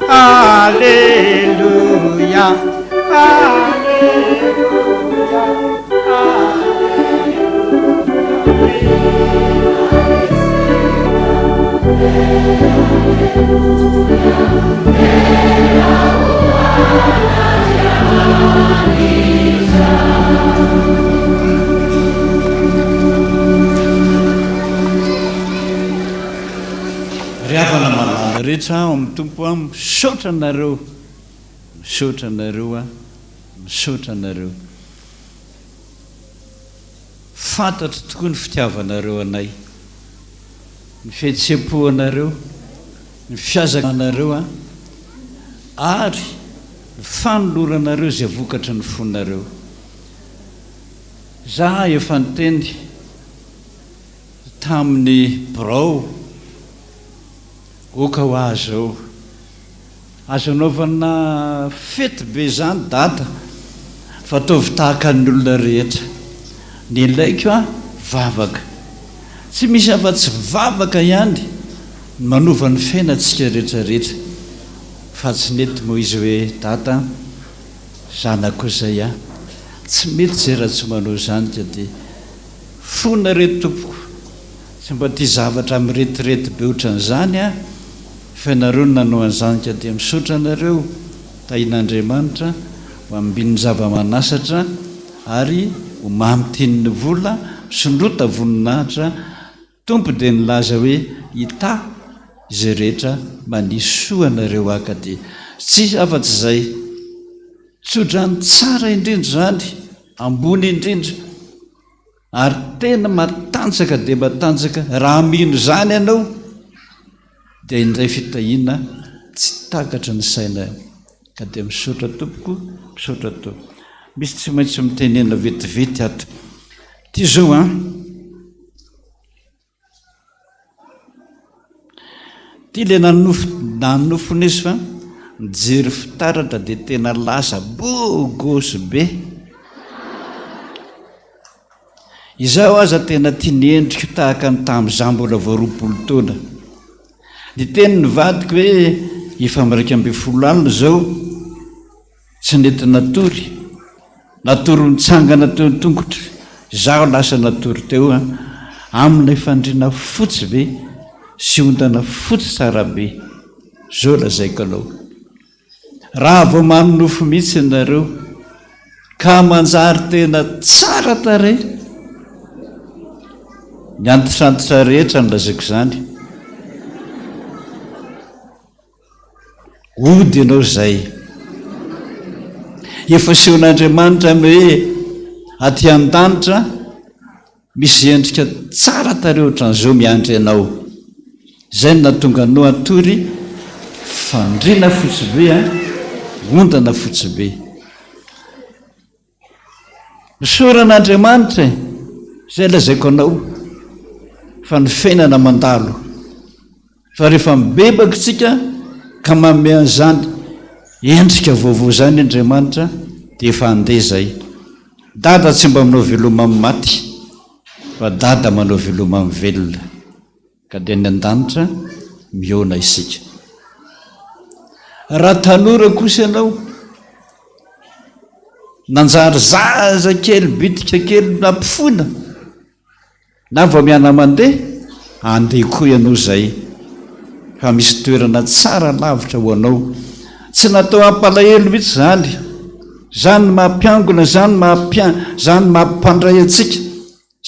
Alleluia, Alleluia, Riavana malala rehetra amin'ny tompo a misaotra anareo, misaotra anareo a, misaotra anareo. Fantatra tokoa ny fitiavanareo anay, ny fihetsem-po anareo, ny fiazana anareo a, ary ny fanoloranareo izay vokatra ny fonareo. Za efa niteny tamin'ny birao oka ho azo anaovana fety be zany data fa ataovy tahaka ny olona rehetra. Ny ilaiko a vavaka, tsy misy afa-tsy vavaka ihany manova ny fiainantsika rehetrarehetra, fa tsy mety moa izy hoe data zanako izay a, tsy mety zay raha tsy manao zany ka dia fona reto tompoko, tsy mba tia zavatra miretirety be ohatran'izany a, fa ianareo no nanao an'izany ka dia misaotra anareo tahin'Andriamanitra ho ambin'ny zava-manasatra ary ho mamitiny vola sondrota voninahitra. Tompo dia nilaza hoe hita izay rehetra manisy soa anareo aka dia tsy afa-tsy izay, tsodrany tsara indrindra zany, ambony indrindra, ary tena matanjaka dia matanjaka. Raha mino zany ianao dia indray fitahiana tsy takatra ny saina ka dia misaotra tompoko, misaotra tompoko. Misy tsy maintsy mitenena vetivety ato ty zao a, ty le nanofony fa mijery fitaratra dia tena lasa bogosy be. Izaho aza tena tia niendrika tahaka ny tamin'izaho mbola vao 20 taona. Ny teny ny vadiko hoe efa miraika amby 10 alina zao tsy nety natory nitsangana teo ny tongotra, zaho lasa natory teo a, amin'ilay fandriana fotsy be sy ondana fotsy tsara be. Zao lazaiko anao, raha vao manonofo mihitsy ianareo ka manjary tena tsara tarehy, ny antitrantitra rehetra no lazaiko zany. Ody ianao zay, efa sehon'Andriamanitra hoe aty an-danitra misy endrika tsara tare ohatran'izao miandry ianao. Zay no nahatonga anao atory fandriana fotsy be a, ondana fotsy be. Misoran'Andriamanitra zay lazaiko anao fa ny fiainana mandalo, fa rehefa mibebaka tsika ka manome an'izany endrika vaovao zany Andriamanitra dia efa andeha zay. Dada tsy mba manao veloma amin'ny maty fa dada manao veloma amin'ny velona, ka dia ny an-danitra miona isika. Raha tanora kosa ianao nanjary zaza kely bitika kely nampifona na vao miana mandeha, andeha koa ianao zay, fa misy toerana tsara lavitra ho anao. Tsy natao hampalahelo mihitsy zany, zany mampiangona, zany mampandray atsika,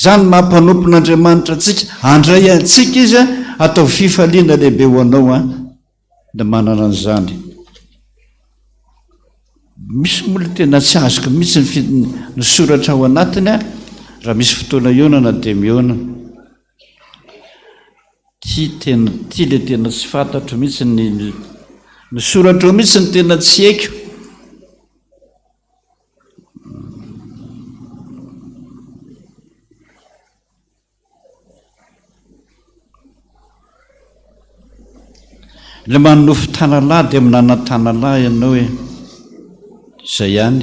zany mampanopin'Andriamanitra atsika, andray atsika izy atao fifaliana lehibe ho anao da manana an'izany. Misy mola tena tsy azoko mihitsy ny soratra ao anatiny raha misy fotoana ionana dia miona. Ty le tena tsy fantatro mihitsy ny soratra ao mihitsy ny tena tsy haiko. Le manofy tanalahy dia minana tanalahy ianao zay ihany.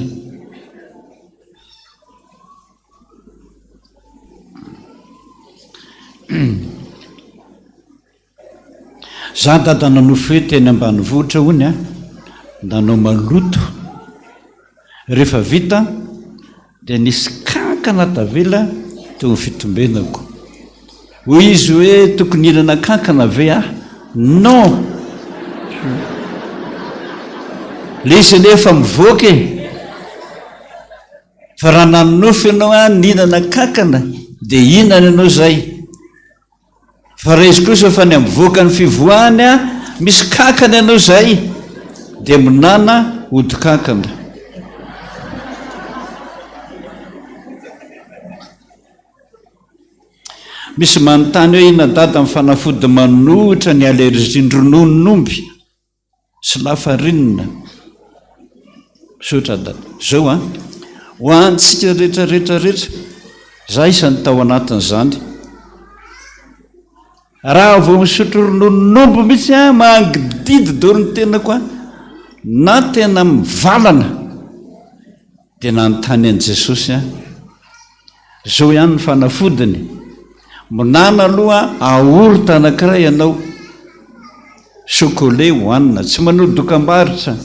Za dada nanofy hoe teny ambanivohitra hony nanao maloto, rehefa vita dia nisy kankana tavela teo ny fitombenako. Hoy izy hoe tokony hinana kankana ve non, le izy nefa mivoaka fa raha nanofy ianao nihinana kankana dia hinana ianao zay. Fa raha izy kosa fa ny amivoaka ny fivoahany misy kankana ianao zay dia minana odi-kankana. Misy manontany hoe ina dada amin'ny fanafody manohitra ny alerzin-dronon'omby sy lafarinina. Misotra dada zao ho antsika rehetrarehetrarehetra za isany tao anatin'izany. Raha vao misotro ronon'omby mihitsy mangididy dolo ny tenako na tena mivalana dia nanontany an' Jesosy zao ihany ny fanafodiny. Minana aloha aorita anankiray ianao, chocolat hohanina, tsy manao dokam-barotra.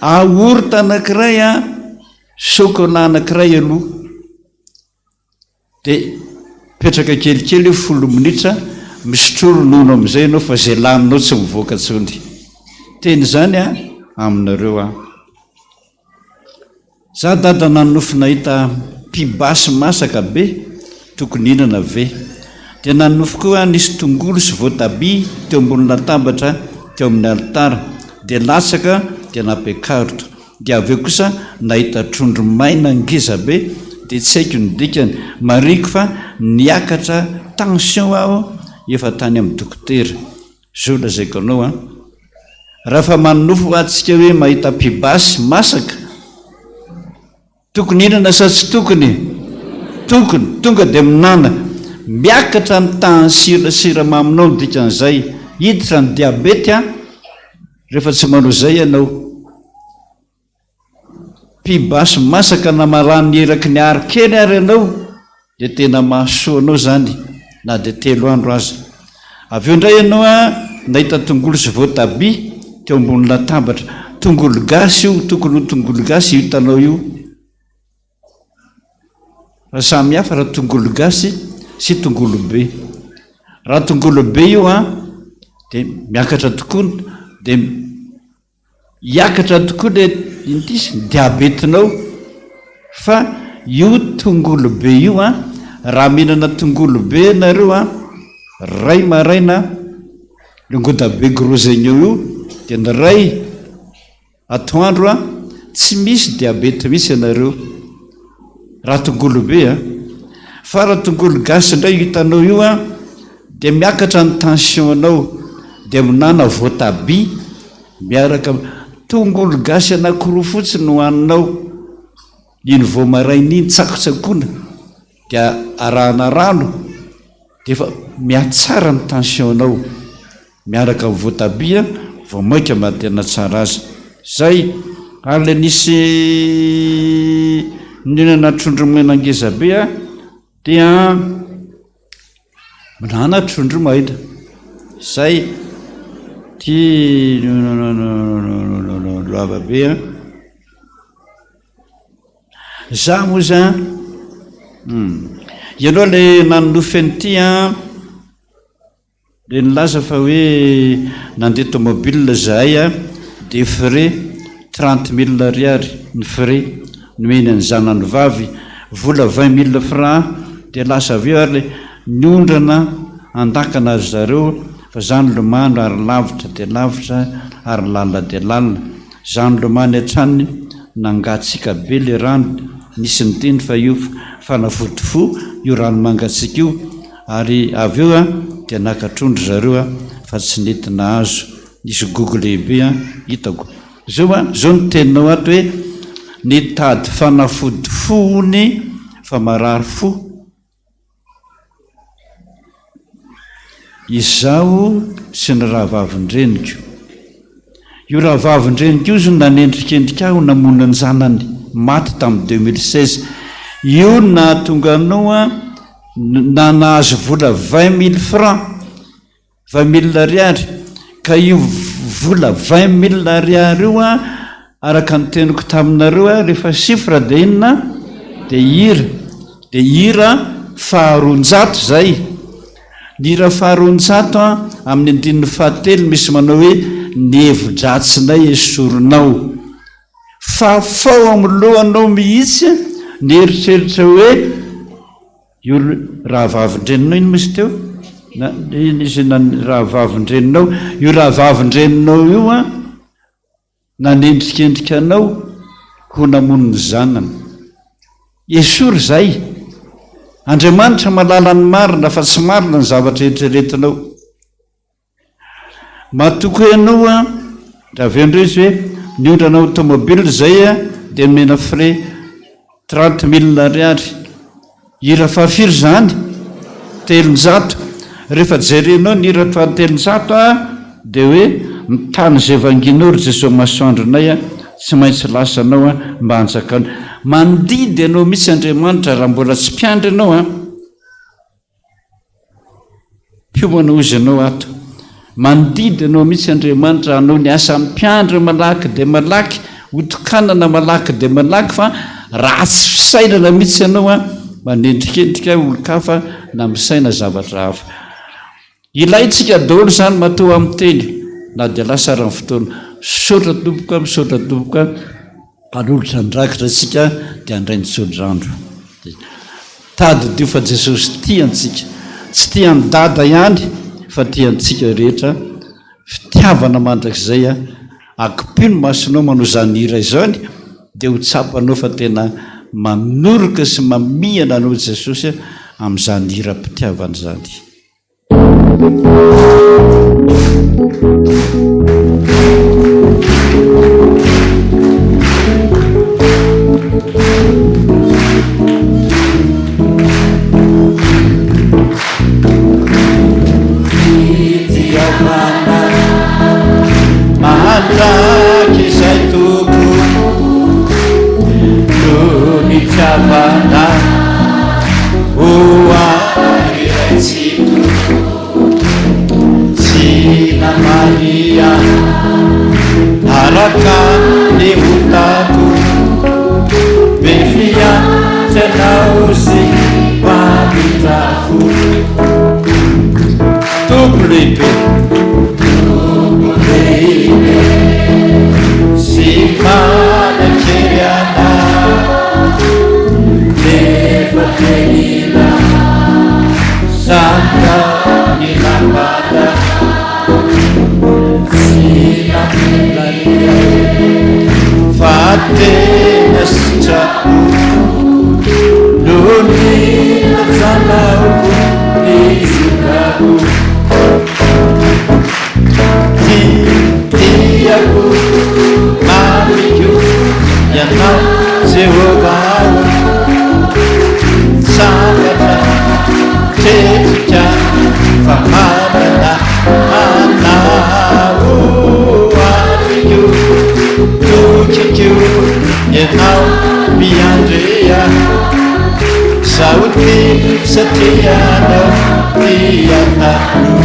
Aorita anankiray chocolat anankiray aloha dia petraka kelikely 10 minitra misotro ronono amin'izay ianao fa zay laninao tsy mivoaka intsony. Teny zany aminareo za dada nanofy nahita pibasy masaka be tokony hinana ve, dia nanofy koa nisy tongolo sy voatabia teo ambony latabatra teo amin'ny alitara, dia latsaka dia nampekarotra. Dia aveo kosa nahita trondro maina ngeza be, dia tsy haiko ny dikany, mariko fa niakatra tension aho efa tany amin'ny dokotera. Zao lazaiko anao raha fa manofo atsika hoe mahita pibasy masaka, tokony hinana sa tsy tokony? Tokony, tonga dia minana. Miakatra ny tension siramaminao ny dikan'izay, hiditra ny diabety rehefa tsy manao zay ianao. Pibasy masaka na marany eraky ny ary kely ary ianao dia tena mahasoa anao zany na dia 3 andro aza. Aveo indray ianao nahita tongolo sy voatabia teo ambony latabatra, tongolo gasy io, tokony ho tongolo gasy hitanao io. Raha samy hafa raha tongolo gasy sy tongolo be. Raha tongolo be io dia miakatra tokoa, dia hiakatra tokoa le diabetinao. Fa io tongolo be io raha mihinana tongolo be nareo ray maraina longoda be gros oignon io, dia ny ray atoandro tsy misy diabety misy ianareo raha tongolo be fa raha tongolo gasy indray hitanao io dia miakatra ny tension anao, dia minana voatabia miaraka tongolo gasy anankiroa fotsiny hohaninao. Iny voamaraina iny tsakotsakoana dia arahana rano dia efa miatsara ny tension anao. miaraka amin'ny voatabia vao moika mba tena tsara azy zay. Ary le nisy ninana trondro menangezabe dia minana trondro mahita zay ty lavabe za moa za ialoha le nanonofeny ty le nilaza fa hoe nandeha tomobile zahay de frais 30 000 ariary ny frais nomeny ny zanany vavy vola 20 000 francs de lasa aveo ary le niondrana andakana azy zareo fa zany lomano ary lavitra de lavitra ary lala de lala zany lomano an-tranony nangatsika be le rano nisy niteny fa io fanafotofo io rano mangatsika io ary aveo dia nakatrondro zareo fa tsy netina azo nisy gogo lehibe hitako zao ny teninao ato hoe nitady fanafodifony fa marary fo izaho sy ny rahavavindreniko io rahavavindreniko io zany nanendrikendrika aho namonany zanany maty tamin'ny 2016 io nahatonga anao nahazo vola 20 000 francs 20 000 ariary ka io vola 20 000 ariary io araka ny teniko taminareo rehefa sifra de inona de hira faharoanjato zay ny hira faharoanjato amin'ny andininy fahatelo misy manao hoe ny hevi-dratsinay esoronao fa fao amin'ny lohanao mihitsy ny eritreritra hoe io rahavavindreninao ino misy teo izy rahavavindreninao io rahavavindreninao io nanendrikendrikanao ho namonony zanany esory zay Andriamanitra malala ny marina fa tsy marina ny zavatra eritreretinao matoko ianao raha vendro izy hoe niondranao automobile zay dia mena frais 30 000 ariary hira fahafiry zany 300 rehefa jerenao ny hira fa 300 dia hoe mitany zay vanginao ry Jesosy masoandronay tsy maintsy lasanao mba hanjakano mandidy ianao mihitsy Andriamanitra raha mbola tsy mpiandry ianao mpiomana ozy ianao ato mandidy ianao mihitsy Andriamanitra anao ny asa mpiandry malaky de malaky otokanana malaky de malaky fa raha tsy fisainana mihitsy ianao manendrikendrika olo-kafa na misaina zavatra hafa ilayntsika daholo zany matoa amin'ny teny na dia lasa raha ny fotoana misaotra tomboka hanolotra ndrakitra tsika dia andray nitsodrandro tady dio fa Jesosy tiantsika tsy tiany dada ihany fa tiantsika rehetra fitiavana mandrakizay akipino masonao manao zany hira izany dia ho tsapanao fa tena manoroka sy mamihana anao Jesosy amin'izany hira-pitiavana zany Malaky izay toko no nitiavana ho aryraitsiko Sina Maria araka ny hotako be fiantranao sy mpamitafo tompo lehibe si manakery ana nefa tenina saka ny lambada sy nampolalia fa tena sitrako no ny nazanako ny zokako tiako mamiko ianao Jehovah sambatra tetrika fa manana saoty satria anao tiatalo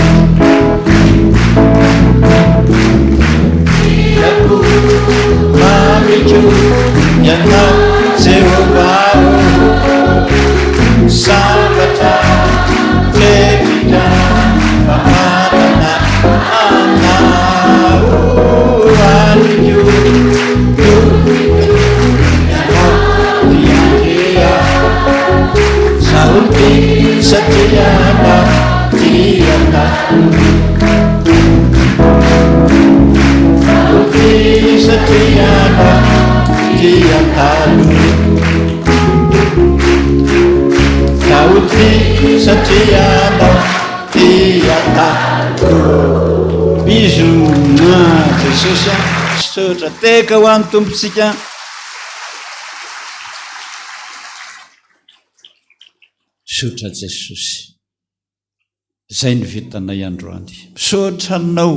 iako mamiko ianao Jehovah sabatra lepitra mamarana anao anio saoty satria anao tiatalo saoty satria anao tiatalo saoty satria anao tiatalo bizona Jesosy sotra teka ho an'ny tompontsika sotra Jesosy zay ny vitanay androany misotra anao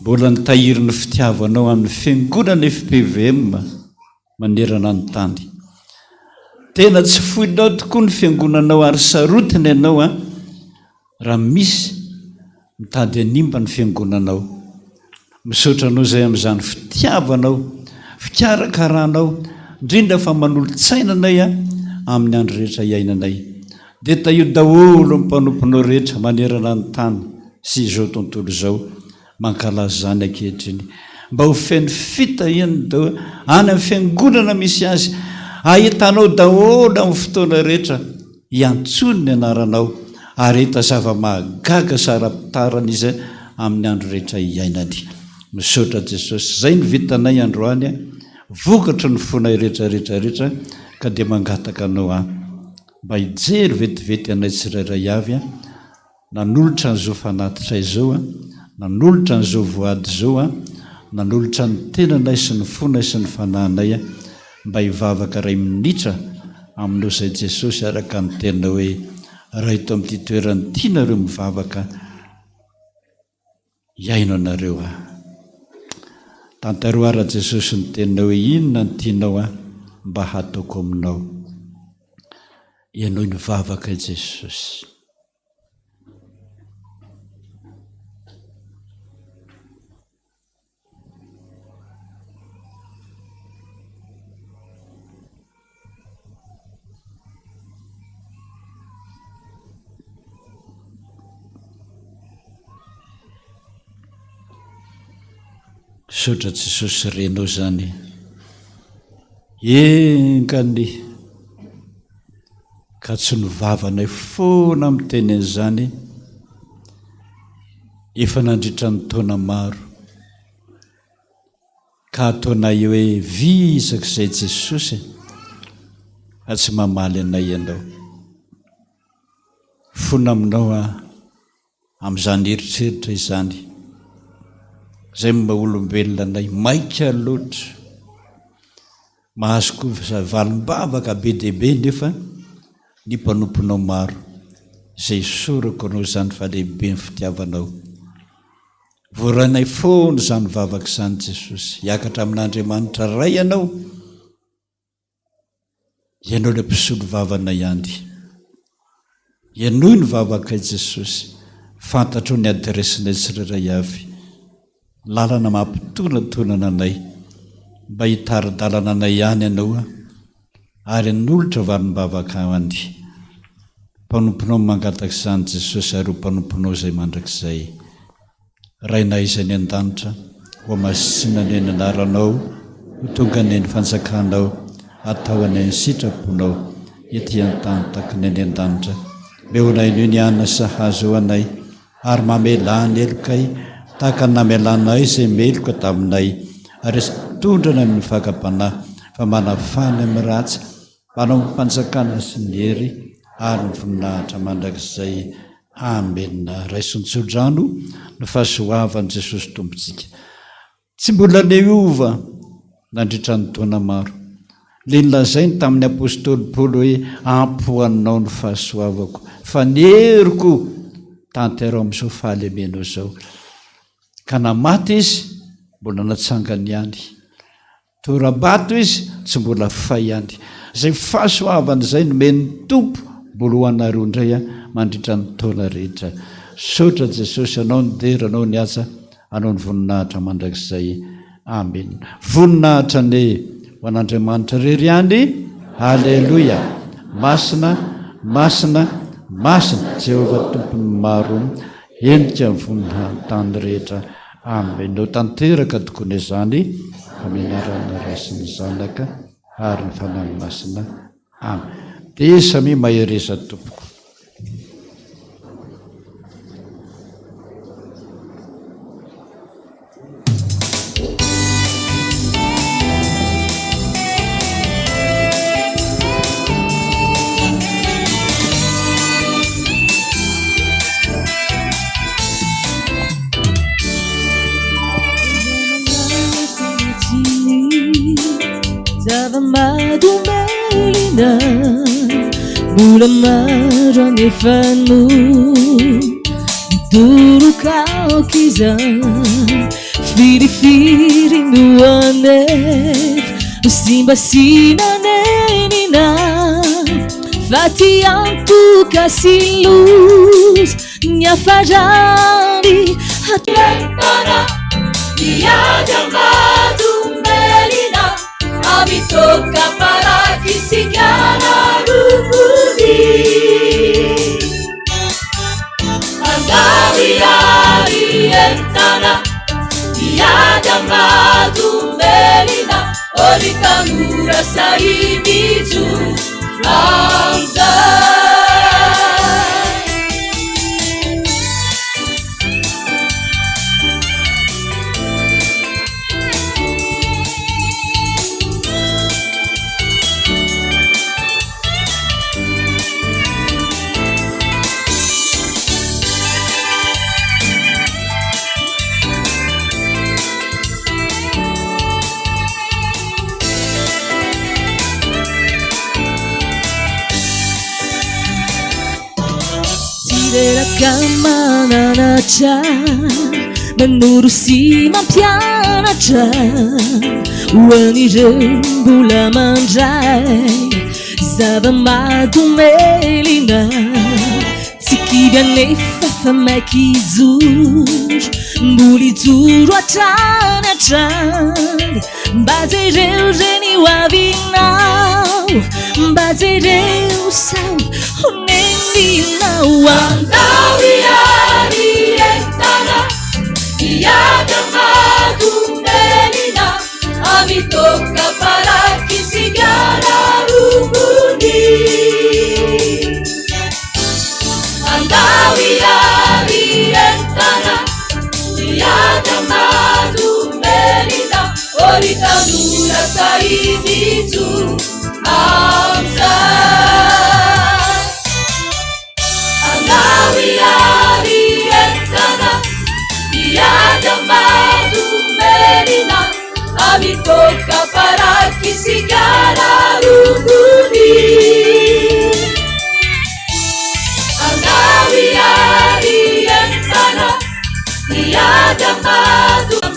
mbola nitahiry ny fitiavanao amin'ny fiangonana FPVM manerana ny tany tena tsy foinao tokoa ny fiangonanao ary sarotiny ianao raha misy mitady animba ny fiangonanao misotra anao zay amin'izany fitiavanao fikarakarana indrindra fa manolotsainanay amin'ny andro rehetra iainanay dia taio daholo ny mpanomponao rehetra manerana ny tany sy izao tontolo izao mankalaza zany ankehitriny mba ho feno fitahiny dao any amin'ny fiangonana misy azy ahitanao daholo amin'ny fotoana rehetra iantsony ny anaranao ary hita zava-mahagaga sara-pitarana izy amin'ny andro rehetra iainany misotra Jesosy zay ny vitanay androany vokatra ny fonay rehetrarehetrarehetra ka dia mangataka anao mba hijery vetivety anay tsirairay avy nanolotra n'izao fanatitra izao nanolotra n'izao voady izao nanolotra ny tenanay sy ny fonay sy ny fanahinay mba hivavaka ray minitra aminao zay Jesosy araka ny tena hoe raha hito amin'ity toerany tianareo mivavaka iaino anareo tantaroara Jesosy ny tena hoe inona ny tianao mba hataoko aminao ianao nivavaka Jesosy sotra Jesosy renao zany engany ka tsy nivavanay foana amin'ny teneny zany efa nandritra ny taona maro ka ataonay hoe visaka izay Jesosy fa tsy mamaly anay ianao fona aminao amin'izany eritreritra izany zay mba olombelona anay maika loatra mahazo koa valim-bavaka be dehibe nefa ny mpanomponao maro zay sorako anao zany fa lehibe ny fitiavanao voaranay foana zany vavaka zany Jesosy hiakatra amin'Andriamanitra ray ianao le mpisolo vavana ihany ianao ny vavaka Jesosy fantatro ny adresinay tsirairay avy lalana mampitonantonana anay mba hitaridalana anay ihany ianao ary nolotra valim-bavaka any mpanomponao mangataka izany Jesosy ary ho mpanomponao zay mandrakizay rainay izay ny an-danitra ho masinany ny anaranao ho tonga ny fanjakanao atao any ny sitraponao ety an-tany takany any an-danitra meonay no ny anna sahazo anay ary mamelany elokay tahaka ny namelanay izay meloka taminay ary tondrana amin'ny fakam-panahy fa manafany amin'ny ratsy manao mpanjakana sy ny hery ary ny voninahitra mandrakizay amena raisontsondrano ny fahasoavan'i Jesosy tompontsika tsy mbola leova nandritra ny taona maro le nilazainy tamin'ny apôstôly Paoly hoe ampohanao ny fahasoavako fa neriko tanterao amin'izao fahalemenao zao ka namaty izy mbola natsangany ihany torabato izy tsy mbola fay ihany zay fahasoavana zay nomeny tompo mbolohanareo indray a mandritra ny taona rehetra. Sotra Jesosy anao ny dera, anao ny asa, anao ny voninahitra mandrakizay. Amen. Voninahitra ny ho an'Andriamanitra rery. Halleloia. Masina, masina, masina Jehovah tompony maro, endrika voninahitany rehetra. Amen. No tanteraka tokony izany aminarana rasin'ny zanaka ary ny fanahy masina. Amen. Dia samy mahereza tompoko. Zava-mahadomelina mbola maro anefano midoroka okiza firifiry no anefa simbasinanenina fa ty antoka sy luz ny afarany atlentana iady amadomelina amitoka parakisigana rukuni andawiari entana iada madumelina orikamura saimitu amda Ragamananacha menurusi mampianatra hoan'ireo mbola mandray zava-mahadomelina tsy kivy anefa fa maiky ijoro mbola ijoro hatrany hatrany mba jereo reny ho avinao mba jereo sao honeninao andawiari entana iada madumelina amitoka parakisigana ruguni andawiari entana iada madumelina oritanura saimitu amsa andawiari entana iada madumelina amitoka parakisigana ruguni andawiari entana iada madumelina